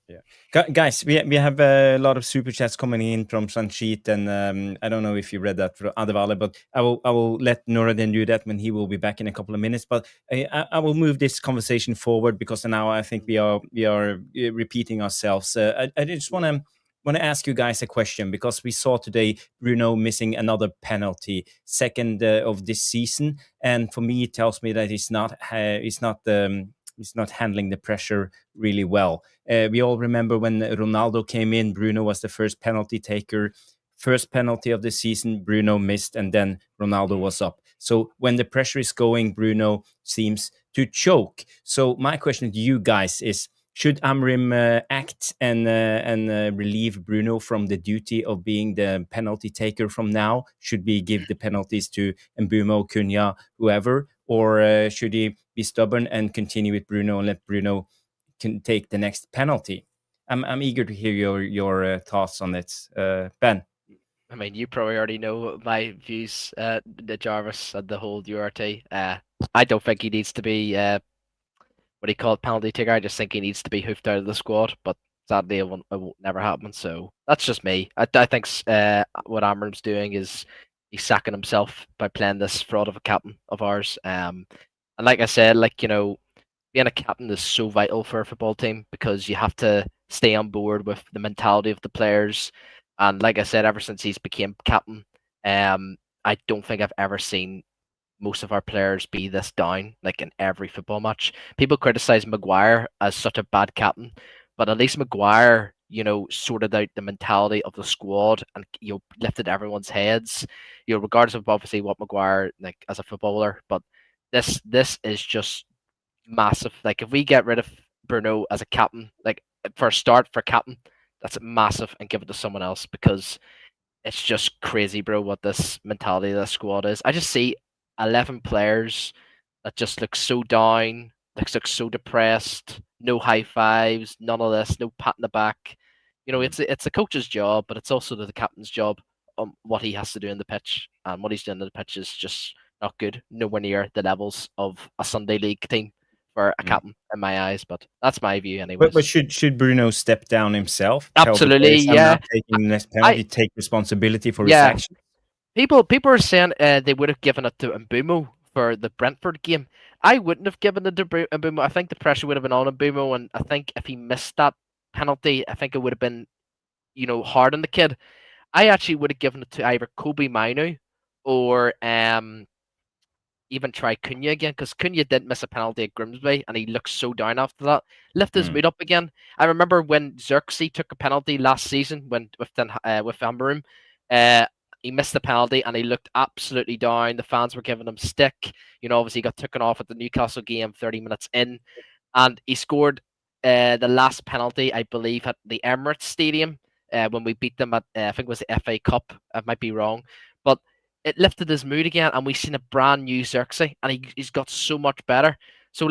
Guys, we have a lot of super chats coming in from Sanchit, and I don't know if you read that for Adewale, but I will let Noradin do that when he will be back in a couple of minutes. But I will move this conversation forward because now I think we are repeating ourselves. I just want to ask you guys a question because we saw today Bruno missing another penalty, second of this season, and for me it tells me that he's not handling the pressure really well. We all remember when Ronaldo came in, Bruno was the first penalty taker. First penalty of the season, Bruno missed, and then Ronaldo was up. So when the pressure is going, Bruno seems to choke. So my question to you guys is, should Amorim act and relieve Bruno from the duty of being the penalty taker from now? Should we give the penalties to Mbumo, Cunha, whoever? Or should he be stubborn and continue with Bruno and let Bruno can take the next penalty? I'm eager to hear your thoughts on it, Ben. I mean, you probably already know my views, the Jarvis and the whole URT. I don't think he needs to be what do you call it, penalty taker. I just think he needs to be hoofed out of the squad. But sadly, it won't never happen. So that's just me. I think what Amorim's doing is he's sacking himself by playing this fraud of a captain of ours. And like I said, like being a captain is so vital for a football team because you have to stay on board with the mentality of the players. And like I said, ever since he's became captain, I don't think I've ever seen most of our players be this down, like in every football match. People criticize Maguire as such a bad captain, but at least Maguire, sorted out the mentality of the squad and lifted everyone's heads. Regardless of obviously what Maguire like as a footballer, but this is just massive. Like if we get rid of Bruno as a captain, like for a start for captain, that's massive, and give it to someone else because it's just crazy, bro, what this mentality of this squad is. I just see 11 players that just look so down, look so depressed, no high fives, none of this, no pat in the back. It's a coach's job, but it's also the captain's job on what he has to do in the pitch. And what he's doing in the pitch is just not good, nowhere near the levels of a Sunday League team for a captain in my eyes. But that's my view, anyways. But should Bruno step down himself? Absolutely, tell the players, I'm yeah. not taking the next penalty. Take responsibility for his Yeah. actions. People are saying they would have given it to Mbumo for the Brentford game. I wouldn't have given it to Mbumo. I think the pressure would have been on Mbumo, and I think if he missed that penalty, I think it would have been, hard on the kid. I actually would have given it to either Kobe Mainu or even try Cunha again, because Cunha did miss a penalty at Grimsby and he looked so down after that. Lift his mood up again. I remember when Xerxes took a penalty last season with Amorim. He missed the penalty and he looked absolutely down. The fans were giving him stick. Obviously he got taken off at the Newcastle game 30 minutes in, and he scored the last penalty, I believe, at the Emirates Stadium when we beat them at I think it was the FA Cup. I might be wrong, but it lifted his mood again, and we've seen a brand new Xerxes, and he's got so much better. So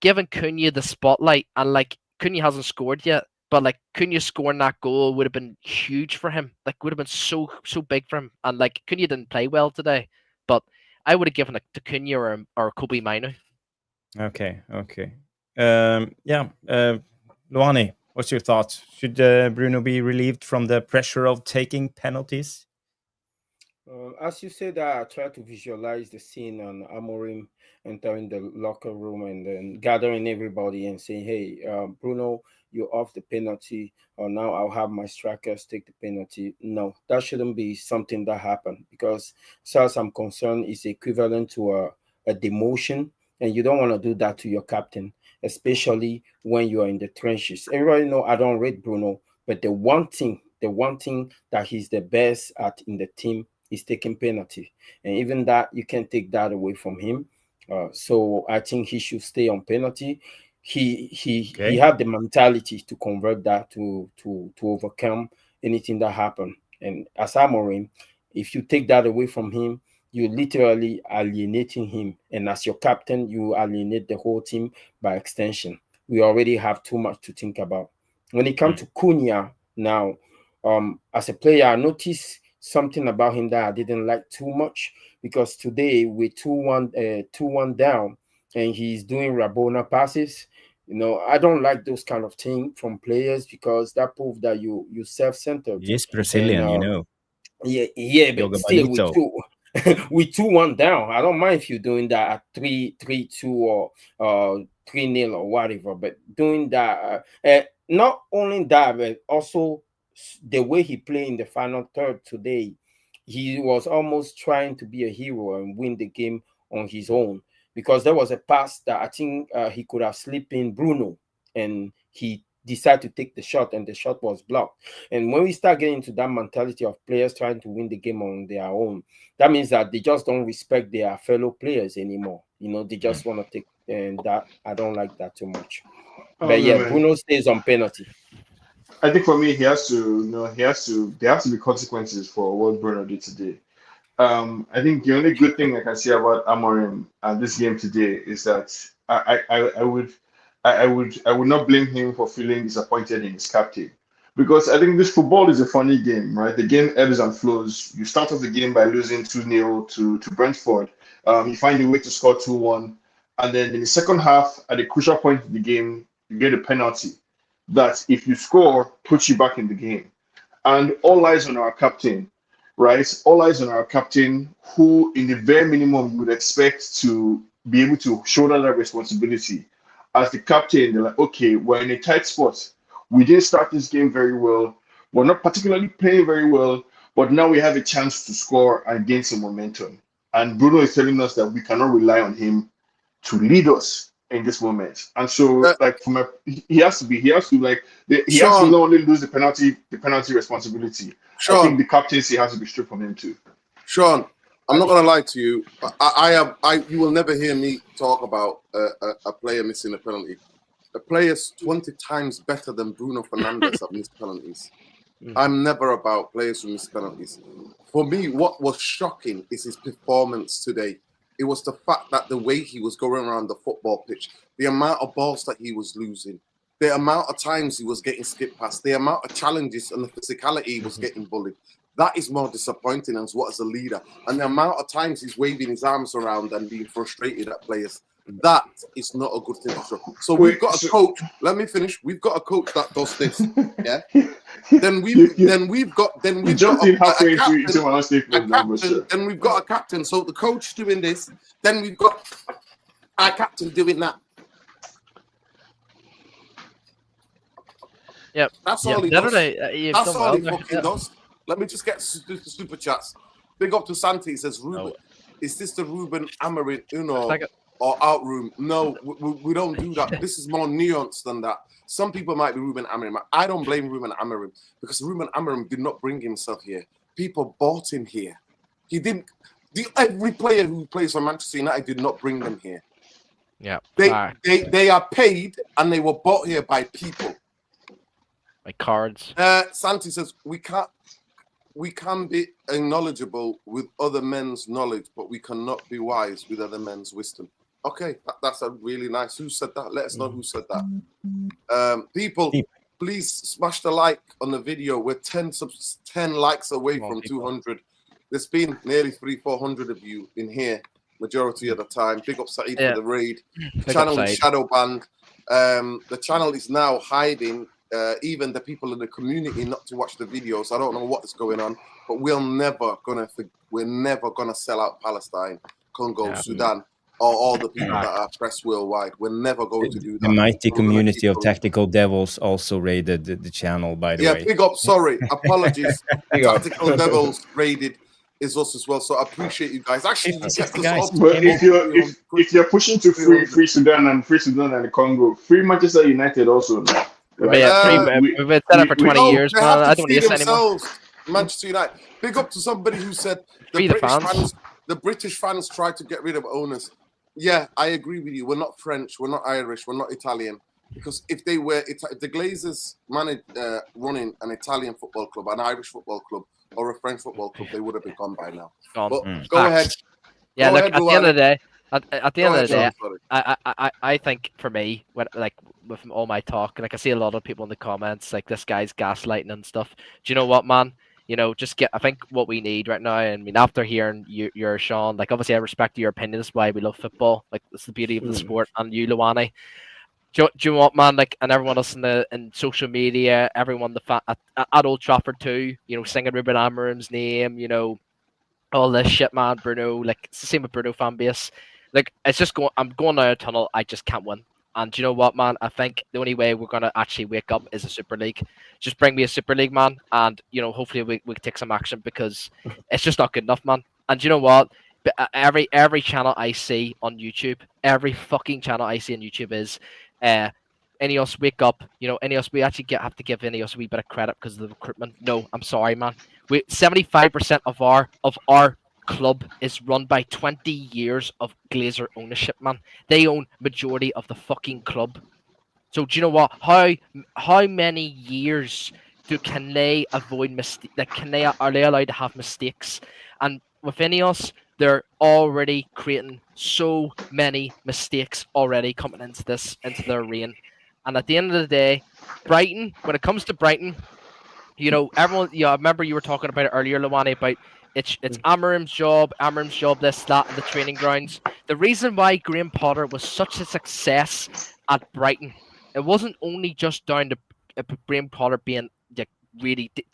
giving Cunha the spotlight, and Cunha hasn't scored yet, but Cunha scoring that goal would have been huge for him. Would have been so big for him. And Cunha didn't play well today, but I would have given it to Cunha or Kobe Mainu. Okay. Luani, what's your thoughts? Should Bruno be relieved from the pressure of taking penalties? As you said, I try to visualize the scene on Amorim entering the locker room and then gathering everybody and saying, "Hey, Bruno, you're off the penalty, or now I'll have my strikers take the penalty." No, that shouldn't be something that happened, because, as far as I'm concerned, it's equivalent to a demotion, and you don't want to do that to your captain, especially when you are in the trenches. Everybody know I don't rate Bruno, but the one thing that he's the best at in the team is taking penalty, and even that you can't take that away from him. So I think he should stay on penalty. He had the mentality to convert that to overcome anything that happened. And as Amorim, if you take that away from him, you're literally alienating him, and as your captain, you alienate the whole team by extension. We already have too much to think about. When it comes to Cunha now, as a player, I noticed something about him that I didn't like too much, because today we're 2-1 down and he's doing Rabona passes. I don't like those kind of things from players, because that proves that you self-centered. He's Brazilian, and, yeah, but still we 2-1 down. I don't mind if you're doing that at 3-2 or 3-0 or whatever, but doing that, not only that, but also the way he played in the final third today, he was almost trying to be a hero and win the game on his own, because there was a pass that I think he could have slipped in Bruno, and he decided to take the shot, and the shot was blocked. And when we start getting into that mentality of players trying to win the game on their own, that means that they just don't respect their fellow players anymore. They just want to take, and that I don't like that too much. But yeah, man. Bruno stays on penalty. I think for me, he has to, there have to be consequences for what Bruno did today. I think the only good thing I can say about Amorim and this game today is that I would not blame him for feeling disappointed in his captain, because I think this football is a funny game, right? The game ebbs and flows. You start off the game by losing 2-0 to Brentford. You find a way to score 2-1, and then in the second half, at a crucial point in the game, you get a penalty. that if you score, puts you back in the game. And all eyes on our captain, right? All eyes on our captain, who in the very minimum you would expect to be able to shoulder that responsibility. As the captain, they're like, okay, we're in a tight spot. We didn't start this game very well. We're not particularly playing very well, but now we have a chance to score and gain some momentum. And Bruno is telling us that we cannot rely on him to lead us in this moment. And so, like, he has to not only lose the penalty responsibility. Sean, I think the captaincy has to be stripped from him too. Sean, I'm not going to lie to you. You will never hear me talk about a player missing a penalty. A player's 20 times better than Bruno Fernandes have missed penalties. I'm never about players who miss penalties. For me, what was shocking is his performance today. It was the fact that the way he was going around the football pitch, the amount of balls that he was losing, the amount of times he was getting skipped past, the amount of challenges and the physicality he was getting bullied. That is more disappointing as what as a leader. And the amount of times he's waving his arms around and being frustrated at players. That is not a good thing to show. So we've got a coach. Let me finish. We've got a coach that does this. Yeah. Then we've got a captain. Then we've got a captain. So the coach doing this. Then we've got our captain doing that. Yep. That's all he does. That's all he fucking does. Let me just get super chats. Big up to Santi. He says, Ruben, is this the Ruben Amorim or out room? No, we don't do that. This is more nuanced than that. Some people might be Ruben Amorim. I don't blame Ruben Amorim because Ruben Amorim did not bring himself here. People bought him here. He didn't. Every player who plays for Manchester United did not bring them here. Yeah, they are paid and they were bought here by people. Like cards. Santi says we can be knowledgeable with other men's knowledge, but we cannot be wise with other men's wisdom. Okay, that's a really nice. Who said that? Let us know who said that. People, please smash the like on the video. We're 10 likes away from 200. There's been nearly 300-400 of you in here, majority of the time. Big up Saeed for the raid. The channel is shadow banned. The channel is now hiding even the people in the community not to watch the videos. I don't know what is going on, but we're never gonna sell out Palestine, Congo, Sudan, or all the people that are pressed worldwide. We're never going to do that. The mighty community of Tactical Devils also raided the channel, by the way. Yeah, big up. Sorry, apologies. Tactical Devils raided is us as well. So I appreciate you guys. Actually, you kept us all. But if you're pushing to free Sudan and the Congo, free Manchester United also. Right? We've been set up for 20 years, man. I don't need this anymore. Manchester United. Big up to somebody who said the British fans tried to get rid of owners. Yeah, I agree with you. We're not French. We're not Irish. We're not Italian. Because if they were, if the Glazers running an Italian football club, an Irish football club, or a French football club, they would have been gone by now. But go ahead. Yeah, look, at the end of the day, at the end of the day, I think for me, with all my talk, like I see a lot of people in the comments, like this guy's gaslighting and stuff. Do you know what, man? You know, I think what we need right now, I mean, after hearing your Sean, like obviously I respect your opinion. That's why we love football. Like it's the beauty of the sport. And you, Luani, do you know what, man? Like, and everyone else in social media, everyone at Old Trafford too, you know, singing Ruben Amorim's name, you know, all this shit, man. Bruno, like it's the same with Bruno fan base. Like it's just I'm going down a tunnel. I just can't win. And do you know what, man? I think the only way we're gonna actually wake up is a Super League. Just bring me a Super League, man, and you know, hopefully we take some action because it's just not good enough, man. And do you know what? Every channel I see on YouTube, every fucking channel I see on YouTube is, Ineos wake up. You know, Ineos, we actually have to give Ineos a wee bit of credit because of the recruitment. No, I'm sorry, man. 75% of our club is run by 20 years of Glazer ownership, man. They own majority of the fucking club. So do you know what? How many years can they avoid mistakes? Like, are they allowed to have mistakes? And with Ineos, they're already creating so many mistakes already coming into their reign. And at the end of the day, Brighton, when it comes to Brighton, you know, everyone. Yeah, I remember you were talking about it earlier, Luani, about. It's Amorim's job, this, that, and the training grounds. The reason why Graham Potter was such a success at Brighton, it wasn't only just down to Graham Potter being like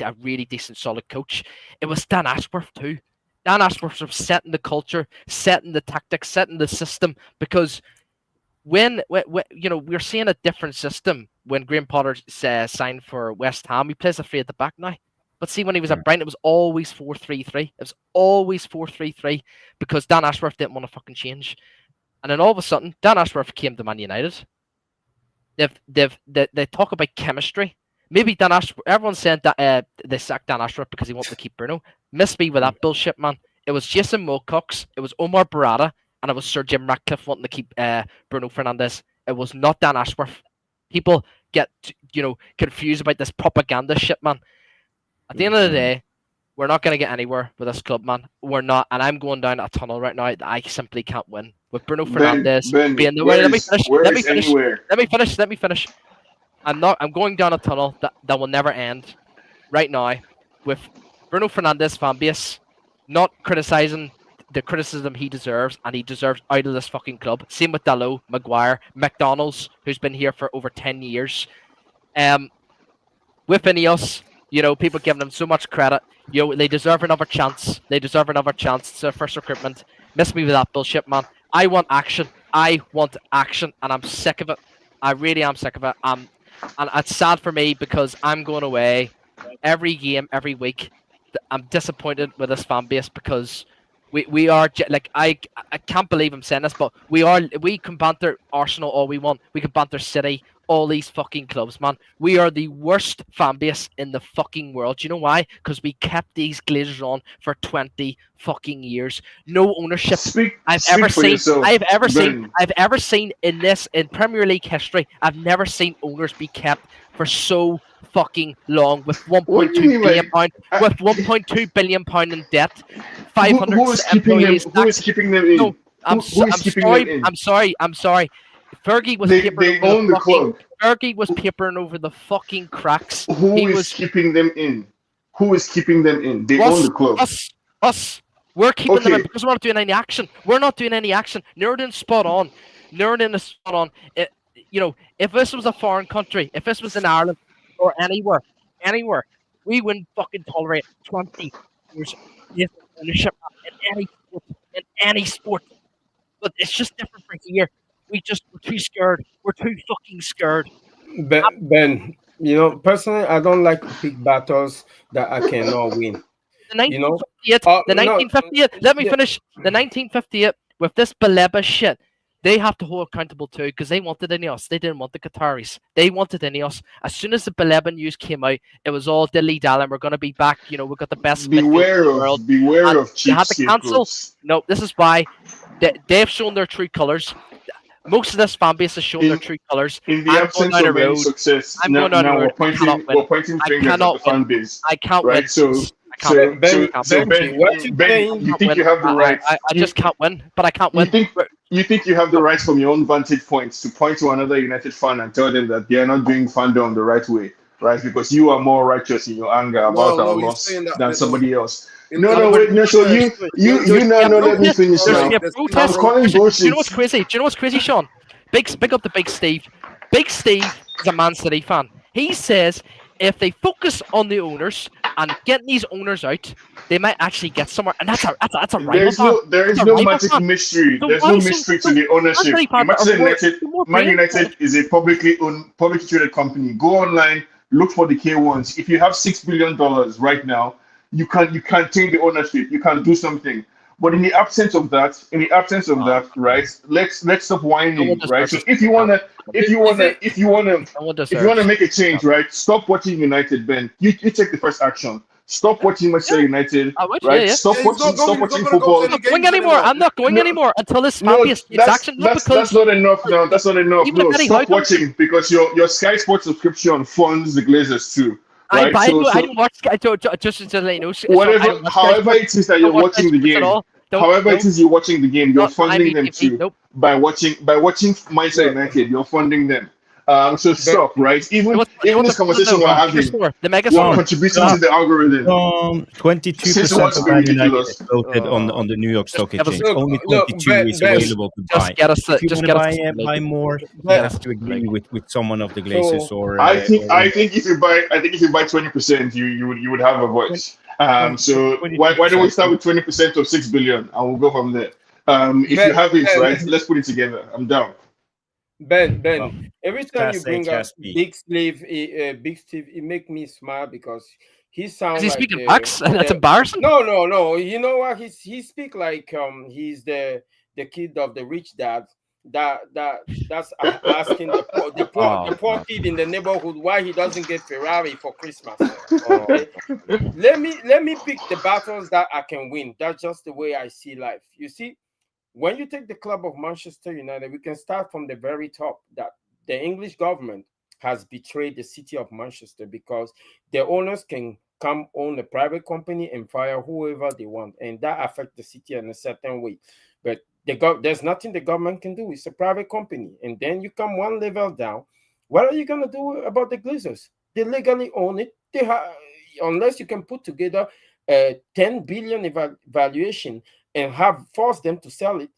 a really decent, solid coach. It was Dan Ashworth too. Dan Ashworth was setting the culture, setting the tactics, setting the system. Because when we're seeing a different system when Graham Potter signed for West Ham. He plays a three at the back now. But see, when he was at Brighton, it was always 4-3-3. It was always 4-3-3 because Dan Ashworth didn't want to fucking change. And then all of a sudden, Dan Ashworth came to Man United. They talk about chemistry. Maybe Dan Ashworth. Everyone's saying that they sacked Dan Ashworth because he wanted to keep Bruno. Miss me with that bullshit, man. It was Jason Wilcox, it was Omar Barada, and it was Sir Jim Ratcliffe wanting to keep Bruno Fernandes. It was not Dan Ashworth. People get confused about this propaganda shit, man. At the end of the day, we're not going to get anywhere with this club, man. We're not, and I'm going down a tunnel right now that I simply can't win. With Bruno Fernandes being the way. Let me finish. I'm going down a tunnel that will never end right now with Bruno Fernandes fan base not criticizing the criticism he deserves, and he deserves out of this fucking club. Same with Dalot, Maguire, McDonald's, who's been here for over 10 years. With Ineos, people giving them so much credit. They deserve another chance. It's their first recruitment. Miss me with that bullshit, man. I want action. And I'm sick of it. I really am sick of it. And it's sad for me because I'm going away every game, every week. I'm disappointed with this fan base because we are I can't believe I'm saying this, but we can banter Arsenal all we want. We can banter City, all these fucking clubs, man. We are the worst fan base in the fucking world. Do you know why? Because we kept these Glazers on for 20 fucking years. No ownership I've ever seen in Premier League history. I've never seen owners be kept for so fucking long with 1.2 billion pound with 1.2 billion pound in debt. 500 who is keeping them? Who is keeping them in? No, I'm sorry. Fergie was they own the club. Fergie was papering over the fucking cracks. Who is keeping them in? Who is keeping them in? They own the club. Us. We're keeping them in because we're not doing any action. Nuruddin's spot on. If this was a foreign country, if this was in Ireland or anywhere, we wouldn't fucking tolerate 20 years of ownership in any sport. But it's just different for here. We're too scared. We're too fucking scared. Ben, personally, I don't like to pick battles that I cannot win. The 1958. Let me finish. The 1958 with this Baleba shit. They have to hold accountable too because they wanted Ineos. They didn't want the Qataris. They wanted Ineos. As soon as the Baleba news came out, it was all dilly-dally. We're going to be back. We've got the best midfield in the world. Beware of cheap they had to cancel. No, this is why they've shown their true colours. Most of this fan base has shown their true colours. In the absence of any success, now we're pointing fingers at the fan base. I can't win. Ben, you think you have the right? I just can't win, but I can't win. You think you have the right from your own vantage points to point to another United fan and tell them that they are not doing fandom the right way, right? Because you are more righteous in your anger about our loss than somebody else. No. So you let me finish now. I'm calling bullshit. Do you know what's crazy? Sean? Big up the Big Steve. Big Steve is a Man City fan. He says if they focus on the owners and getting these owners out, they might actually get somewhere. And that's a rival. There is no magic mystery. There's no mystery to the ownership. Man United is a publicly traded company. Go online, look for the K1s. If you have $6 billion right now, you can take the ownership. You can do something. But in the absence of that, right? Let's stop whining, right? So if you wanna make a change, right? Stop watching United, Ben. You take the first action. Stop watching Manchester United, right? Yeah. Stop watching football. I'm not going anymore. I'm not going anymore until this fan base takes action. That's not enough now. That's not enough. No, stop watching because your Sky Sports subscription funds the Glazers too. Right? I don't watch Sky. Just to let you know. However it is that you're watching the game. However it is you're watching the game, you're funding them too. By watching Manchester United, you're funding them. So stop, right? Even What's this the conversation we're mega having, store? The mega we're store. contributing to the algorithm. 22% Wants to of be Man United ridiculous. is floated on the New York Just Stock give us Exchange. Look, Only look, 22 is Ben, available to just buy. get us If you just want to get us buy more, he Ben. has to agree with someone of the Glazers So or I think or if you buy 20%, you would have a voice. So why don't we 22%. start with 20% of 6 billion and we'll go from there. If you Ben, have it, right, Ben, let's put it together. I'm down. Ben, Well, every time you Class A, bring up Class B. Big Steve, it make me smile because he Is sound he like speaking facts? That's the embarrassing. no. You know what? He speak like he's the kid of the rich dad that's asking the Oh, poor man. kid in the neighborhood why he doesn't get Ferrari for Christmas. Oh, Okay, let me pick the battles that I can win. That's just the way I see life. You see, when you take the club of Manchester United, we can start from the very top that the English government has betrayed the city of Manchester because the owners can come own a private company and fire whoever they want, and that affects the city in a certain way. But there's nothing the government can do. It's a private company, and then you come one level down. What are you gonna do about the Glazers? They legally own it. Unless you can put together a 10 billion valuation and have forced them to sell it,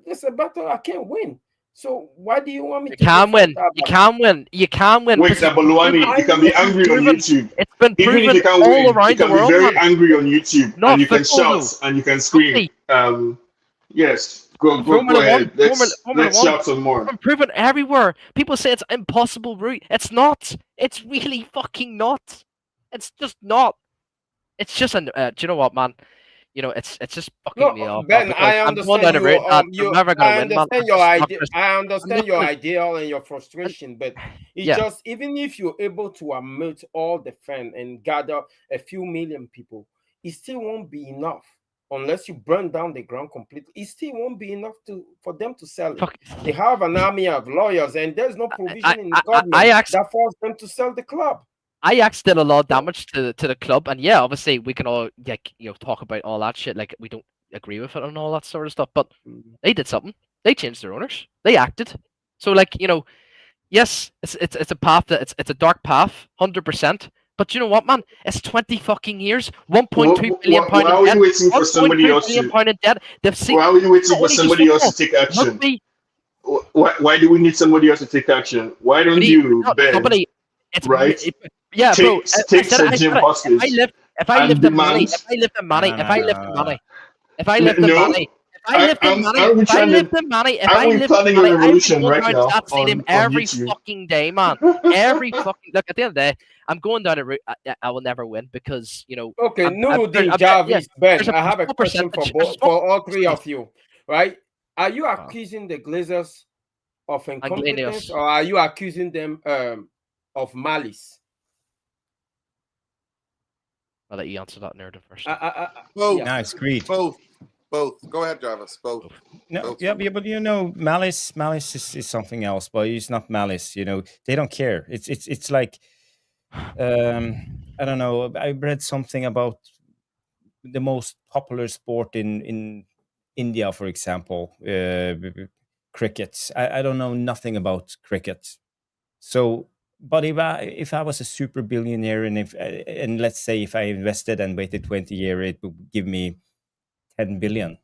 it's a battle I can't win. So why do you want me You to go can fight win. that You battle? can win. You can win Wait, because it's been proven. Nabaluani, you can be I angry on Proven. YouTube. It's been Even if proven you can't all win, you around the can be world, very man. angry on YouTube Not and you can football shout though. and you can scream. Rugby, Yes, go Formula One, ahead. Formula Let's One. shout some It's more. been proven everywhere. People say it's impossible route. It's not. It's really fucking not. It's just not. It's just an. Do you know what, man? You know, it's just fucking no, me off, man, Ben. because I I'm going understand down a you. route that I'm You. never gonna I win, man. understand I'm your just not idea. just. I I'm understand not your gonna. ideal and your And, frustration, but it yeah. just even if you're able to amount all the fan and gather a few million people, it still won't be enough unless you burn down the ground completely. It still won't be enough for them to sell it. Fuck. They have an army of lawyers, and there's no I provision in the I government actually. that forces them to sell the club. Ajax did a lot of So, damage to the club, and yeah, obviously we can all like talk about all that shit. Like we don't agree with it and all that sort of stuff, but they did something. They changed their owners. They acted. So like yes, it's a path that it's a dark path, 100%. But you know what, man? It's 20 fucking years, 1.2 billion pound why in are debt, we waiting for 1.2 somebody else billion to? pound in debt. They've seen Why are we waiting not for only just somebody else to football, take action? rugby. Why do we need somebody else to take action? Why don't you, Not Ben, somebody. It's right, yeah, bro. I take said Sir I Jim said it. hostage If I and live the money, demand? if I live the money, Aren't we trying to? Aren't we planning a I'd be revolution going right down to now that stadium on every YouTube? fucking day, man. Every fucking look. At the end of the day, I'm going down a route I will never win because okay, I'm Nuruddin yeah. Jarvis, Ben, There's a I have a small question for percentage. There's a both, small for all three percentage. of you, right? Are you accusing the Glazers of incompetence, Anglenius. or are you accusing them of malice? I'll let you answer that narrative first. Both. Yeah. No, it's greed. Both. Go ahead, Jarvis. Both. No, Both. yeah, but malice is something else. But it's not malice. They don't care. It's like I don't know. I read something about the most popular sport in India, for example, cricket. I don't know nothing about cricket. So, but if I was a super billionaire and let's say if I invested and waited 20 years, it would give me 10 billion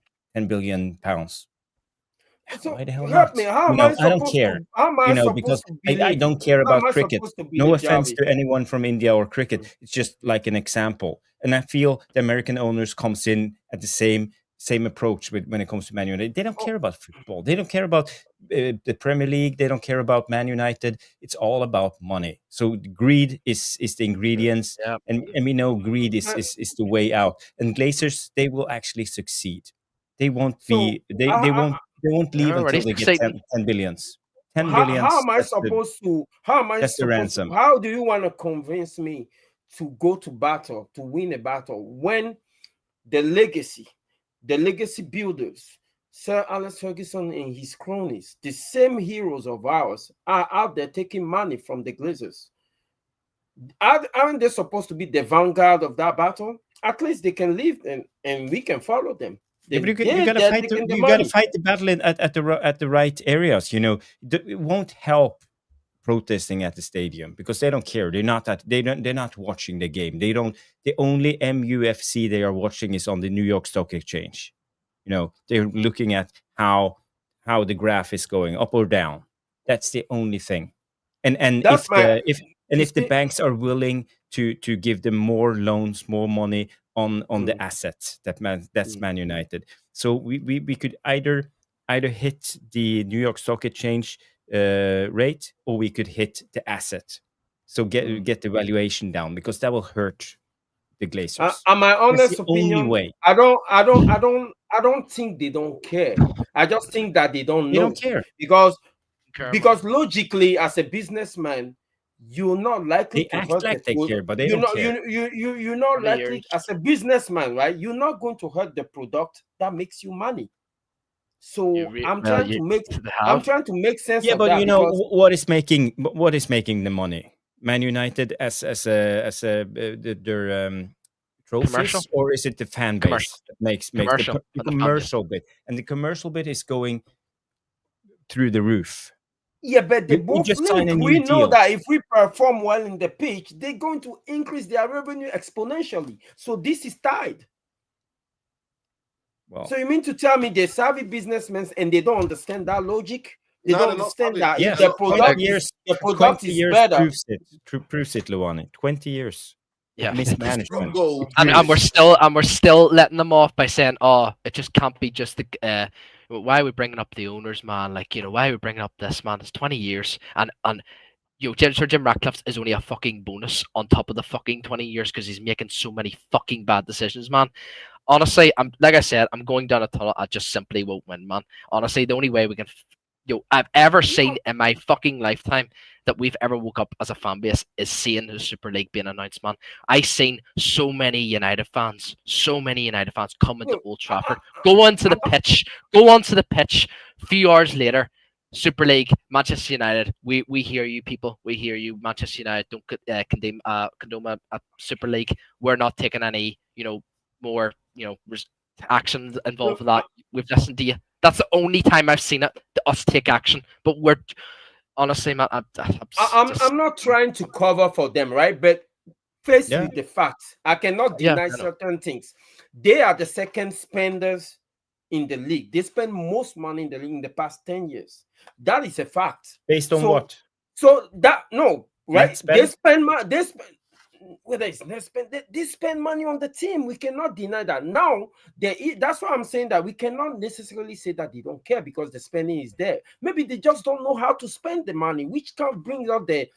pounds. So Why the hell help not? me. How am I I don't supposed care. to? How am I Because supposed to I believe don't you? care How am about I cricket. supposed to No believe offense Jarvis? to anyone from India or cricket. It's just like an example. And I feel the American owners comes in at the same approach when it comes to Man United. They don't care about football. They don't care about the Premier League. They don't care about Man United. It's all about money. So greed is the ingredients, Yeah. and we know greed is the way out. And Glazers, they will actually succeed. They won't be. They won't leave Already until they get succeeding. 10 billions. 10 how billions. am I supposed to? How am I That's the supposed to? ransom. How do you want to convince me to go to battle to win a battle when the legacy builders, Sir Alex Ferguson and his cronies, the same heroes of ours, are out there taking money from the Glazers? Aren't they supposed to be the vanguard of that battle? At least they can leave and we can follow them. Yeah, but They're fight. taking the You gotta money. fight the battle at the right areas. It won't help protesting at the stadium because they don't care. They're not watching the game. The only MUFC they are watching is on the New York Stock Exchange. They're looking at how the graph is going up or down. That's the only thing. And That's if the banks are willing to give them more loans, more money on the assets, that's Man United. So we could either hit the New York Stock Exchange rate, or we could hit the asset. So get the valuation down, because that will hurt the Glazers. My honest opinion, only way. I don't think they don't care. I just think that they don't know. They don't care because logically, as a businessman, you're not likely they to act hurt like they care, but they you're don't not, care. You're not likely, as a businessman, right? You're not going to hurt the product that makes you money. So I'm trying to make sense Yeah, of but that. What is making the money? Man United as their trophies, Commercial? or is it the fan base that makes Commercial. the commercial bit? And the commercial bit is going through the roof. Yeah, but they both just link. signed a new We know deal. that if we perform well in the pitch, they're going to increase their revenue exponentially. So this is tied. Well, so you mean to tell me they're savvy businessmen and they don't understand that logic? They don't understand that if the product is better. Proves it, Luani. 20 years. Yeah, mismanagement. And we're still letting them off by saying, "Oh, it just can't be just the." Why are we bringing up the owners, man? Like, why are we bringing up this, man? It's 20 years, and Sir Jim Ratcliffe is only a fucking bonus on top of the fucking 20 years because he's making so many fucking bad decisions, man. Honestly, I'm going down a tunnel. I just simply won't win, man. Honestly, the only way we can, I've ever seen in my fucking lifetime that we've ever woke up as a fan base is seeing the Super League being announced, man. I've seen so many United fans come into Old Trafford, go onto the pitch. A few hours later, Super League, Manchester United. We hear you, people. We hear you, Manchester United. Don't condone a Super League. We're not taking any, more, action involved with that. We've listened to you. That's the only time I've seen it. Us take action, but we're honestly, man. I'm not trying to cover for them, right? But faced with the facts, I cannot deny certain things. They are the second spenders in the league. They spend most money in the league in the past 10 years. That is a fact. Based on what? So that right? They spend money on the team. We cannot deny that. Now, that's why I'm saying that we cannot necessarily say that they don't care because the spending is there. Maybe they just don't know how to spend the money, which kind of brings out the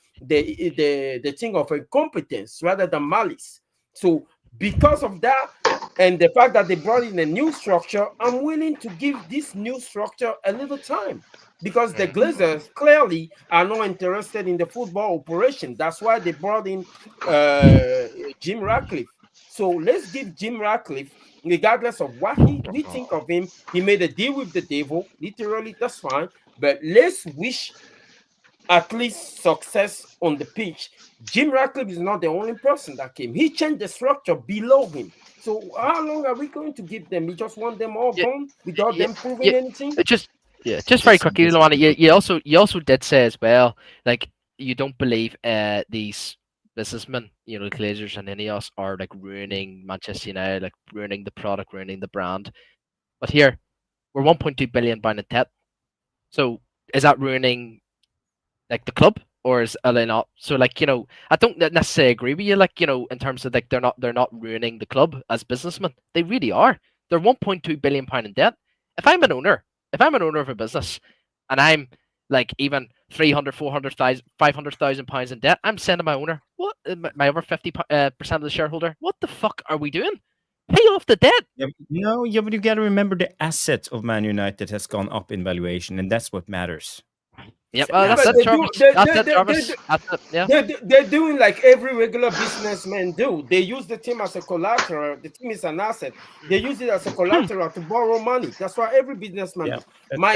thing of incompetence rather than malice. So because of that, and the fact that they brought in a new structure, I'm willing to give this new structure a little time. Because the Glazers clearly are not interested in the football operation. That's why they brought in Jim Ratcliffe. So let's give Jim Ratcliffe, regardless of what we think of him, he made a deal with the devil. Literally, that's fine. But let's wish at least success on the pitch. Jim Ratcliffe is not the only person that came. He changed the structure below him. So how long are we going to give them? We just want them all gone without them proving anything? Just very quickly, Luana, you also did say as well, like, you don't believe these businessmen, the Glazers and Ineos are like ruining Manchester United, like ruining the product, ruining the brand. But here, we're 1.2 billion pound in debt. So is that ruining like the club, or are they not? So like, I don't necessarily agree with you, like, in terms of like they're not ruining the club as businessmen. They really are. They're 1.2 billion pound in debt. If I'm an owner of a business and I'm like even 300, 400,000, 500,000 pounds in debt, I'm saying to my owner, what, my over 50% of the shareholder, what the fuck are we doing? Pay off the debt. But you got to remember the asset of Man United has gone up in valuation, and that's what matters. Yep, that's it, Jarvis. They're doing like every regular businessman do. They use the team as a collateral. The team is an asset. They use it as a collateral to borrow money. That's what every businessman do. My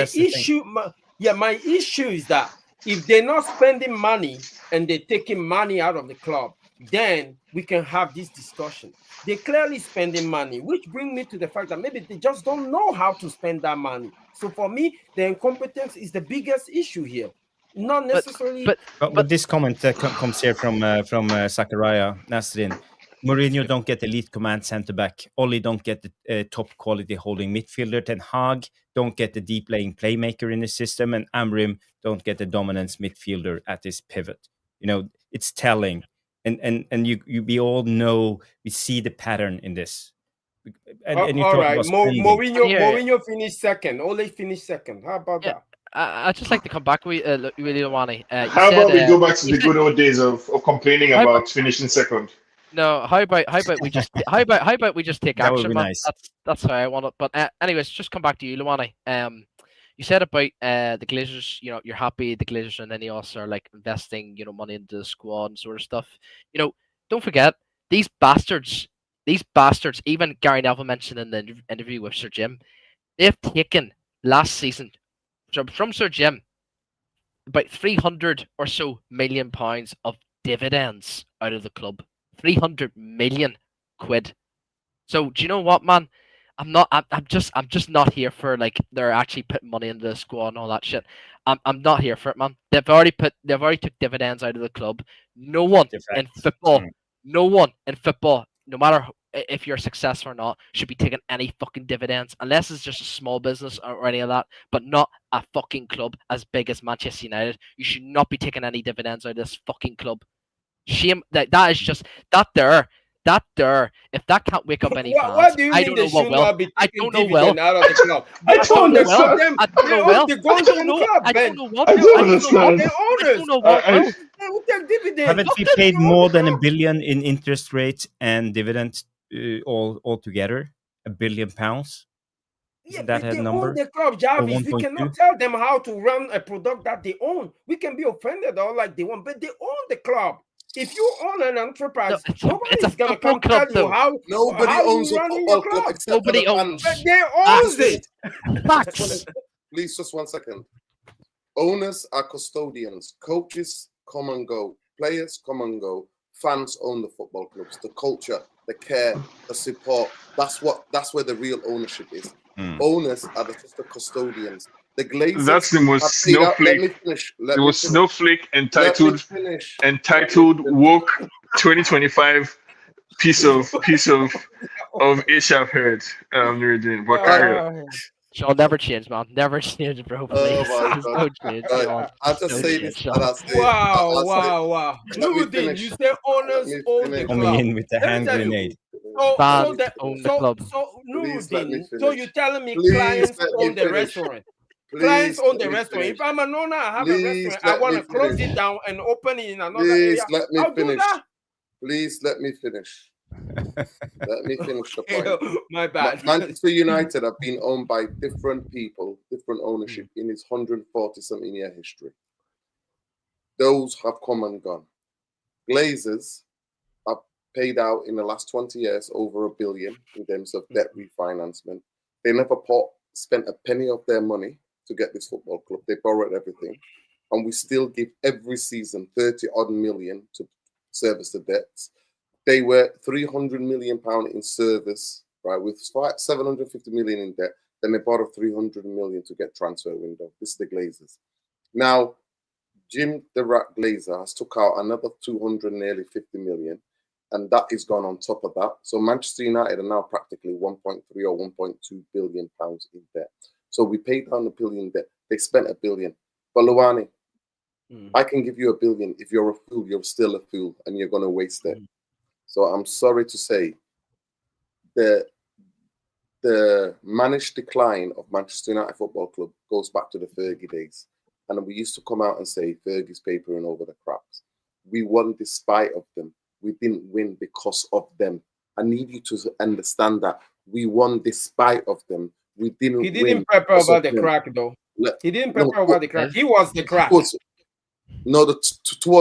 issue is that if they're not spending money and they're taking money out of the club, then we can have this discussion. They're clearly spending money, which brings me to the fact that maybe they just don't know how to spend that money. So for me, the incompetence is the biggest issue here. not necessarily. But this comment comes here from Zakaria Nasrin. Mourinho don't get elite command centre back. Oli don't get the top quality holding midfielder. Ten Hag don't get the deep laying playmaker in his system, and Amorim don't get the dominance midfielder at his pivot. You know, it's telling, and we all know, we see the pattern in this. And you all talk right, about spending. Mourinho finished second. Ole finished second. How about that? I'd just like to come back with Luani. How about we go back to the good old days of complaining about finishing second? No, how about we just how about we just take That would action, be man? nice. That's how I want it. But anyways, just come back to you, Luani. You said about the Glazers. You know, you're happy the Glazers and Ineos are like investing, money into the squad and sort of stuff. You know, don't forget these bastards. Even Gary Neville mentioned in the interview with Sir Jim, they've taken last season from Sir Jim about 300 or so million pounds of dividends out of the club. 300 million quid. So do you know what, man? I'm just not here for like they're actually putting money into the squad and all that shit. I'm not here for it, man. They've already took dividends out of the club. No one in football, no matter if you're successful or not, should be taking any fucking dividends unless it's just a small business or any of that, but not a fucking club as big as Manchester United. You should not be taking any dividends out of this fucking club. Shame that is just that there. If that can't wake up any fans, what do you I mean don't know what will. I don't know well. Out of the club. I don't know well. I don't know what. I don't understand. I don't know what will. Haven't we paid more than $1 billion in interest rates and dividends all together? £1 billion? Isn't that a number? Own the club, Jarvis. We cannot tell them how to run a product that they own. We can be offended or like they want, but they own the club. If you own an enterprise, nobody's gonna come tell you how. Nobody owns a football club except nobody owns. But they owns it. Please, just 1 second. Owners are custodians. Coaches come and go. Players come and go. Fans own the football clubs. The culture, the care, the support. That's where the real ownership is. Owners are just the custodians. The Glazers. That's the most snowflake. It was snowflake entitled woke 2025 piece of Asia I've heard. But carry on. Shall never change, man. Never change, bro. Please. No change. I'll just say this. Wow. Nuruddin, you say owners own the club. Coming in with the hand grenade. Fans own the club. So Nuruddin, so you're telling me clients own the restaurant? Clients own the restaurant. If I'm an owner, I have a restaurant. I want to close it down and open it in another area. Please let me finish. Let me finish the point. My bad. Manchester United have been owned by different people, different ownership in its 140-something year history. Those have come and gone. Glazers have paid out in the last 20 years over $1 billion in terms of debt refinancement. They never spent a penny of their money to get this football club. They borrowed everything. And we still give every season 30-odd million to service the debts. They were £300 million in service, right, with 750 million in debt. Then they borrowed 300 million to get transfer window. This is the Glazers. Now, Jim the Rat Glazer has took out another 250 million, and that is gone on top of that. So Manchester United are now practically 1.3 or 1.2 billion pounds in debt. So we paid down $1 billion debt. They spent $1 billion. But Luani, I can give you $1 billion. If you're a fool, you're still a fool, and you're going to waste it. So I'm sorry to say, the managed decline of Manchester United Football Club goes back to the Fergie days. And we used to come out and say, Fergie's papering over the cracks. We won despite of them. We didn't win because of them. I need you to understand that. We won despite of them. We didn't win. He didn't prepare over the crack, though. He didn't prepare over the crack. He was the crack. Towards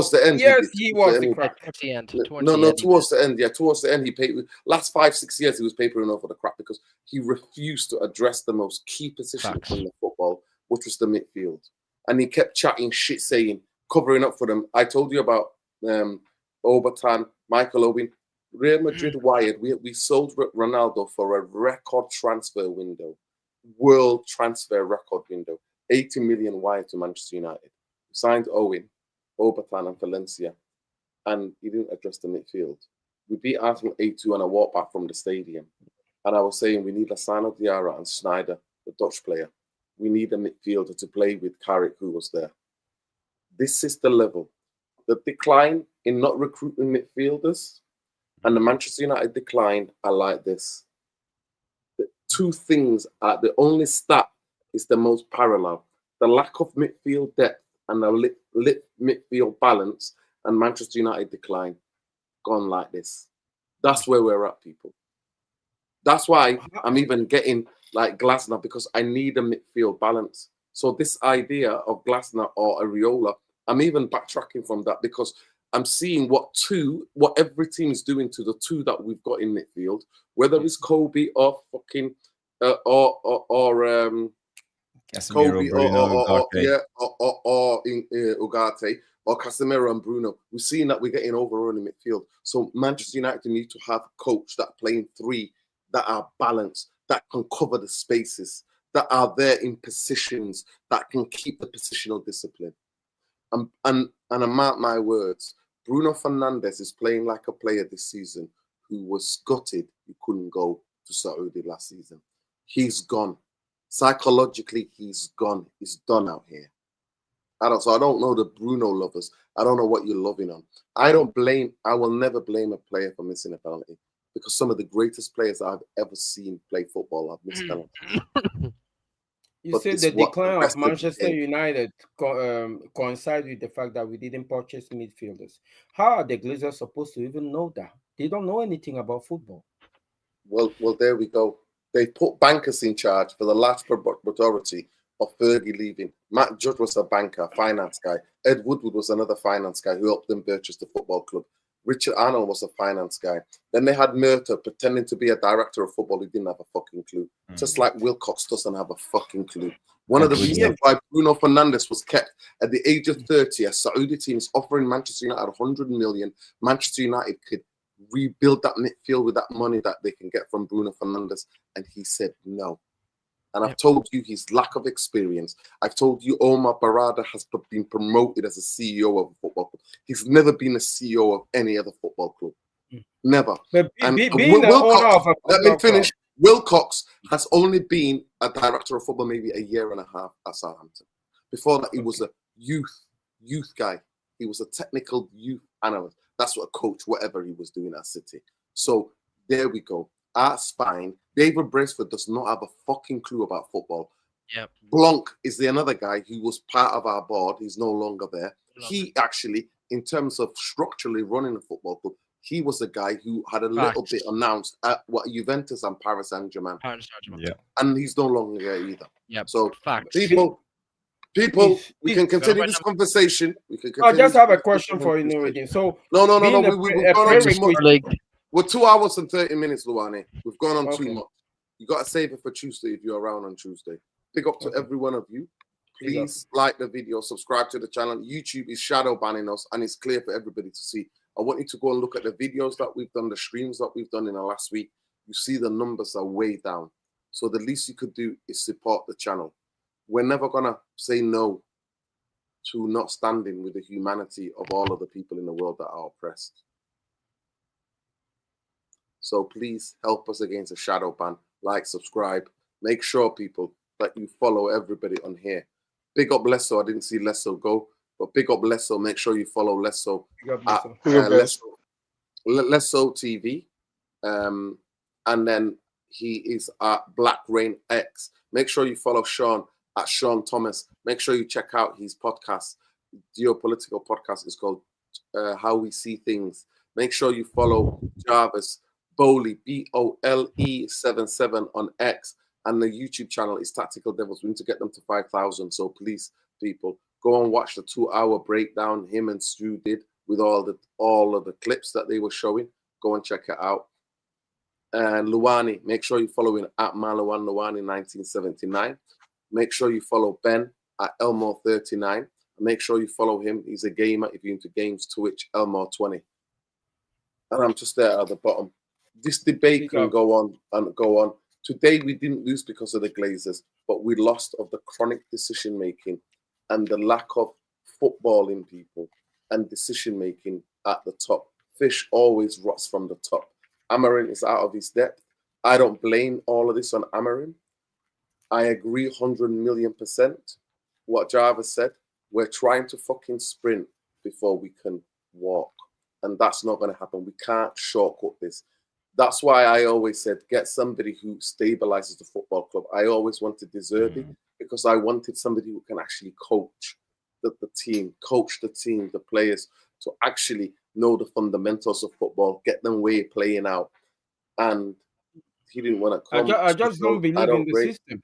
the end. Yes, he was the crack. Towards the end. Towards the end. Yeah, towards the end, he paid. Last 5-6 years, he was papering over the crap because he refused to address the most key position in the football, which was the midfield. And he kept chatting shit, saying, covering up for them. I told you about Obertan, Michael Owen. Real Madrid wired. We sold Ronaldo for a record transfer window, world transfer record window, 80 million wired to Manchester United. signed Owen, Obertan, and Valencia, and he didn't address the midfield. We beat Arsenal 8-2 and I walked back from the stadium. And I was saying we need Lozano, Diarra, and Sneijder, the Dutch player. We need a midfielder to play with Carrick, who was there. This is the level. The decline in not recruiting midfielders and the Manchester United decline are like this. The two things are the only stat is the most parallel. The lack of midfield depth and the lit midfield balance and Manchester United decline gone like this. That's where we're at, people. That's why I'm even getting like Glasner, because I need a midfield balance. So this idea of Glasner or Areola, I'm even backtracking from that because I'm seeing what every team is doing to the two that we've got in midfield, whether it's Kobe or fucking Casemiro, Kobe Bruno, or Ugarte or Casemiro and Bruno. We're seeing that we're getting overrun in midfield. So Manchester United need to have a coach that playing three that are balanced, that can cover the spaces, that are there in positions, that can keep the positional discipline. And I mark my words, Bruno Fernandes is playing like a player this season who was gutted he couldn't go to Saudi last season. He's gone. Psychologically, he's gone. He's done out here. I don't know the Bruno lovers. I don't know what you're loving on. I will never blame a player for missing a penalty because some of the greatest players I've ever seen play football have missed penalties. You said the decline of Manchester United coincides with the fact that we didn't purchase midfielders. How are the Glazers supposed to even know that? They don't know anything about football. Well, there we go. They put bankers in charge for the last majority of Fergie leaving. Matt Judd was a banker, finance guy. Ed Woodward was another finance guy who helped them purchase the football club. Richard Arnold was a finance guy. Then they had Murta pretending to be a director of football who didn't have a fucking clue. Just like Wilcox doesn't have a fucking clue. One of the reasons why Bruno Fernandes was kept at the age of 30, a Saudi team is offering Manchester United 100 million. Manchester United could rebuild that midfield with that money that they can get from Bruno Fernandes. And he said no. And I've told you his lack of experience. I've told you Omar Barada has been promoted as a CEO of a football club. He's never been a CEO of any other football club. Never. But and being the owner of a let me finish. Wilcox has only been a director of football maybe a year and a half at Southampton. Before that, he was a youth guy. He was a technical youth analyst. That's what a coach, whatever he was doing at City. So there we go. Our spine, David Braceford does not have a fucking clue about football. Yep. Blanc is another guy who was part of our board. He's no longer there. He actually, in terms of structurally running a football club, he was a guy who had a little bit announced at what Juventus and Paris Saint-Germain. Yeah. And he's no longer there either. Yep. So Facts. people, we can continue this conversation. I just have a question for you, Nuruddin. So no. We've gone on too much. We're 2 hours and 30 minutes, Luane. We've gone on too much. You got to save it for Tuesday if you're around on Tuesday. Big up to every one of you. Please like the video, subscribe to the channel. YouTube is shadow banning us, and it's clear for everybody to see. I want you to go and look at the videos that we've done, the streams that we've done in the last week. You see the numbers are way down. So the least you could do is support the channel. We're never going to say no to not standing with the humanity of all of the people in the world that are oppressed. So please help us against a shadow ban. Like, subscribe. Make sure, people, that you follow everybody on here. Big up Lesso. I didn't see Lesso go, but big up Lesso. Make sure you follow Lesso at Lesso TV. And then he is at Black Rain X. Make sure you follow Sean at Sean Thomas. Make sure you check out his podcast. Geopolitical podcast is called How We See Things. Make sure you follow Jarvis Bowley, BOLE77 on X, and the YouTube channel is Tactical Devils. We need to get them to 5,000. So please, people, go and watch the 2-hour breakdown him and Stu did with all of the clips that they were showing. Go and check it out. And Luani, make sure you follow him at Malawan Luani 1979. Make sure you follow Ben at Elmore39. Make sure you follow him. He's a gamer. If you're into games, Twitch, Elmore20. And I'm just there at the bottom. This debate can go on and go on. Today, we didn't lose because of the Glazers, but we lost of the chronic decision-making and the lack of footballing people and decision making at the top. Fish always rots from the top. Amorim is out of his depth. I don't blame all of this on Amorim. I agree 100 million % what Jarvis said. We're trying to fucking sprint before we can walk. And that's not going to happen. We can't shortcut this. That's why I always said, get somebody who stabilizes the football club. I always wanted De Zerbi because I wanted somebody who can actually coach the team, the players, to actually know the fundamentals of football, get them way of playing out. And he didn't want to come. I just don't believe in the system.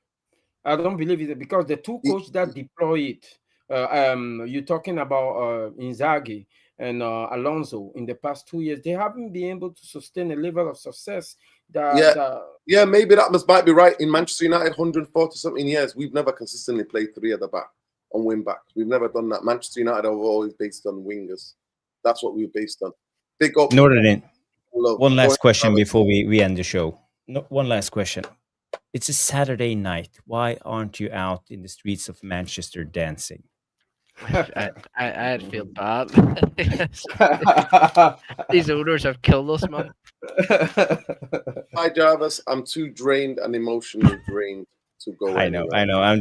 I don't believe it because the two coaches that deploy it, you're talking about Inzaghi and Alonso in the past 2 years, they haven't been able to sustain a level of success. Yeah, maybe that might be right. In Manchester United, 140 something years, we've never consistently played three at the back on wing backs. We've never done that. Manchester United are always based on wingers. That's what we're based on. Big up. Nordin, one last question before we end the show. No, one last question. It's a Saturday night. Why aren't you out in the streets of Manchester dancing? I feel bad. These owners have killed us, man. Hi, Jarvis. I'm too drained and emotionally drained to go. I know. I'm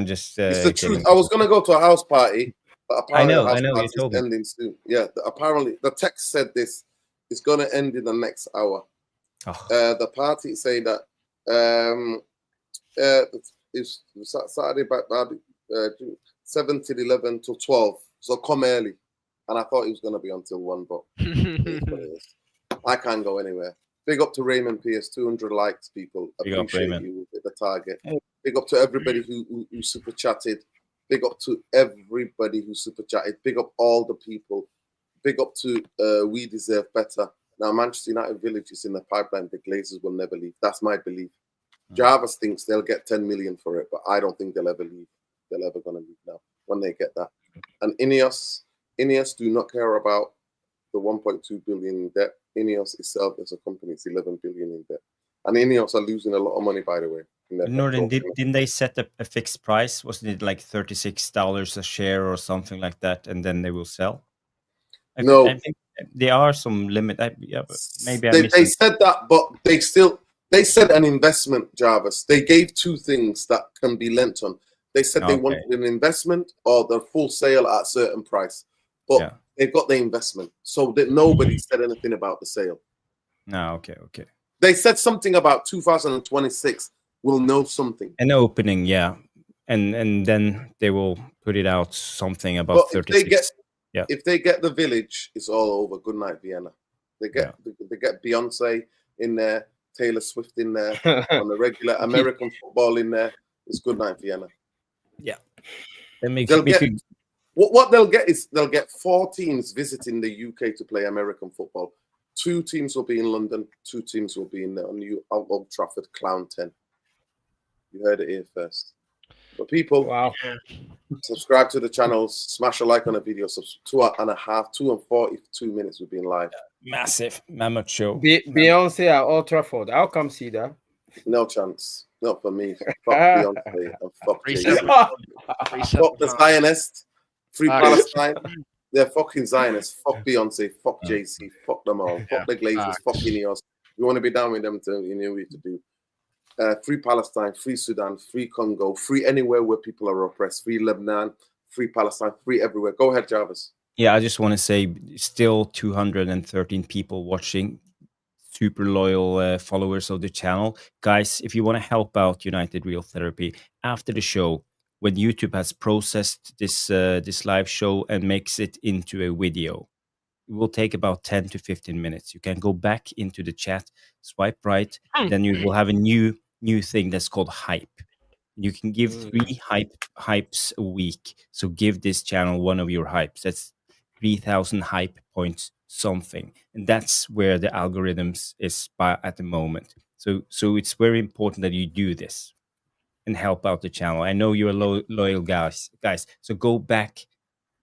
just. It's the truth. I was gonna go to a house party, but apparently I know. You told me. Ending soon. Yeah. Apparently, the text said this. It's gonna end in the next hour. Oh. The party say that it's Saturday back 7 till 11 till 12. So come early. And I thought it was going to be until 1, but I can't go anywhere. Big up to Raymond Pierce, 200 likes, people. Appreciate you with the target. Big up to everybody who super chatted. Big up to everybody who super chatted. Big up all the people. Big up to We Deserve Better. Now, Manchester United Village is in the pipeline. The Glazers will never leave. That's my belief. Jarvis thinks they'll get 10 million for it, but I don't think they'll ever leave. They're ever going to leave now when they get that. And Ineos do not care about the 1.2 billion in debt. Ineos itself as a company is 11 billion in debt. And Ineos are losing a lot of money, by the way. Nordin, didn't they set a fixed price? Wasn't it like $36 a share or something like that, and then they will sell? I think there are some limit. Maybe they said that, but they said an investment, Jarvis. They gave two things that can be lent on. They said they wanted an investment or the full sale at a certain price, but they got the investment, so that nobody said anything about the sale. No, okay. They said something about 2026. We'll know something. An opening, yeah, and then they will put it out something about 36. If they get the Village, it's all over. Good night, Vienna. They get Beyonce in there, Taylor Swift in there, on the regular American football in there. It's good night, Vienna. Yeah, that makes what they'll get is they'll get 4 teams visiting the UK to play American football. 2 teams will be in London. 2 teams will be in the new Old Trafford Clown 10. You heard it here first. But people, subscribe to the channels, smash a like on the video. 2 and 42 minutes we've been live. Massive mammoth show. Beyonce at Old Trafford. I'll come see that. No chance. Not for me. Fuck Beyonce and fuck Jay-Z. Fuck the Zionists. Free Palestine. They're fucking Zionists. Fuck Beyonce. Fuck Jay-Z. Fuck them all. Fuck the Glazers. Fuck Ineos. You want to be down with them, you know what to do. Free Palestine, free Sudan, free Congo, free anywhere where people are oppressed, free Lebanon, free Palestine, free everywhere. Go ahead, Jarvis. Yeah, I just want to say still 213 people watching, super loyal followers of the channel. Guys, if you want to help out United Real Therapy after the show, when YouTube has processed this live show and makes it into a video, it will take about 10 to 15 minutes. You can go back into the chat, swipe right, then you will have a new thing that's called hype. You can give 3 hypes a week. So give this channel one of your hypes. That's 3,000 hype points something. And that's where the algorithms is at the moment. So it's very important that you do this and help out the channel. I know you're loyal guys. So go back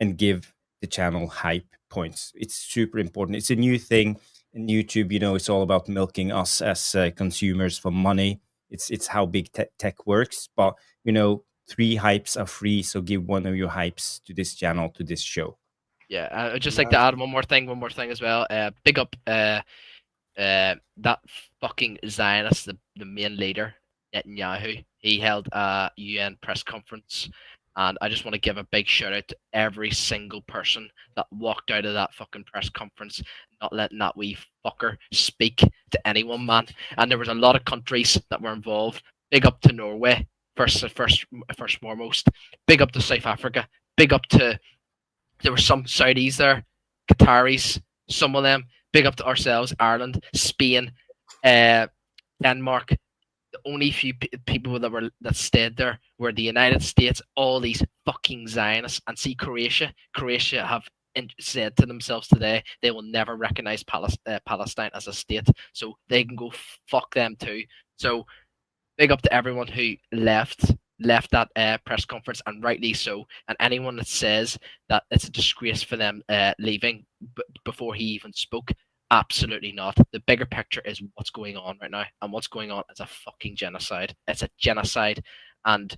and give the channel hype points. It's super important. It's a new thing in YouTube. You know, it's all about milking us as consumers for money. It's how big tech works. But, you know, 3 hypes are free, so give one of your hypes to this channel, to this show. Yeah, I'd just like to add one more thing as well. Big up that fucking Zionist, the main leader, Netanyahu. He held a UN press conference, and I just want to give a big shout out to every single person that walked out of that fucking press conference, not letting that wee fucker speak to anyone, man. And there was a lot of countries that were involved. Big up to Norway, first foremost. Big up to South Africa. Big up to, there were some Saudis there, Qataris, some of them. Big up to ourselves, Ireland, Spain, Denmark. The only few people that stayed there were the United States, all these fucking Zionists. And see, Croatia have said to themselves today they will never recognize Palestine as a state, so they can go fuck them too. So big up to everyone who left that press conference, and rightly so. And anyone that says that it's a disgrace for them leaving before he even spoke, absolutely not. The bigger picture is what's going on right now, and what's going on is a fucking genocide. It's a genocide, and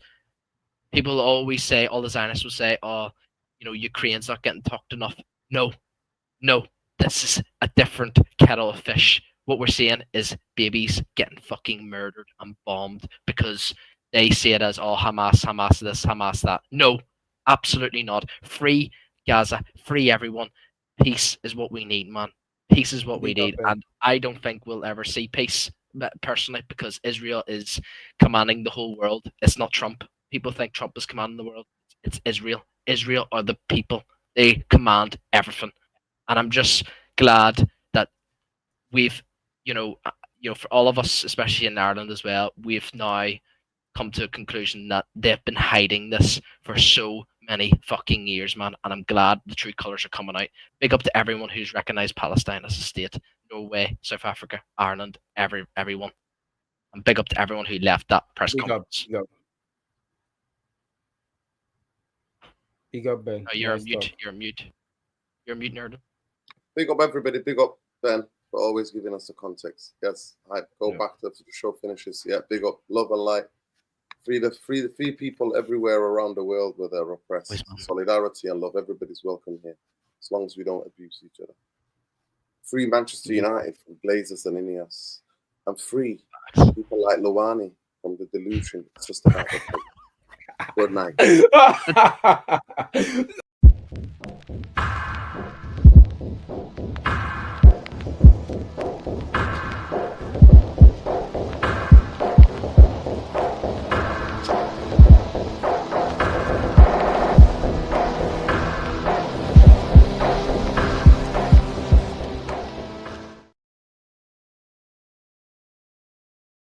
people always say, all the Zionists will say, oh, you know, Ukraine's not getting talked enough. No, this is a different kettle of fish. What we're seeing is babies getting fucking murdered and bombed because they see it as, oh, Hamas this, Hamas that. No, absolutely not. Free Gaza, free everyone. Peace is what we need, man. Peace is what we need. And I don't think we'll ever see peace, personally, because Israel is commanding the whole world. It's not Trump. People think Trump is commanding the world. It's Israel. Israel are the people. They command everything. And I'm just glad that we've, for all of us, especially in Ireland as well, we've now come to a conclusion that they've been hiding this for so many fucking years, man. And I'm glad the true colours are coming out. Big up to everyone who's recognised Palestine as a state. Norway, South Africa, Ireland, everyone. And big up to everyone who left that press conference. Big up, Ben. Oh, you're on mute. You're on mute. You're on mute, Nerd. Big up, everybody. Big up, Ben, for always giving us the context. Yes, I go back to the show finishes. Yeah, big up, love and light. Free the people everywhere around the world where they're oppressed. Solidarity and love. Everybody's welcome here, as long as we don't abuse each other. Free Manchester United from Glazers and Ineos, and free people like Luani from the delusion. It's just about the thing. Good night.